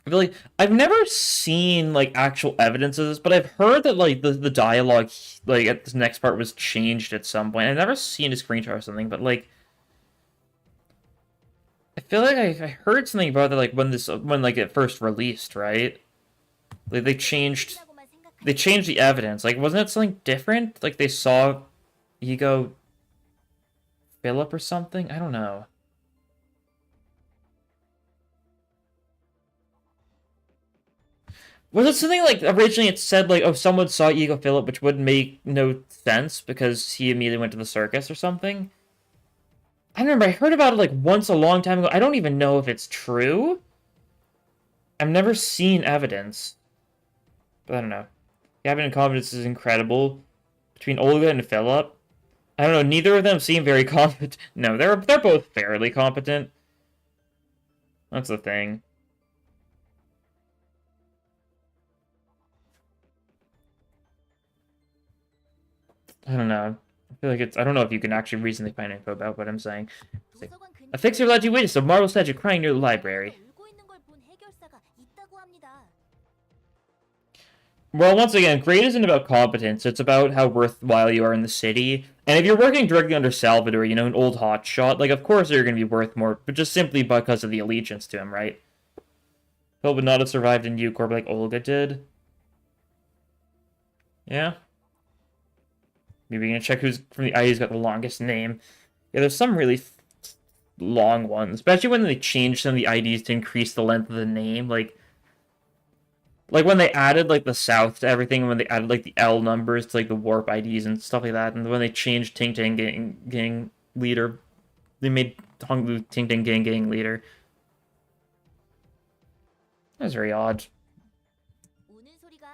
I feel like I've never seen like actual evidence of this, but I've heard that like the dialogue like at this next part was changed at some point. I've never seen a screenshot or something, but like I feel like I heard something about that like when like it first released, right? Like they changed the evidence. Like wasn't it something different? Like they saw Ego Philip or something? I don't know. Was it something like originally it said like, oh, someone saw Ego Philip, which would make no sense because he immediately went to the circus or something? I remember I heard about it like once a long time ago. I don't even know if it's true. I've never seen evidence. But I don't know. Gavin and confidence is incredible. Between Olga and Philip. I don't know, neither of them seem very competent. No, they're both fairly competent. That's the thing. I don't know. I feel like I don't know if you can actually reasonably find info about what I'm saying. A fixer led you witness a marble statue crying near the library. Well, once again, grade isn't about competence. It's about how worthwhile you are in the city. And if you're working directly under Salvador, you know, an old hotshot, like, of course you're going to be worth more, but just simply because of the allegiance to him, right? Phil would not have survived in U-Corp like Olga did. Yeah? Maybe we're going to check who's from the ID's got the longest name. Yeah, there's some really long ones, especially when they change some of the IDs to increase the length of the name. Like when they added like the South to everything, when they added like the L numbers to like the warp IDs and stuff like that, and when they changed Ting Ting Gang leader, they made Honglu Ting Ting Gang leader. That was very odd.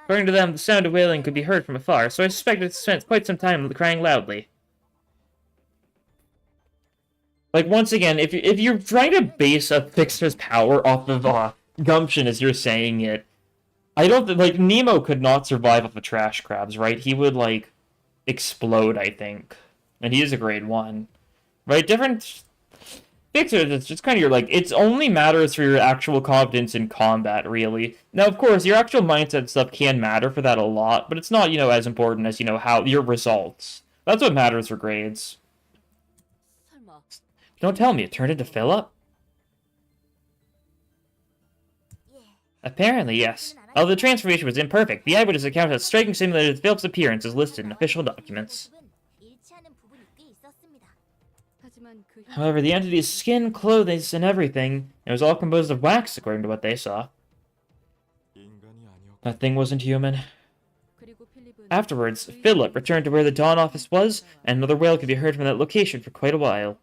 According to them, the sound of wailing could be heard from afar, so I suspect it spent quite some time crying loudly. Like, once again, if you're trying to base a fixer's power off of gumption as you're saying it, I don't think, like, Nemo could not survive off of trash crabs, right? He would, like, explode, I think. And he is a grade 1. Right? Different fixers, it's just kind of your, like, it only matters for your actual competence in combat, really. Now, of course, your actual mindset stuff can matter for that a lot, but it's not, as important as, how your results. That's what matters for grades. Don't tell me it turned into Philip? Apparently, yes. Although the transformation was imperfect, the eyewitness account has striking similarities to Philip's appearance as listed in official documents. However, the entity's skin, clothing, and everything, it was all composed of wax, according to what they saw. That thing wasn't human. Afterwards, Philip returned to where the Dawn office was, and another wail could be heard from that location for quite a while.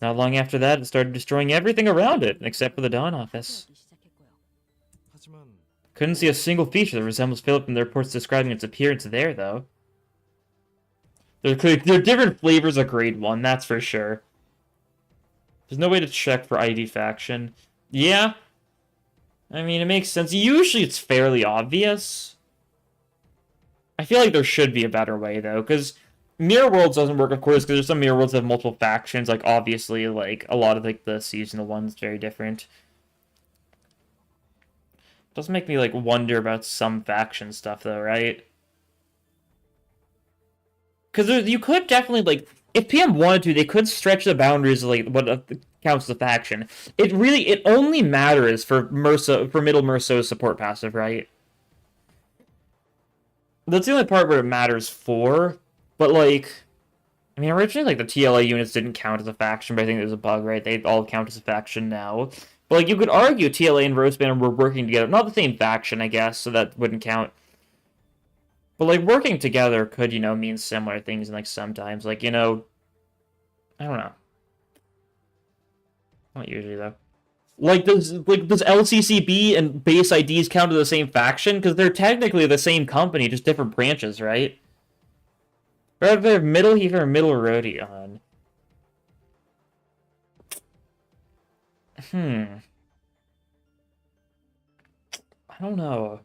Not long after that, it started destroying everything around it, except for the Dawn office. Couldn't see a single feature that resembles Philip in the reports describing its appearance there, though. There are different flavors of grade 1, that's for sure. There's no way to check for ID faction. Yeah. I mean, it makes sense. Usually it's fairly obvious. I feel like there should be a better way, though, because Mirror Worlds doesn't work, of course, because there's some Mirror Worlds that have multiple factions. Like, obviously, like, a lot of, like, the seasonal ones very different. It does make me, like, wonder about some faction stuff, though, right? Because you could definitely, like, if PM wanted to, they could stretch the boundaries of, like, what counts as a faction. It only matters for middle Merceau's support passive, right? That's the only part where it matters for, but, like, I mean, originally, like, the TLA units didn't count as a faction, but I think there's a bug, right? They all count as a faction now. But, like, you could argue TLA and Rosebanner were working together. Not the same faction, I guess, so that wouldn't count. But, like, working together could, mean similar things, and, like, sometimes. Like, I don't know. Not usually, though. Like, does LCCB and base IDs count as the same faction? Because they're technically the same company, just different branches, right? Rather, Middle Heaver and Middle Rodion. I don't know.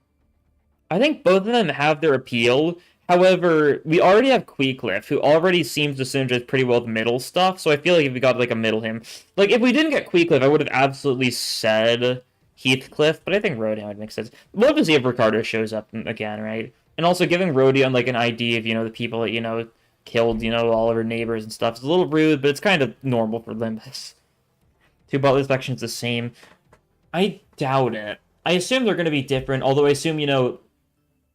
I think both of them have their appeal. However, we already have Queecliff, who already seems to synergize pretty well with middle stuff, so I feel like if we got, like, a middle him... Like, if we didn't get Queecliff, I would have absolutely said Heathcliff, but I think Rodion would make sense. We'll have to see if Ricardo shows up again, right? And also giving Rodion, like, an ID of, the people that, killed, all of her neighbors and stuff. It's a little rude, but it's kind of normal for Limbus. Two Butler's factions the same. I doubt it. I assume they're going to be different, although I assume,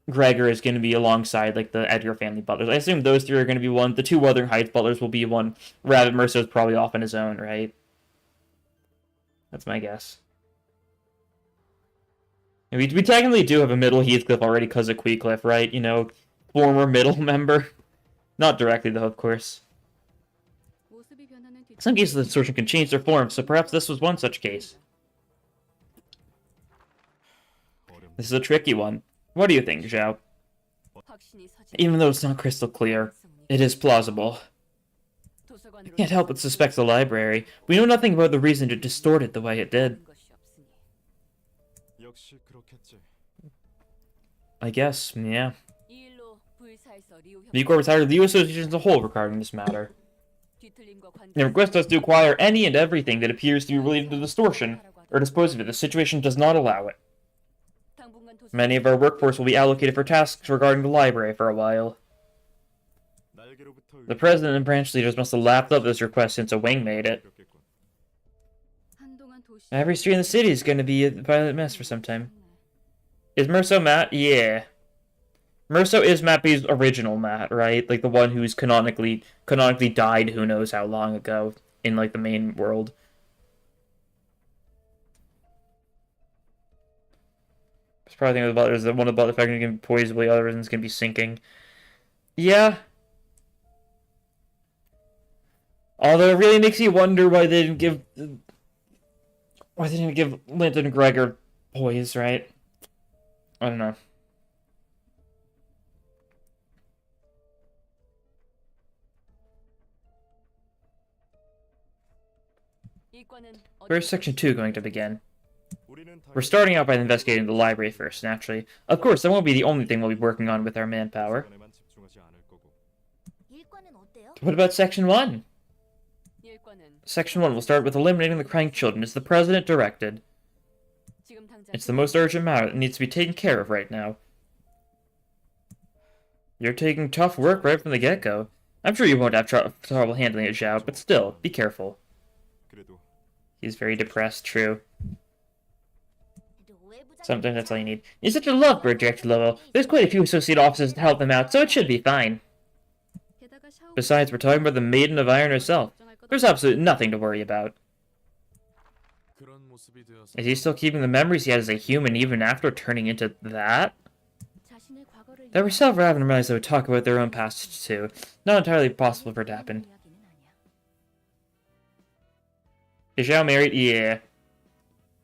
Gregor is going to be alongside, like, the Edgar family butlers. I assume those three are going to be one. The two Wuthering Heights butlers will be one. Rabbit Mercer is probably off on his own, right? That's my guess. And we technically do have a middle Heathcliff already because of Queecliff, right? Former middle member. Not directly, though, of course. Some cases of distortion can change their form, so perhaps this was one such case. This is a tricky one. What do you think, Zhao? Even though it's not crystal clear, it is plausible. I can't help but suspect the library. We know nothing about the reason to distort it the way it did. I guess, yeah. The Corps has hired the U.S. Association as a whole regarding this matter. They request us to acquire any and everything that appears to be related to distortion, or dispose of it. The situation does not allow it. Many of our workforce will be allocated for tasks regarding the library for a while. The president and branch leaders must have lapped up this request since a wing made it. Every street in the city is going to be a violent mess for some time. Is Merceau mad? Yeah. Merso is Mappy's original Matt, right? Like the one who's canonically died who knows how long ago in like the main world. It's probably thinking about is that one of the butler factions can be poisoned, while the other ones can be sinking. Yeah. Although it really makes you wonder why they didn't give Linton and Gregor poise, right? I don't know. Where's section 2 going to begin? We're starting out by investigating the library first, naturally. Of course, that won't be the only thing we'll be working on with our manpower. What about section 1? Section 1 will start with eliminating the crying children as the president directed. It's the most urgent matter that needs to be taken care of right now. You're taking tough work right from the get-go. I'm sure you won't have trouble handling it, Zhao, but still, be careful. He's very depressed, true. Sometimes that's all you need. He's such a lovebird, Director Lowell. There's quite a few associate officers to help him out, so it should be fine. Besides, we're talking about the Maiden of Iron herself. There's absolutely nothing to worry about. Is he still keeping the memories he had as a human even after turning into that? There were several abnormalities that would talk about their own past, too. Not entirely possible for it to happen. Is Zhao married? Yeah.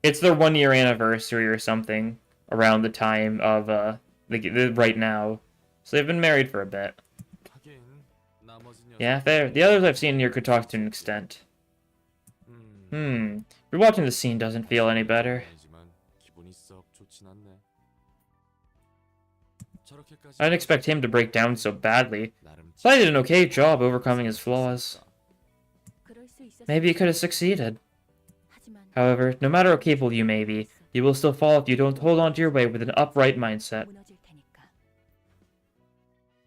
It's their 1-year anniversary or something around the time of, right now. So they've been married for a bit. Yeah, fair. The others I've seen here could talk to an extent. Rewatching the scene doesn't feel any better. I didn't expect him to break down so badly. So I did an okay job overcoming his flaws. Maybe he could have succeeded. However, no matter how capable you may be, you will still fall if you don't hold on to your way with an upright mindset.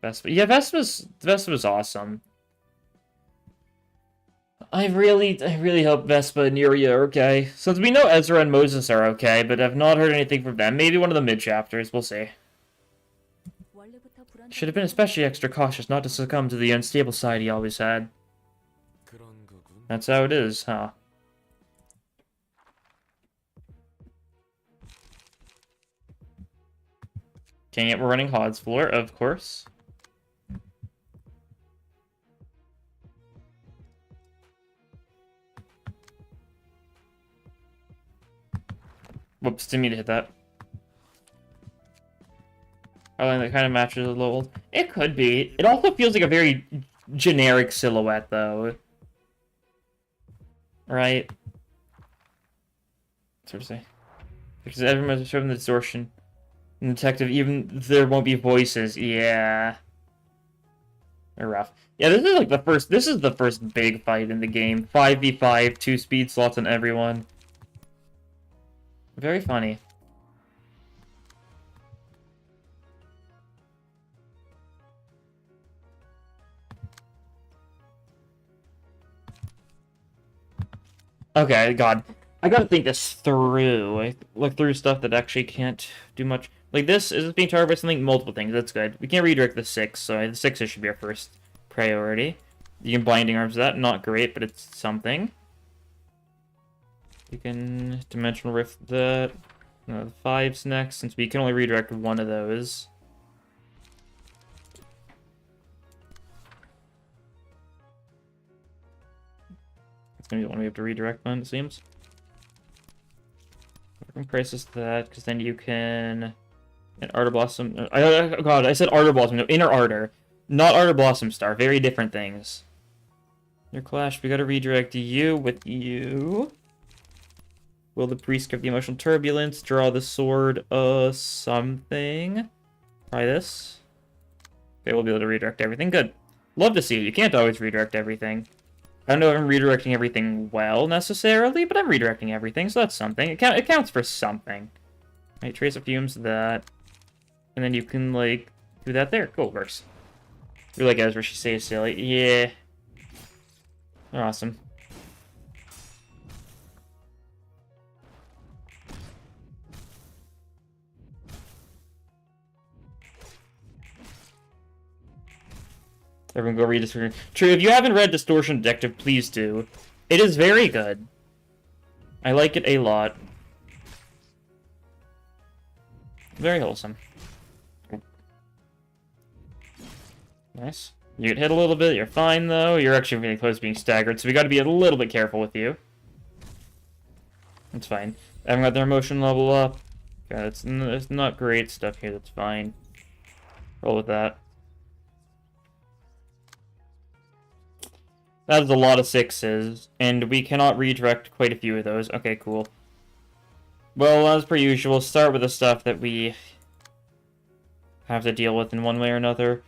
Vespa. Yeah, Vespa's awesome. I really hope Vespa and Yuria are okay. Since we know Ezra and Moses are okay, but I've not heard anything from them. Maybe one of the mid-chapters, we'll see. Should have been especially extra cautious not to succumb to the unstable side he always had. That's how it is, huh? Dang it, we're running Hod's floor, of course. Whoops, didn't mean to hit that. I think that kind of matches a little old. It could be. It also feels like a very generic silhouette, though. Right? Sort of say. Because everyone's showing the distortion. And detective, even there won't be voices. Yeah. They're rough. Yeah, this is like the first. This is the first big fight in the game. 5v5, 2 speed slots on everyone. Very funny. Okay, God. I gotta think this through. I look through stuff that actually can't do much. Like this, is being targeted by something? Multiple things, that's good. We can't redirect the 6, so the 6 should be our first priority. You can blinding arms that, not great, but it's something. You can dimensional rift that. No, the 5's next, since we can only redirect one of those. It's gonna be the one we have to redirect then, it seems. Crisis that, because then you can... An Ardor Blossom... God, I said Ardor Blossom. No, Inner Ardor. Not Ardor Blossom Star. Very different things. Your Clash, we gotta redirect you with you. Will the Priest give the Emotional Turbulence? Draw the Sword, something. Try this. Okay, we'll be able to redirect everything. Good. Love to see it. You can't always redirect everything. I don't know if I'm redirecting everything well, necessarily, but I'm redirecting everything, so that's something. It counts for something. Right, trace of fumes, that. And then you can, like, do that there. Cool, works. We like Ezra, she says silly. Yeah. They're awesome. Everyone go read Distortion. True, if you haven't read Distortion Detective, please do. It is very good. I like it a lot. Very wholesome. Nice. You get hit a little bit, you're fine though. You're actually really close to being staggered, so we gotta be a little bit careful with you. It's fine. I haven't got their emotion level up. Yeah, it's not great stuff here, that's fine. Roll with that. That is a lot of 6s, and we cannot redirect quite a few of those. Okay, cool. Well, as per usual, start with the stuff that we have to deal with in one way or another.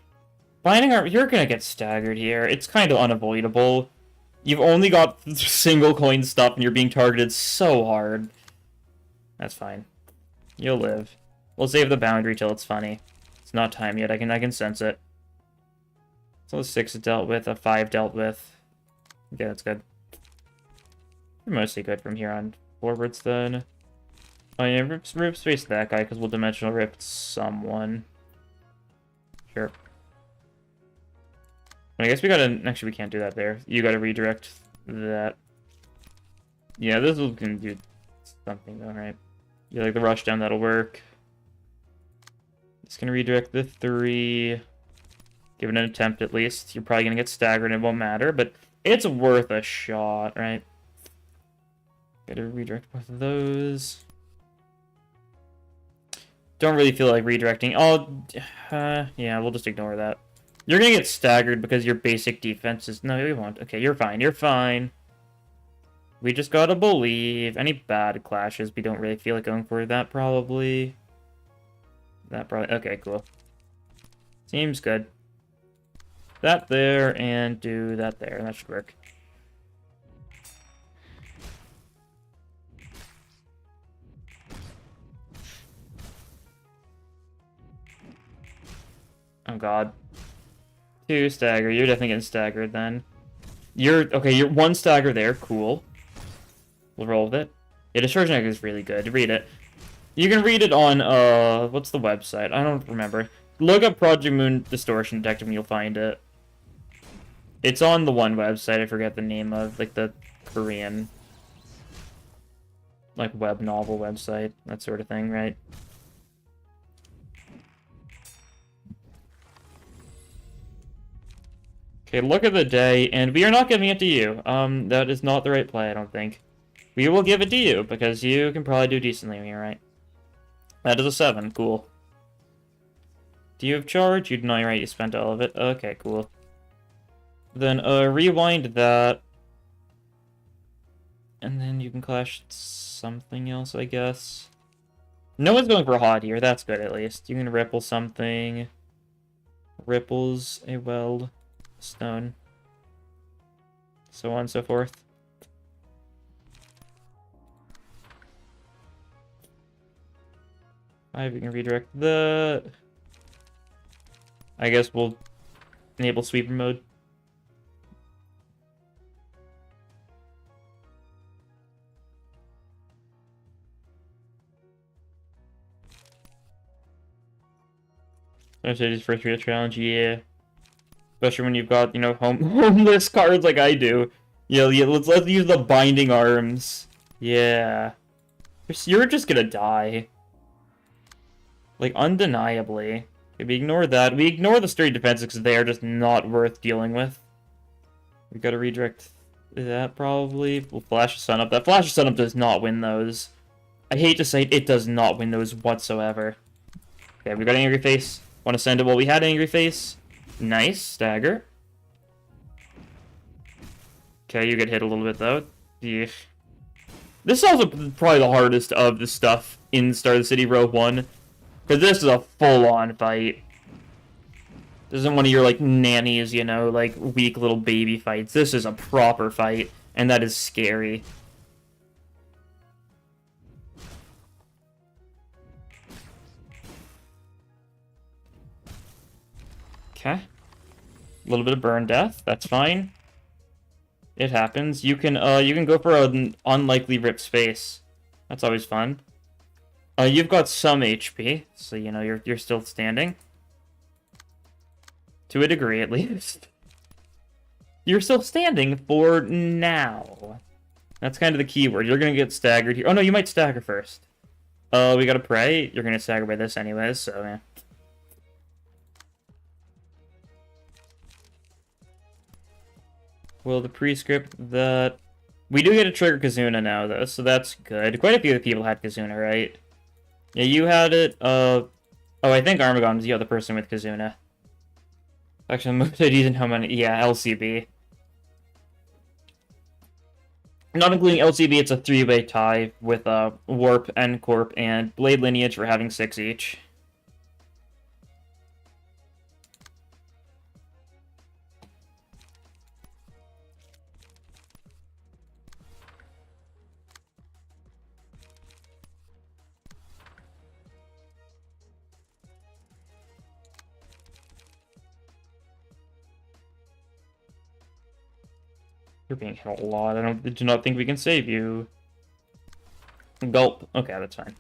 Binding Arm, you're gonna get staggered here. It's kind of unavoidable. You've only got single coin stuff, and you're being targeted so hard. That's fine. You'll live. We'll save the boundary till it's funny. It's not time yet. I can sense it. So a 6 dealt with, a 5 dealt with. Okay, that's good. We're mostly good from here on forwards then. Oh yeah, rip space that guy because we'll dimensional rip someone. Sure. I guess we gotta... Actually, we can't do that there. You gotta redirect that. Yeah, this will can do something though, right? Yeah, like the rush down, that'll work. It's gonna redirect the 3. Give it an attempt at least. You're probably gonna get staggered and it won't matter, but it's worth a shot, right? Gotta redirect both of those. Don't really feel like redirecting. Oh, yeah, we'll just ignore that. You're gonna get staggered because your basic defense is... No, we won't. Okay, you're fine. You're fine. We just gotta believe. Any bad clashes, we don't really feel like going for that, probably. That probably... Okay, cool. Seems good. That there, and do that there. That should work. Oh god. 2 stagger. You're definitely getting staggered then. Okay, you're 1 stagger there. Cool. We'll roll with it. Yeah, Distortion Egg is really good. Read it. You can read it on, what's the website? I don't remember. Look up Project Moon Distortion Detective and you'll find it. It's on the one website I forget the name of, like the Korean, like web novel website, that sort of thing, right? Okay, look at the day, and we are not giving it to you. That is not the right play, I don't think. We will give it to you, because you can probably do decently here, right? That is a 7, cool. Do you have charge? You deny, right? You spent all of it. Okay, cool. Then, rewind that. And then you can clash something else, I guess. No one's going for hot here. That's good, at least. You can ripple something. Ripples a weld. Stone. So on and so forth. We can redirect that. I guess we'll enable sweeper mode. It's first real challenge, yeah. Especially when you've got, you know, homeless cards like I do. Yeah, let's use the binding arms. Yeah. You're just gonna die. Like, undeniably. Okay, we ignore that. We ignore the straight defenses because they are just not worth dealing with. We gotta redirect that, probably. We'll flash the sun up. That flash the sun up does not win those. I hate to say it does not win those whatsoever. Okay, we got Angry Face. Want to send it? Well, we had Angry Face. Nice. Stagger. Okay, you get hit a little bit, though. Yeah. This is also probably the hardest of the stuff in Star of the City Row 1. Because this is a full-on fight. This isn't one of your, like, nannies, you know, like, weak little baby fights. This is a proper fight, and that is scary. Okay. A little bit of burn death. That's fine. It happens. You can go for an unlikely rip space. That's always fun. You've got some HP, so you know you're still standing. To a degree, at least. You're still standing for now. That's kind of the key word. You're gonna get staggered here. Oh no, you might stagger first. We gotta pray. You're gonna stagger by this anyways, so yeah. Well, the prescript that... We do get to trigger Kazuna now, though, so that's good. Quite a few of the people had Kazuna, right? Yeah, you had it, Oh, I think Armagon was the other person with Kazuna. Actually, most IDs and how many... Yeah, LCB. Not including LCB, it's a 3-way tie with Warp, N-Corp, and Blade Lineage for having 6 each. You're being hit a lot. I do not think we can save you. Gulp. Okay, that's fine.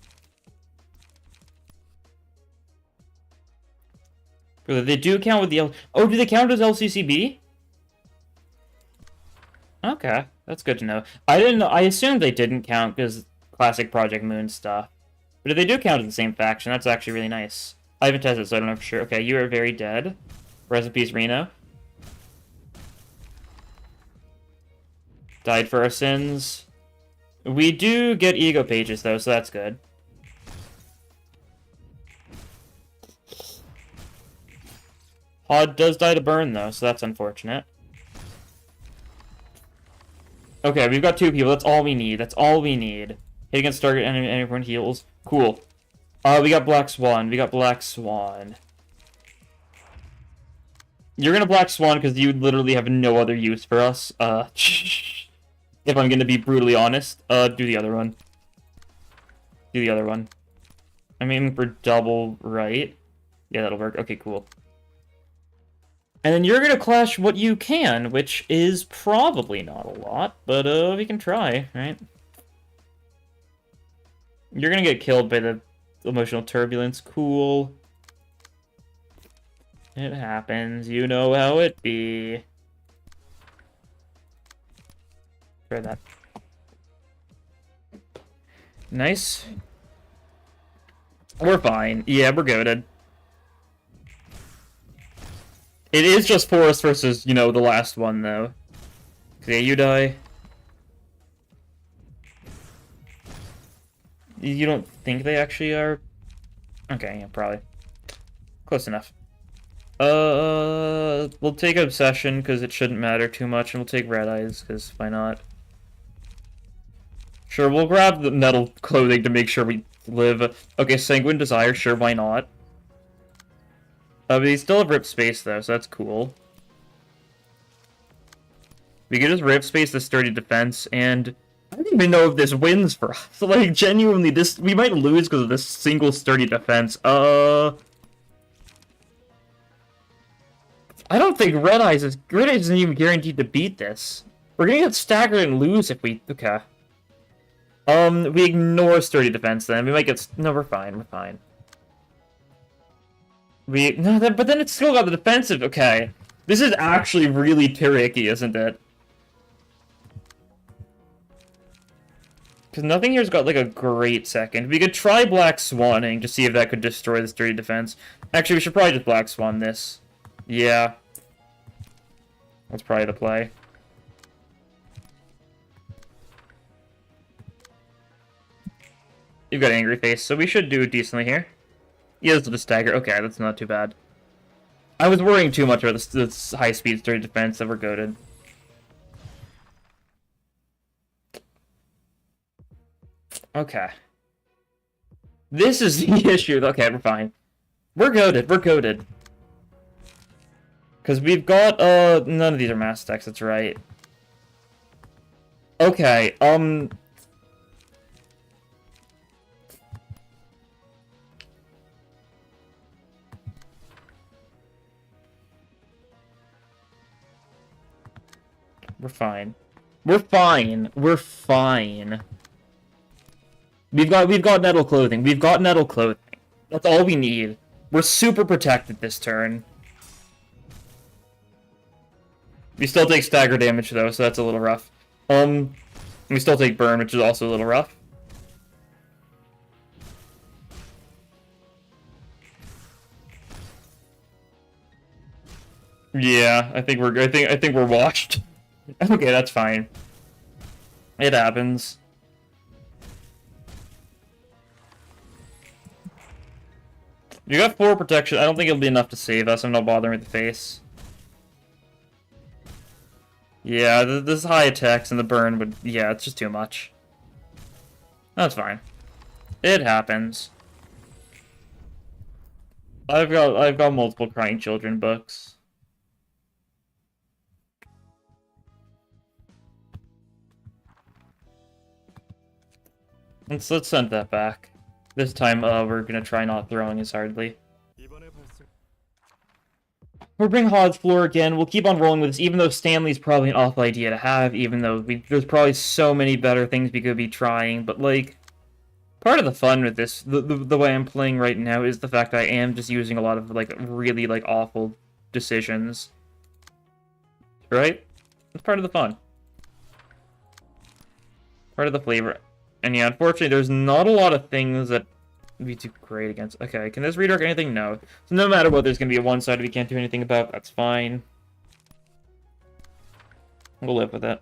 They do count with the Oh, do they count as LCCB? Okay, that's good to know. I didn't know. I assumed they didn't count because classic Project Moon stuff. But if they do count as the same faction, that's actually really nice. I haven't tested, so I don't know for sure. Okay, you are very dead. Rest in peace, Reno. Died for our sins. We do get ego pages, though, so that's good. Hod does die to burn, though, so that's unfortunate. Okay, we've got 2 people. That's all we need. That's all we need. Hit against target enemy, everyone heals. Cool. We got Black Swan. We got Black Swan. You're gonna Black Swan because you literally have no other use for us. If I'm gonna be brutally honest. Do the other one. Do the other one. I'm aiming for double right. Yeah, that'll work. Okay, cool. And then you're gonna clash what you can, which is probably not a lot, but we can try, right? You're gonna get killed by the emotional turbulence. Cool. It happens. You know how it be. Try that. Nice. We're fine. Yeah, we're goated. It is just Forest versus, you know, the last one, though. Okay, you die. You don't think they actually are? Okay, yeah, probably. Close enough. We'll take Obsession, because it shouldn't matter too much, and we'll take Red Eyes, because why not? Sure, we'll grab the metal clothing to make sure we live. Okay, Sanguine Desire, sure, why not? But we still have Rip Space, though, so that's cool. We can just Rip Space the Sturdy Defense, and I don't even know if this wins for us. Like, genuinely, we might lose because of this single Sturdy Defense. I don't think Red Eyes isn't even guaranteed to beat this. We're gonna get staggered and lose if we... Okay. We ignore Sturdy Defense, then. We might get... No, we're fine, we're fine. But then it's still got the defensive. Okay. This is actually really tricky, isn't it? Because nothing here's got, like, a great second. We could try Black Swanning to see if that could destroy the Sturdy Defense. Actually, we should probably just Black Swan this. Yeah. That's probably the play. You've got Angry Face, so we should do decently here. Yeah, this will just stagger. Okay, that's not too bad. I was worrying too much about this high-speed Sturdy Defense that we're goated. Okay. This is the issue. Okay, we're fine. We're goated. We're goated. Because we've got, none of these are mass attacks, that's right. Okay, we're fine. We're fine. We're fine. We've got Nettle Clothing. We've got Nettle Clothing. That's all we need. We're super protected this turn. We still take stagger damage though, so that's a little rough. We still take burn, which is also a little rough. Yeah, I think we're washed. Okay, that's fine. It happens. You got 4 protection. I don't think it'll be enough to save us. I'm not bothering with the face. Yeah, this high attacks and the burn would... Yeah, it's just too much. That's fine. It happens. I've got multiple crying children books. Let's send that back. This time, we're gonna try not throwing as hardly. We'll bring Hod's Floor again. We'll keep on rolling with this, even though Stanley's probably an awful idea to have, even though there's probably so many better things we could be trying, but, like, part of the fun with this, the way I'm playing right now, is the fact that I am just using a lot of, like, really, like, awful decisions. Right? It's part of the fun. Part of the flavor. And yeah, unfortunately, there's not a lot of things that would be too great against. Okay, can this redirect anything? No. So no matter what, there's going to be a one-sided we can't do anything about. That's fine. We'll live with it.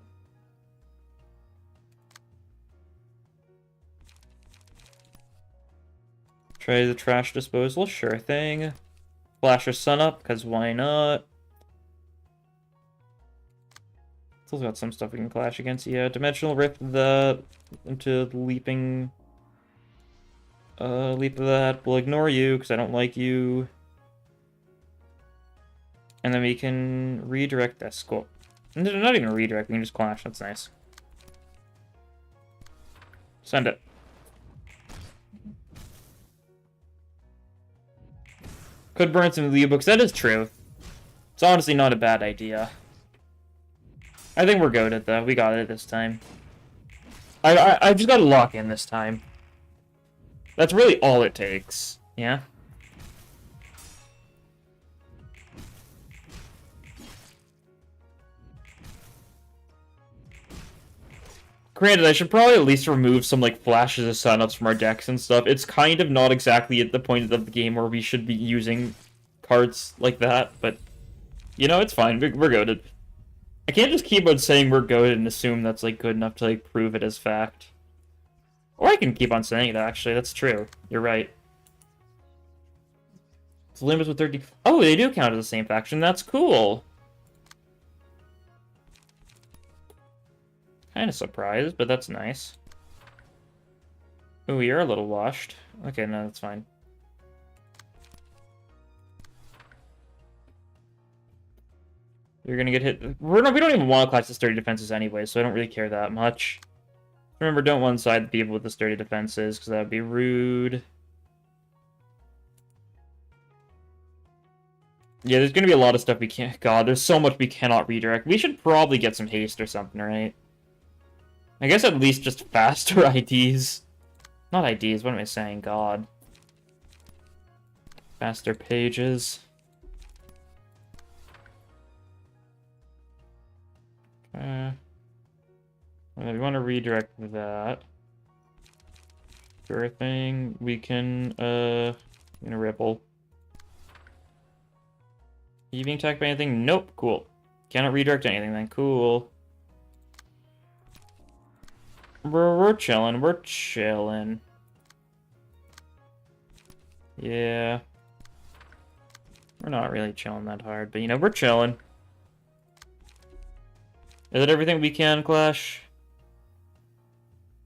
Try the trash disposal. Sure thing. Flash your sun up, because why not? Still got some stuff we can clash against. Yeah, Dimensional Rift that into leaping. Leap of that. We'll ignore you because I don't like you. And then we can redirect this. Cool. Not even redirect, we can just clash. That's nice. Send it. Could burn some Leo books. That is true. It's honestly not a bad idea. I think we're goated though. We got it this time. I just gotta lock in this time. That's really all it takes. Yeah? Granted, I should probably at least remove some, like, flashes of sun-ups from our decks and stuff. It's kind of not exactly at the point of the game where we should be using cards like that, but, you know, it's fine. We're goated. I can't just keep on saying we're goated and assume that's, like, good enough to, like, prove it as fact. Or I can keep on saying it, actually. That's true. You're right. It's limits with 30... Oh, they do count as the same faction. That's cool. Kind of surprised, but that's nice. Ooh, you're a little washed. Okay, no, that's fine. You're gonna get hit. We don't even want to clash the sturdy defenses anyway, so I don't really care that much. Remember, don't one-side the people with the sturdy defenses, because that would be rude. Yeah, there's gonna be a lot of stuff we can't... God, there's so much we cannot redirect. We should probably get some haste or something, right? I guess at least just faster IDs. Not IDs, what am I saying? God. Faster pages. If we want to redirect that. Sure thing. We can, ripple. You being attacked by anything? Nope. Cool. Cannot redirect anything then. Cool. We're chilling. We're chilling. Yeah. We're not really chilling that hard, but, you know, we're chilling. Is it everything we can, Clash?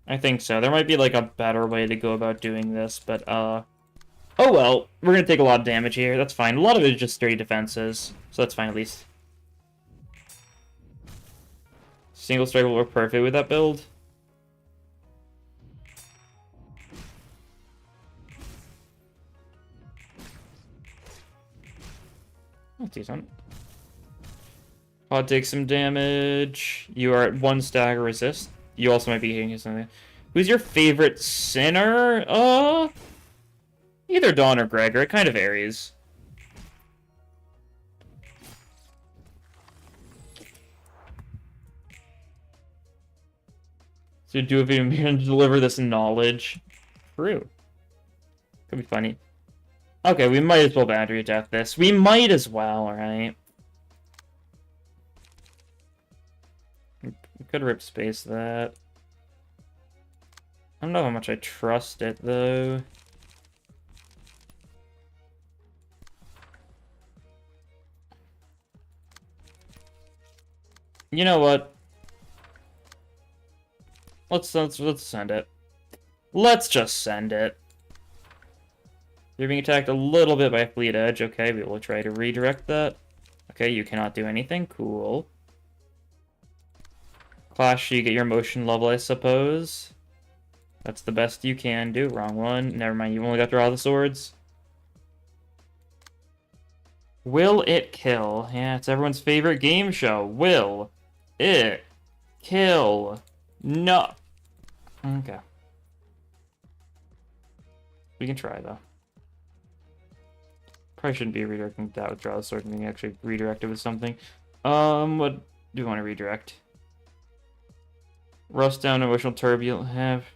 I think so. There might be, like, a better way to go about doing this, but, oh well. We're gonna take a lot of damage here. That's fine. A lot of it is just sturdy defenses, so that's fine at least. Single strike will work perfect with that build. That's decent. Pod takes some damage. You are at 1 stagger resist. You also might be hitting something. Who's your favorite sinner? Either Dawn or Gregor. It kind of varies. To do if you're going to deliver this knowledge. True. Could be funny. Okay, we might as well boundary attack this. We might as well, right? We could rip space that. I don't know how much I trust it, though. You know what? Let's send it. Let's just send it. You're being attacked a little bit by Fleet Edge. Okay, we will try to redirect that. Okay, you cannot do anything. Cool. Clash, you get your motion level, I suppose. That's the best you can do. Wrong one. Never mind, you only got to draw the swords. Will it kill? Yeah, it's everyone's favorite game show. Will it kill? No. Okay. We can try, though. Probably shouldn't be redirecting that withdraw the sword and being actually redirect it with something. What do we want to redirect? Rust down, emotional turbulence. Have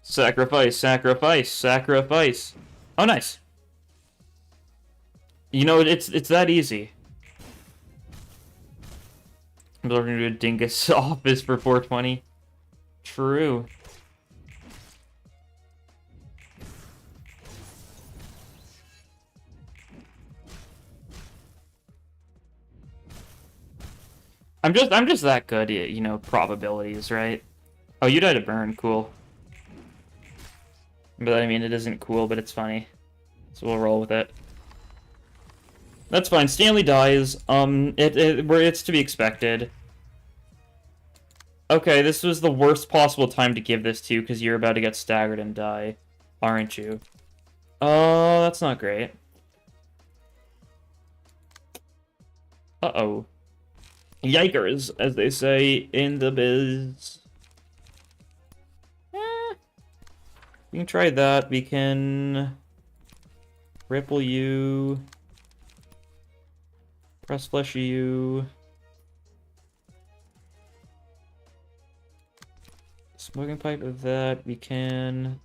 sacrifice, sacrifice, sacrifice. Oh, nice. You know, it's that easy. I'm looking to do a dingus office for 420. True. I'm just that good at, you know, probabilities, right? Oh, you died a burn, cool. But I mean, it isn't cool, but it's funny. So we'll roll with it. That's fine. Stanley dies. It's to be expected. Okay, this was the worst possible time to give this to you because you're about to get staggered and die, aren't you? Oh, that's not great. Uh-oh. Yikers, as they say in the biz. We can try that. We can ripple you. Press flesh you. Smoking pipe of that. We can...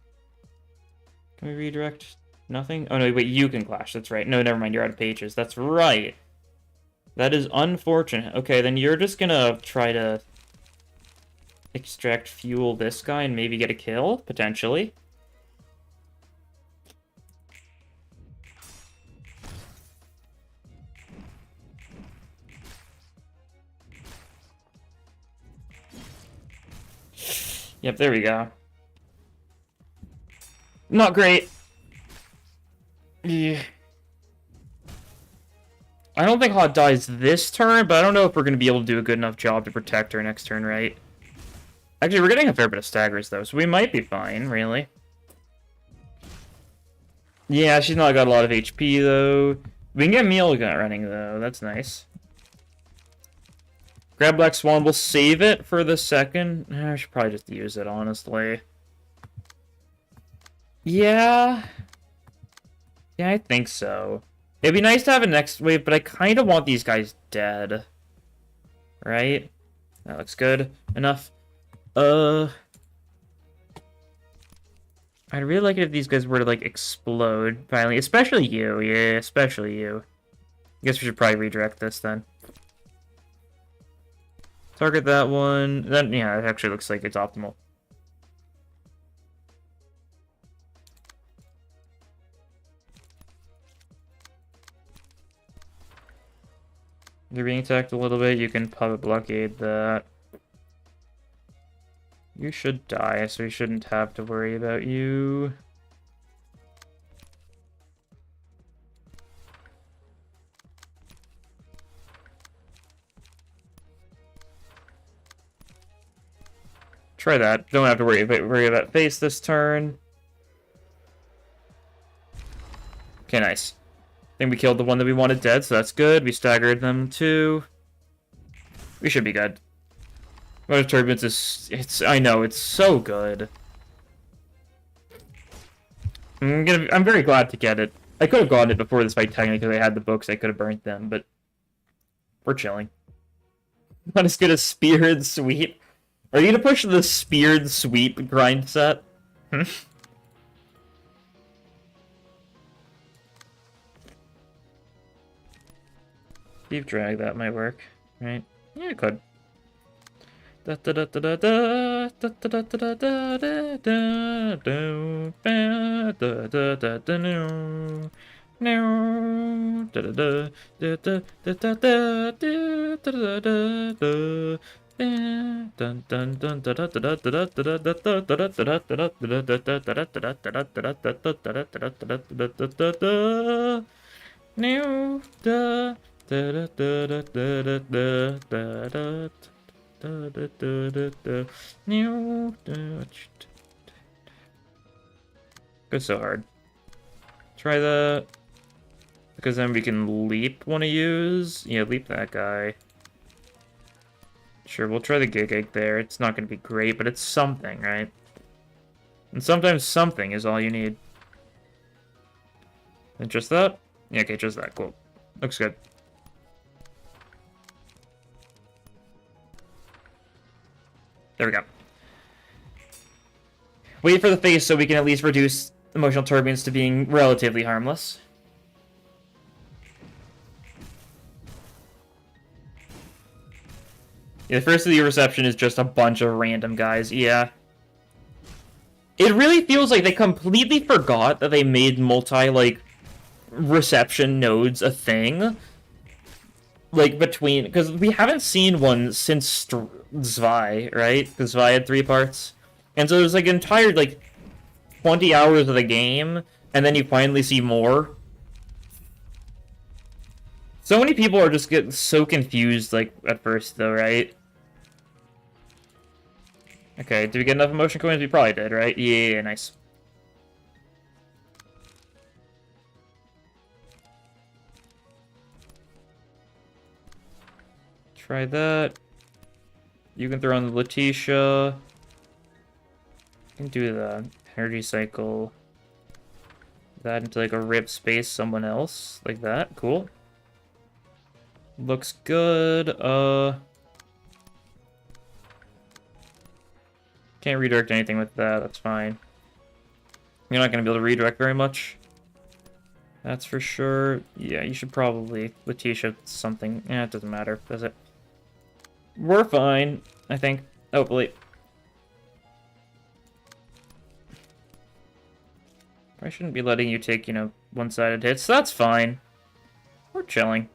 Can we redirect? Nothing? Oh no, wait, you can clash. That's right. No, never mind. You're out of pages. That's right. That is unfortunate. Okay, then you're just gonna try to extract fuel this guy and maybe get a kill, potentially. Yep, there we go. Not great. Yeah. I don't think Hot dies this turn, but I don't know if we're going to be able to do a good enough job to protect her next turn, right? Actually, we're getting a fair bit of staggers, though, so we might be fine, really. Yeah, she's not got a lot of HP, though. We can get Meal Gun running, though. That's nice. Grab Black Swan. We'll save it for the second. I should probably just use it, honestly. Yeah. Yeah, I think so. It'd be nice to have a next wave, but I kind of want these guys dead. Right? That looks good. Enough. I'd really like it if these guys were to, like, explode, finally. Especially you. Yeah, especially you. I guess we should probably redirect this, then. Target that one. Then, yeah, it actually looks like it's optimal. You're being attacked a little bit. You can pop a blockade that. You should die, so we shouldn't have to worry about you. Try that. Don't have to worry about face this turn. Okay, nice. I think we killed the one that we wanted dead, so that's good. We staggered them too. We should be good. Motor Turbulence is... I know, it's so good. I'm very glad to get it. I could have gotten it before this fight, technically, because I had the books. I could have burnt them, but... We're chilling. Not as good as Spear and Sweet. Are you gonna push the speared sweep grind set? Deep drag, that might work, right? Yeah, it could. Go so hard. Try that. Because then we can leap want to use. Yeah, leap that guy. Sure, we'll try the gig egg there. It's not going to be great, but it's something, right? And sometimes something is all you need. And just that? Yeah, okay, just that. Cool. Looks good. There we go. Wait for the face so we can at least reduce emotional turbulence to being relatively harmless. Yeah, the first of the reception is just a bunch of random guys. Yeah. It really feels like they completely forgot that they made reception nodes a thing. Like, between... Because we haven't seen one since Zwei, right? Because Zwei had 3 parts. And so there's, entire, 20 hours of the game, and then you finally see more. So many people are just getting so confused, at first, though, right? Okay, did we get enough emotion coins? We probably did, right? Yeah, nice. Try that. You can throw on the Letitia. You can do the energy cycle. That into, a rip space someone else. Like that. Cool. Looks good. Can't redirect anything with that, that's fine. You're not going to be able to redirect very much. That's for sure. Yeah, you should probably Letitia something. Yeah, it doesn't matter, does it? We're fine, I think. Hopefully. I shouldn't be letting you take, one-sided hits. That's fine. We're chilling.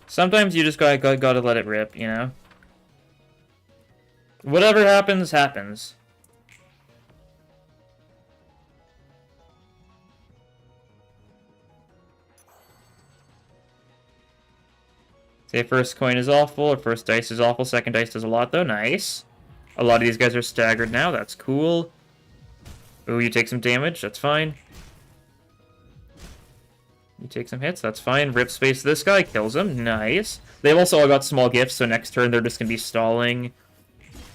Sometimes you just gotta let it rip, Whatever happens, happens. Say first coin is awful, or first dice is awful, second dice does a lot, though. Nice. A lot of these guys are staggered now, that's cool. Ooh, you take some damage, that's fine. You take some hits, that's fine. Rip space this guy, kills him, nice. They've also all got small gifts, so next turn they're just gonna be stalling.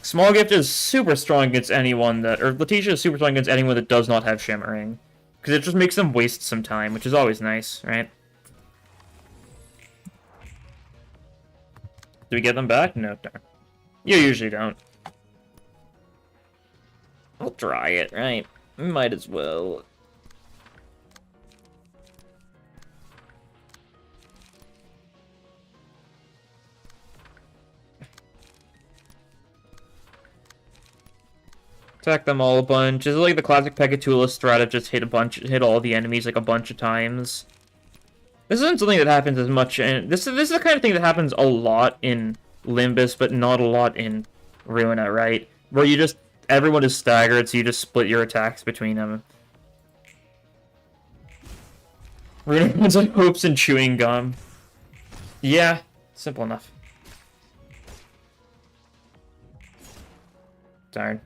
Small gift is super strong against anyone that... Or Letitia is super strong against anyone that does not have shimmering. Because it just makes them waste some time, which is always nice, right? Do we get them back? No, darn. You usually don't. We'll try it, right? Might as well. Attack them all a bunch. This is like the classic Pegatula strat of just hit all the enemies a bunch of times. This isn't something that happens as much, and this is the kind of thing that happens a lot in Limbus, but not a lot in Ruina, right? Where everyone is staggered, so you just split your attacks between them. Ruina runs on hopes and chewing gum. Yeah, simple enough. Darn.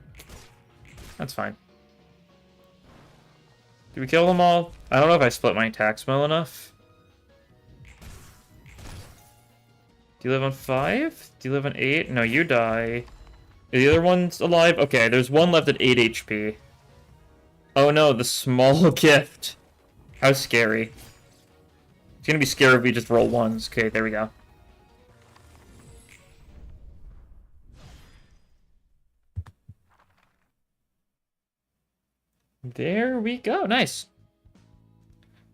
That's fine. Did we kill them all? I don't know if I split my attacks well enough. Do you live on 5? Do you live on 8? No, you die. Are the other ones alive? Okay, there's one left at 8 HP. Oh no, the small gift. How scary. It's gonna be scary if we just roll ones. Okay, there we go. There we go. Nice.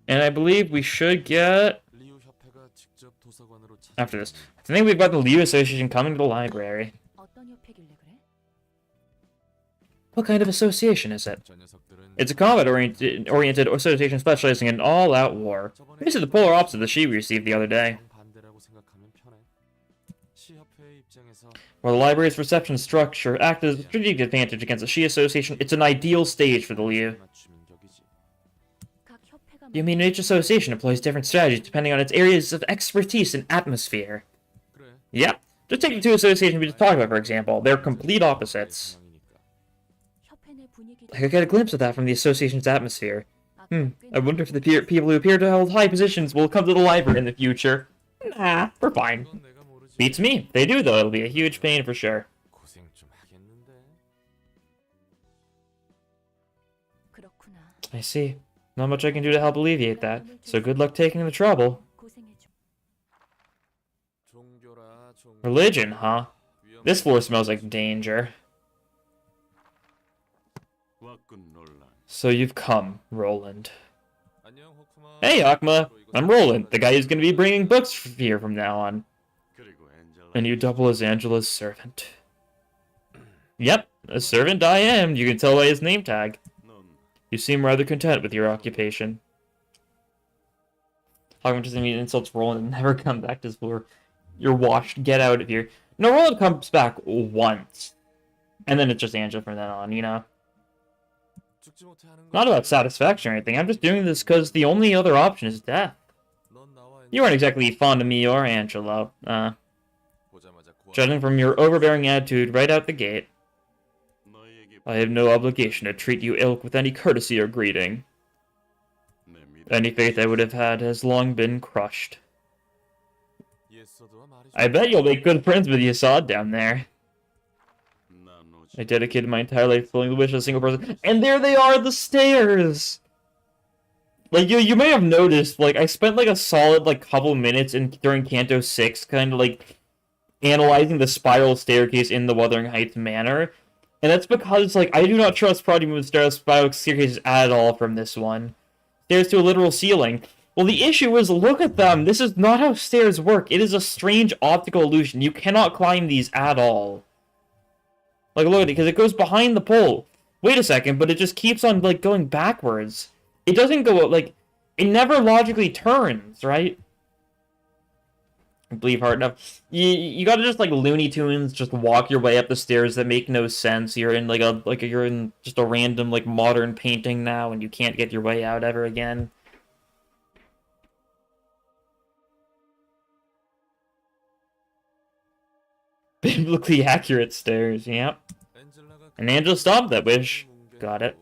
And I believe we should get... 리우 협회가 직접 도서관으로 After this. I think we've got the Liu Association coming to the library. 어떤 협회길래 그래? What kind of association is it? 저 녀석들은 It's a combat-oriented association specializing in all-out war. This is the polar opposite of the she we received the other day. 반대라고 생각하면 편해. 시협회의 입장에서 While the library's reception structure acted as a strategic advantage against the Shi Association, it's an ideal stage for the Liu. 맞춤격이지. 각 협회가 You mean each association employs different strategies depending on its areas of expertise and atmosphere? 그래. Yep. Just take the two associations we just talked about, for example. They're complete opposites. 협회 내 분위기도 I could get a glimpse of that from the association's atmosphere. I wonder if the people who appear to hold high positions will come to the library in the future. Nah, we're fine. 그건 내가 모르지. Beats me. If they do, though, it'll be a huge pain for sure. 고생 좀 하겠는데. 그렇구나. I see. Not much I can do to help alleviate that, so good luck taking the trouble. 고생해줘. 종교라 종교. Religion, huh? This floor smells like danger. So you've come, Roland. 안녕 호쿠마. Hey, Akma! I'm Roland, the guy who's gonna be bringing books here from now on. And you double as Angela's servant. Yep, a servant I am, you can tell by his name tag. You seem rather content with your occupation. Akma just immediately insults Roland and never come back to this floor. You're washed, get out of here. No, Roland comes back once. And then it's just Angela from then on, you know? 죽지 못해 하는 거. Not about satisfaction or anything, I'm just doing this because the only other option is death. 넌 나와 You aren't exactly fond of me or Angelo. 보자마자 고아. Judging from your overbearing attitude right out the gate, I have no obligation to treat you ill with any courtesy or greeting. Any faith I would have had has long been crushed. 예서도와 말이죠. I bet you'll make good friends with Yasad down there. I dedicated my entire life to fulfilling the wish of a single person. And there they are, the stairs! Like, you may have noticed, like, I spent, like, a solid, like, couple minutes during Canto 6 kind of, like, analyzing the spiral staircase in the Wuthering Heights manor. And that's because, like, I do not trust Prodigy Moon's spiral staircases at all from this one. Stairs to a literal ceiling. Well, the issue is, look at them! This is not how stairs work. It is a strange optical illusion. You cannot climb these at all. Like, look at it, because it goes behind the pole. Wait a second, but it just keeps on, like, going backwards. It doesn't go, like, it never logically turns, right? I believe hard enough. You gotta just, like, Looney Tunes, just walk your way up the stairs that make no sense. You're in, you're in just a random, like, modern painting now, and you can't get your way out ever again. Biblically accurate stairs, yep. And Angela stopped that wish. Got it.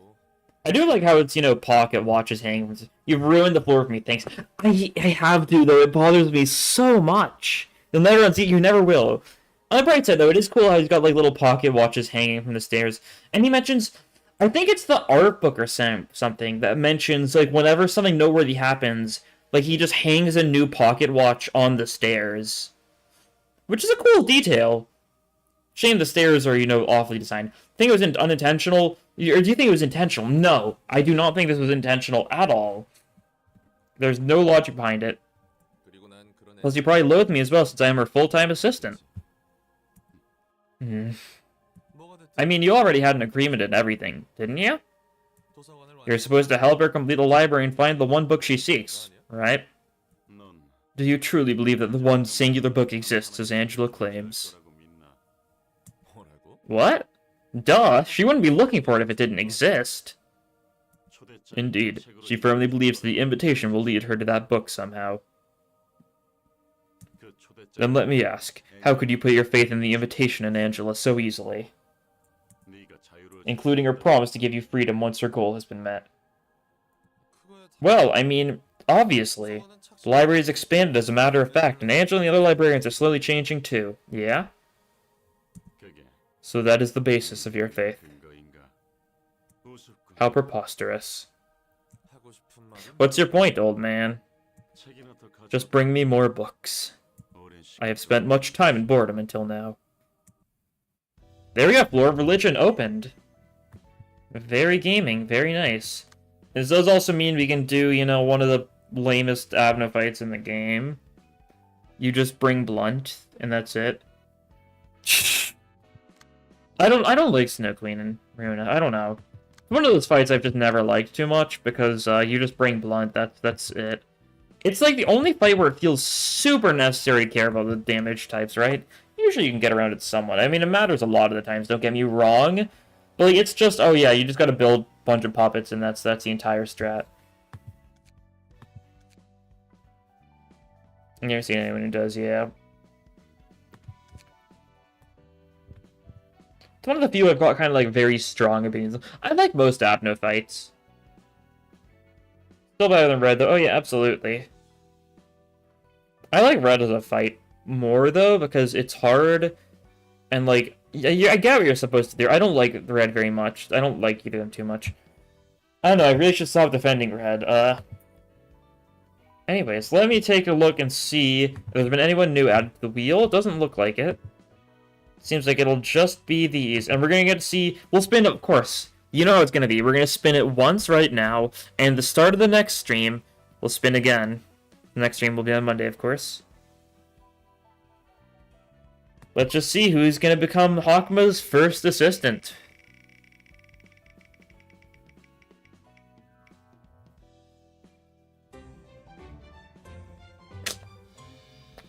I do like how it's, you know, pocket watches hanging. You've ruined the floor for me, thanks. I have to, though. It bothers me so much. You'll never unsee it. You never will. On the bright side, though, it is cool how he's got, like, little pocket watches hanging from the stairs. And he mentions, I think it's the art book or something that mentions, like, whenever something noteworthy happens, like, he just hangs a new pocket watch on the stairs. Which is a cool detail. Shame the stairs are, you know, awfully designed. Think it was unintentional? Or do you think it was intentional? No, I do not think this was intentional at all. There's no logic behind it. Plus, you probably loathe me as well, since I am her full-time assistant. I mean, you already had an agreement and everything, didn't you? You're supposed to help her complete the library and find the one book she seeks, right? Do you truly believe that the one singular book exists, as Angela claims? What? Duh, she wouldn't be looking for it if it didn't exist. Indeed, she firmly believes the invitation will lead her to that book somehow. Then let me ask, how could you put your faith in the invitation in Angela so easily? Including her promise to give you freedom once her goal has been met. Well, I mean, obviously. The library has expanded as a matter of fact, and Angela and the other librarians are slowly changing too. Yeah? So that is the basis of your faith. How preposterous. What's your point, old man? Just bring me more books. I have spent much time in boredom until now. There we go, Floor of Religion opened. Very gaming, very nice. This does also mean we can do, you know, one of the lamest Abno fights in the game. You just bring Blunt, and that's it. I don't like Snow Queen and Ruina. I don't know. One of those fights I've just never liked too much because you just bring Blunt. That's it. It's like the only fight where it feels super necessary to care about the damage types, right? Usually you can get around it somewhat. I mean, it matters a lot of the times. Don't get me wrong, but like, it's just, oh yeah, you just got to build a bunch of puppets, and that's the entire strat. I've never seen anyone who does, yeah. It's one of the few I've got kind of like very strong opinions. I like most Abno fights. Still better than Red, though. Oh yeah, absolutely. I like Red as a fight more, though, because it's hard, and like, I get what you're supposed to do. I don't like Red very much. I don't like either of them too much. I don't know, I really should stop defending Red. Anyways, let me take a look and see if there's been anyone new added to the wheel. It doesn't look like it. Seems like it'll just be these, and we're gonna get to see, we'll spin, of course, you know how it's gonna be. We're gonna spin it once right now, and the start of the next stream, we'll spin again. The next stream will be on Monday, of course. Let's just see who's gonna become Hakma's first assistant.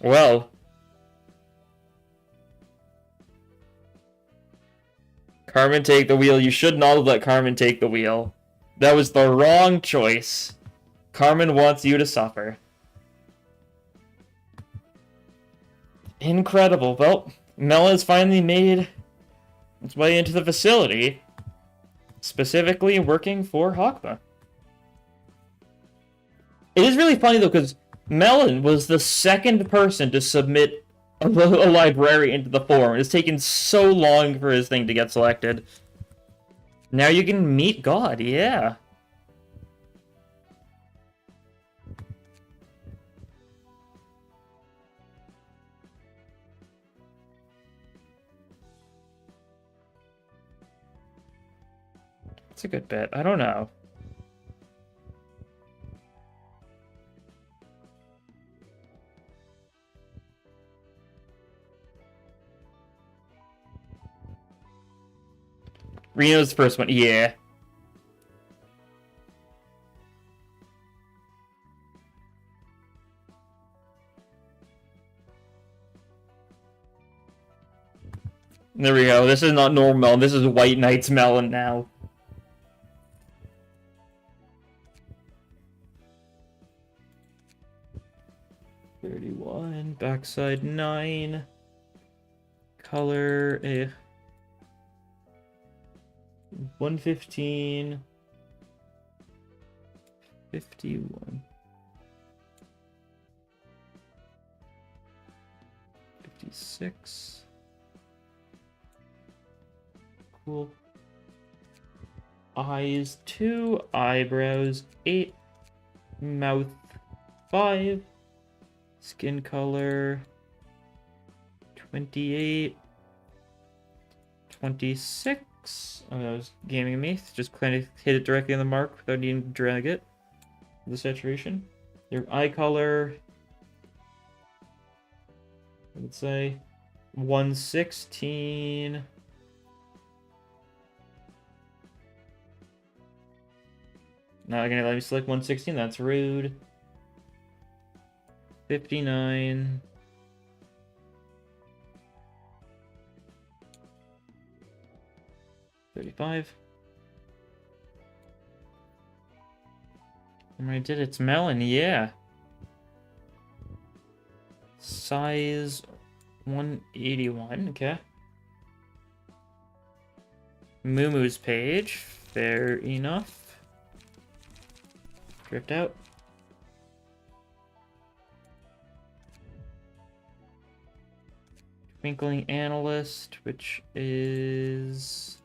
Well, Carmen, take the wheel. You should not have let Carmen take the wheel. That was the wrong choice. Carmen wants you to suffer. Incredible. Well, Melon's finally made its way into the facility, specifically working for Hakma. It is really funny, though, because Melon was the second person to submit a library into the forum. It's taken so long for his thing to get selected. Now you can meet God, yeah. It's a good bet. I don't know. Reno's the first one. Yeah. There we go. This is not normal melon. This is White Knight's melon now. $31. Backside 9. Color 115. 51. 56. Cool. Eyes 2, eyebrows 8, mouth 5, skin color 28, 26. Oh, that was gaming me. Just kind of hit it directly on the mark without needing to drag it. The saturation. Your eye color, I would say 116. Not gonna let me select 116, that's rude. 59. 35. I did it's melon, yeah. Size 181, okay. Moomoo's page, fair enough. Drift out. Twinkling Analyst, which is...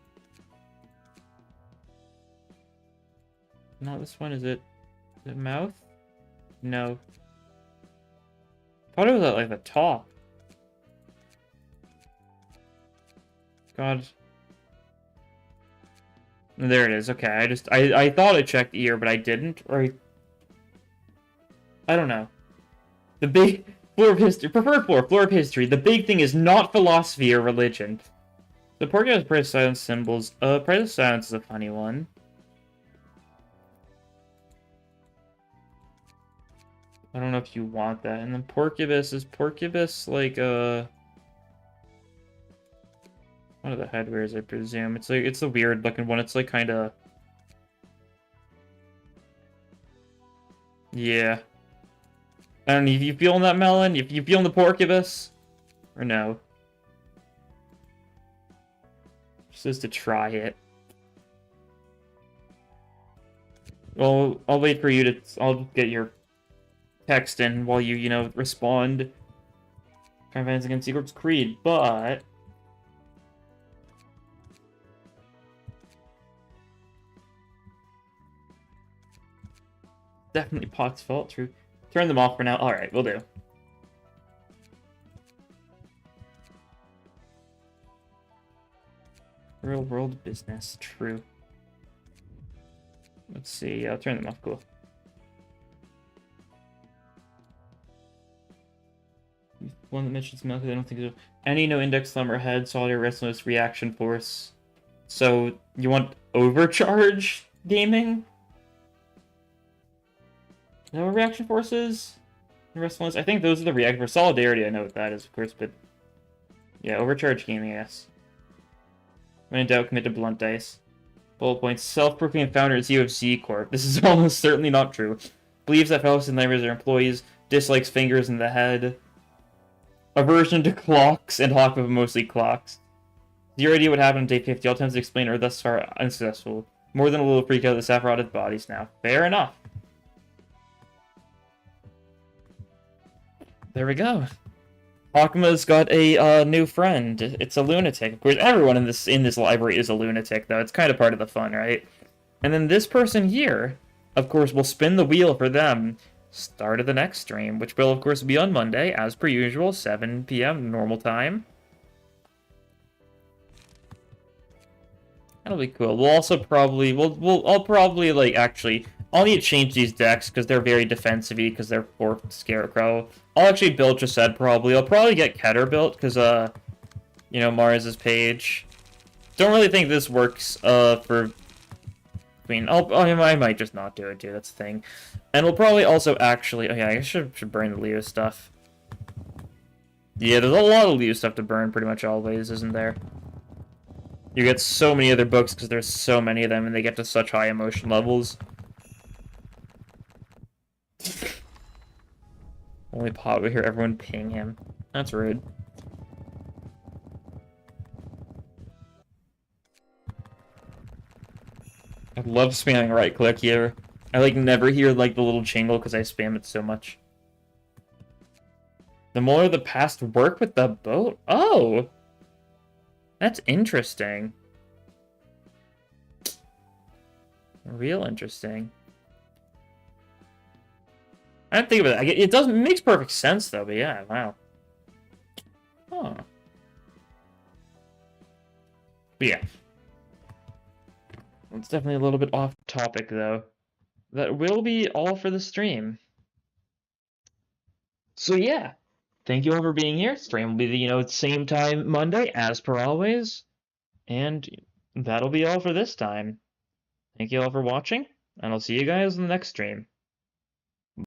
not this one, is it? Is it mouth? No. Thought it was at like the top. God. There it is. Okay, I thought I checked ear, but I didn't. Or I don't know. The big floor of history, preferred floor of history. The big thing is not philosophy or religion. The pork has prayer silence symbols. Prayer of silence is a funny one. I don't know if you want that. And then Porcubus is Porcubus like one of the headwears, I presume. It's like it's a weird looking one. It's like kind of yeah. I don't know if you feeling that melon. If you feeling the Porcubus or no. Just to try it. Well, I'll wait for you to. I'll get your text in while you know, respond. Caravans Against Secrets Creed, but definitely Pot's fault. True. Turn them off for now. All right, we'll do. Real world business. True. Let's see. I'll turn them off. Cool. One that mentions milk. I don't think so. Any no index thumb or head. Solid restless reaction force. So you want overcharge gaming? No reaction forces? Restless. I think those are the reaction for solidarity. I know what that is, of course, but yeah, overcharge gaming. Yes. When in doubt, commit to blunt dice. Bullet points. Self-proclaimed founder at UFC Corp. This is almost certainly not true. Believes that fellows and neighbors are employees. Dislikes fingers in the head. Aversion to clocks and hawk, but mostly clocks. Zero idea what happened on day 50. All attempts to explain are thus far unsuccessful. More than a little freak out. The staff rotted bodies now. Fair enough. There we go. Akama's got a new friend. It's a lunatic. Of course, everyone in this library is a lunatic, though. It's kind of part of the fun, right? And then this person here, of course, will spin the wheel for them. Start of the next stream, which will, of course, be on Monday, as per usual, 7 p.m. normal time. That'll be cool. We'll also probably I'll probably like actually I'll need to change these decks because they're very defensive-y because they're for Scarecrow. I'll actually build Chesed probably. I'll probably get Keter built because you know, Mars' page. Don't really think this works for Queen. I might just not do it, dude. That's the thing. And we'll probably also actually I guess I should burn the Leo stuff. Yeah, there's a lot of Leo stuff to burn pretty much always, isn't there? You get so many other books because there's so many of them and they get to such high emotion levels. Only Pot we hear everyone ping him. That's rude. I love spamming right click here. I like never hear like the little jingle because I spam it so much. The more the past work with the boat? Oh! That's interesting. Real interesting. I didn't think of it. It doesn't. It makes perfect sense though. But yeah, wow. Huh. But yeah, it's definitely a little bit off topic though. That will be all for the stream. So yeah, thank you all for being here. Stream will be the same time Monday as per always, and that'll be all for this time. Thank you all for watching, and I'll see you guys in the next stream.